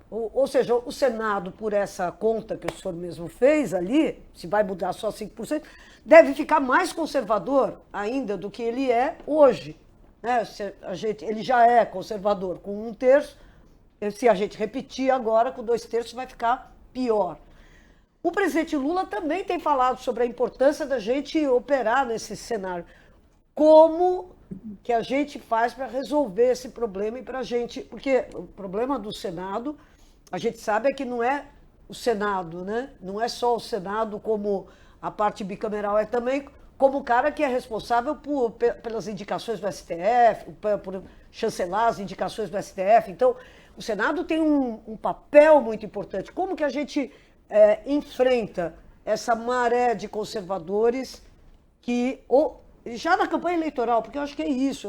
ou seja, o Senado, por essa conta que o senhor mesmo fez ali, se vai mudar só 5%, deve ficar mais conservador ainda do que ele é hoje, né? Ele já é conservador com 1/3, se a gente repetir agora com 2/3 vai ficar pior. O presidente Lula também tem falado sobre a importância da gente operar nesse cenário. Como que a gente faz para resolver esse problema e para a gente... Porque o problema do Senado, a gente sabe é que não é o Senado, né? Não é só o Senado como a parte bicameral, é também como o cara que é responsável pelas indicações do STF, por chancelar as indicações do STF. Então, o Senado tem um papel muito importante. Como que a gente enfrenta essa maré de conservadores que, já na campanha eleitoral, porque eu acho que é isso,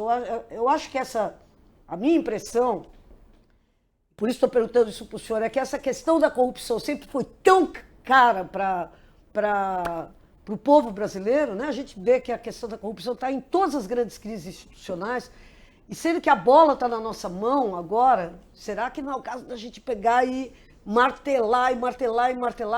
eu acho que a minha impressão, por isso estou perguntando isso para o senhor, é que essa questão da corrupção sempre foi tão cara para o povo brasileiro, né? A gente vê que a questão da corrupção está em todas as grandes crises institucionais, e sendo que a bola está na nossa mão agora, será que não é o caso da gente pegar e martelar,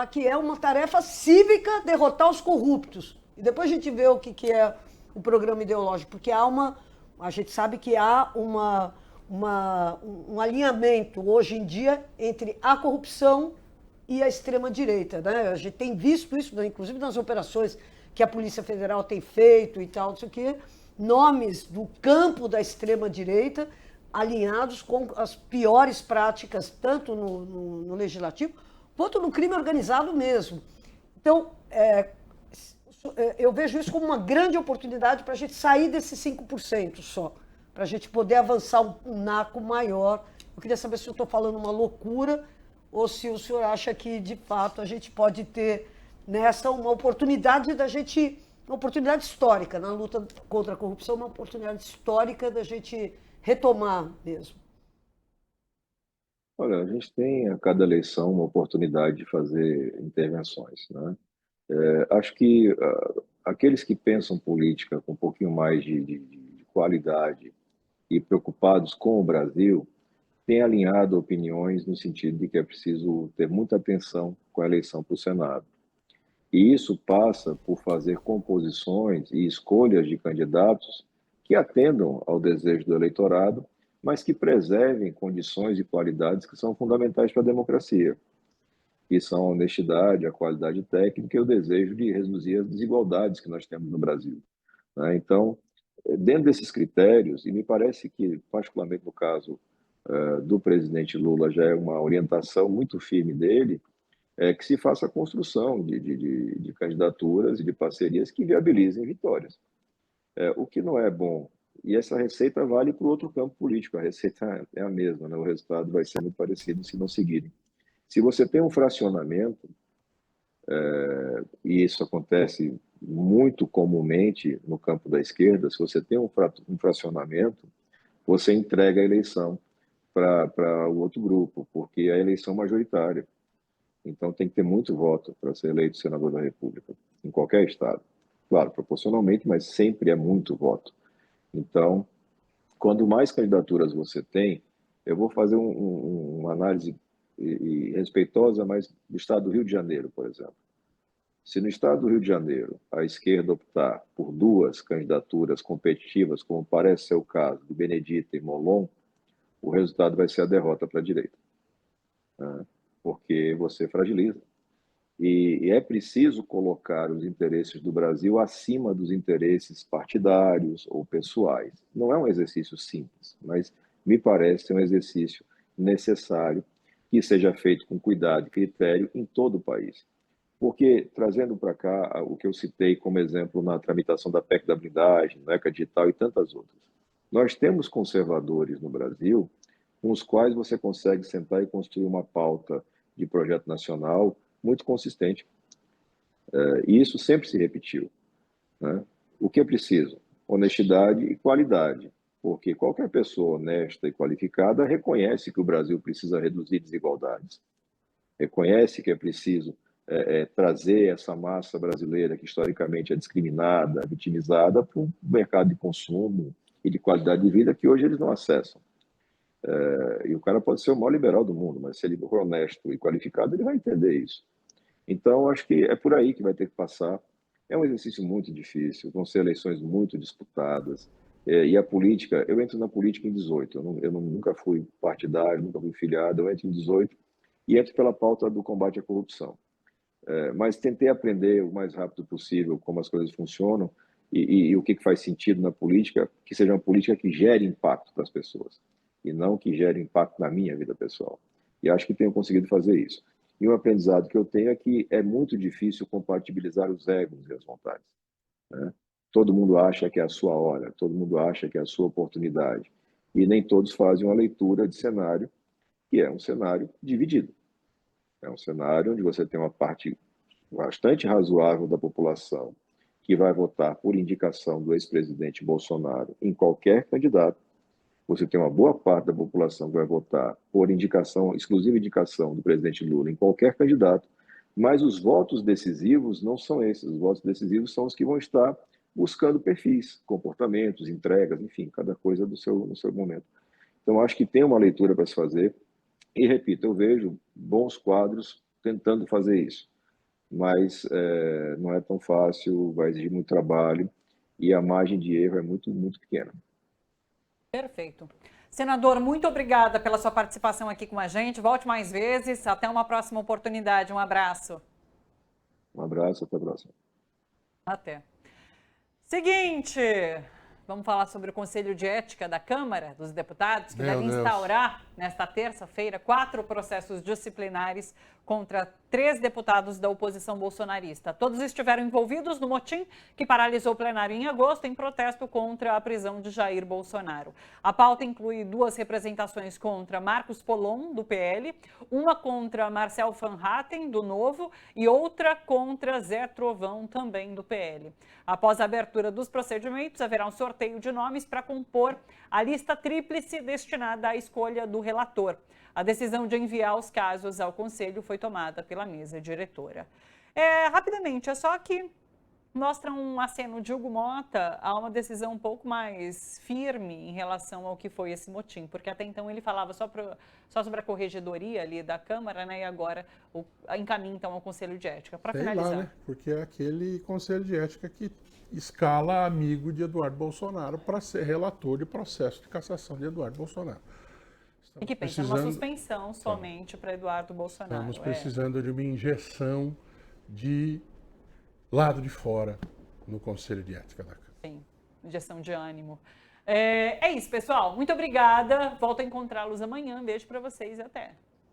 que é uma tarefa cívica derrotar os corruptos? E depois a gente vê o que é o programa ideológico, porque a gente sabe que há um alinhamento hoje em dia entre a corrupção e a extrema-direita, né? A gente tem visto isso, inclusive nas operações que a Polícia Federal tem feito e tal, não sei o quê, nomes do campo da extrema-direita alinhados com as piores práticas, tanto no legislativo, quanto no crime organizado mesmo. Então, eu vejo isso como uma grande oportunidade para a gente sair desses 5% só, para a gente poder avançar um naco maior. Eu queria saber se eu estou falando uma loucura ou se o senhor acha que, de fato, a gente pode ter nessa uma oportunidade uma oportunidade histórica na luta contra a corrupção, uma oportunidade histórica da gente retomar mesmo. Olha, a gente tem a cada eleição uma oportunidade de fazer intervenções, né? Acho que aqueles que pensam política com um pouquinho mais de qualidade e preocupados com o Brasil têm alinhado opiniões no sentido de que é preciso ter muita atenção com a eleição para o Senado. E isso passa por fazer composições e escolhas de candidatos que atendam ao desejo do eleitorado, mas que preservem condições e qualidades que são fundamentais para a democracia, que são a honestidade, a qualidade técnica e o desejo de reduzir as desigualdades que nós temos no Brasil, né? Então, dentro desses critérios, e me parece que, particularmente no caso do presidente Lula, já é uma orientação muito firme dele, que se faça a construção de candidaturas e de parcerias que viabilizem vitórias. O que não é bom, e essa receita vale para o outro campo político, a receita é a mesma, né? O resultado vai ser muito parecido se não seguirem. Se você tem um fracionamento, e isso acontece muito comumente no campo da esquerda, se você tem um fracionamento, você entrega a eleição para o outro grupo, porque é a eleição majoritária. Então tem que ter muito voto para ser eleito senador da República, em qualquer estado. Claro, proporcionalmente, mas sempre é muito voto. Então, quando mais candidaturas você tem, eu vou fazer uma análise respeitosa, mas do estado do Rio de Janeiro, por exemplo. Se no estado do Rio de Janeiro a esquerda optar por duas candidaturas competitivas, como parece ser o caso de Benedita e Molon, o resultado vai ser a derrota para a direita, né? Porque você fragiliza. E é preciso colocar os interesses do Brasil acima dos interesses partidários ou pessoais. Não é um exercício simples, mas me parece um exercício necessário que seja feito com cuidado e critério em todo o país. Porque, trazendo para cá o que eu citei como exemplo na tramitação da PEC da blindagem, no ECA Digital e tantas outras, nós temos conservadores no Brasil com os quais você consegue sentar e construir uma pauta de projeto nacional muito consistente. E isso sempre se repetiu, né? O que é preciso? Honestidade e qualidade, porque qualquer pessoa honesta e qualificada reconhece que o Brasil precisa reduzir desigualdades, reconhece que é preciso trazer essa massa brasileira que historicamente é discriminada, vitimizada, para um mercado de consumo e de qualidade de vida que hoje eles não acessam. E o cara pode ser o maior liberal do mundo, mas se ele for honesto e qualificado, ele vai entender isso. Então, acho que é por aí que vai ter que passar. É um exercício muito difícil, vão ser eleições muito disputadas. E a política, eu entro na política em 18, eu nunca fui partidário, nunca fui filiado, eu entro em 18 e entro pela pauta do combate à corrupção. Mas tentei aprender o mais rápido possível como as coisas funcionam e o que faz sentido na política, que seja uma política que gere impacto para as pessoas e não que gere impacto na minha vida pessoal. E acho que tenho conseguido fazer isso. E um aprendizado que eu tenho é que é muito difícil compatibilizar os egos e as vontades, né? Todo mundo acha que é a sua hora, todo mundo acha que é a sua oportunidade. E nem todos fazem uma leitura de cenário, que é um cenário dividido. É um cenário onde você tem uma parte bastante razoável da população que vai votar por indicação do ex-presidente Bolsonaro em qualquer candidato. Você tem uma boa parte da população que vai votar por indicação, exclusiva indicação do presidente Lula em qualquer candidato, mas os votos decisivos não são esses. Os votos decisivos são os que vão estar buscando perfis, comportamentos, entregas, enfim, cada coisa no seu momento. Então, acho que tem uma leitura para se fazer. E, repito, eu vejo bons quadros tentando fazer isso. Mas não é tão fácil, vai exigir muito trabalho e a margem de erro é muito, muito pequena. Perfeito. Senador, muito obrigada pela sua participação aqui com a gente. Volte mais vezes. Até uma próxima oportunidade. Um abraço. Um abraço, até a próxima. Até. Seguinte, vamos falar sobre o Conselho de Ética da Câmara dos Deputados, que deve instaurar, nesta terça-feira, 4 processos disciplinares contra 3 deputados da oposição bolsonarista. Todos estiveram envolvidos no motim que paralisou o plenário em agosto em protesto contra a prisão de Jair Bolsonaro. A pauta inclui 2 representações contra Marcos Polon, do PL, uma contra Marcel Van Hatten, do Novo, e outra contra Zé Trovão, também do PL. Após a abertura dos procedimentos, haverá um sorteio de nomes para compor a lista tríplice destinada à escolha do relator. A decisão de enviar os casos ao Conselho foi tomada pela mesa diretora. Rapidamente, é só que mostra um aceno de Hugo Mota a uma decisão um pouco mais firme em relação ao que foi esse motim, porque até então ele falava só sobre a corregedoria ali da Câmara, né, e agora encaminha então ao Conselho de Ética. Para finalizar. Lá, né? Porque é aquele Conselho de Ética que escala amigo de Eduardo Bolsonaro para ser relator de processo de cassação de Eduardo Bolsonaro. E que pensa numa suspensão somente para Eduardo Bolsonaro. Estamos precisando de uma injeção de lado de fora no Conselho de Ética da Câmara. Sim, injeção de ânimo. É isso, pessoal. Muito obrigada. Volto a encontrá-los amanhã. Beijo para vocês e até.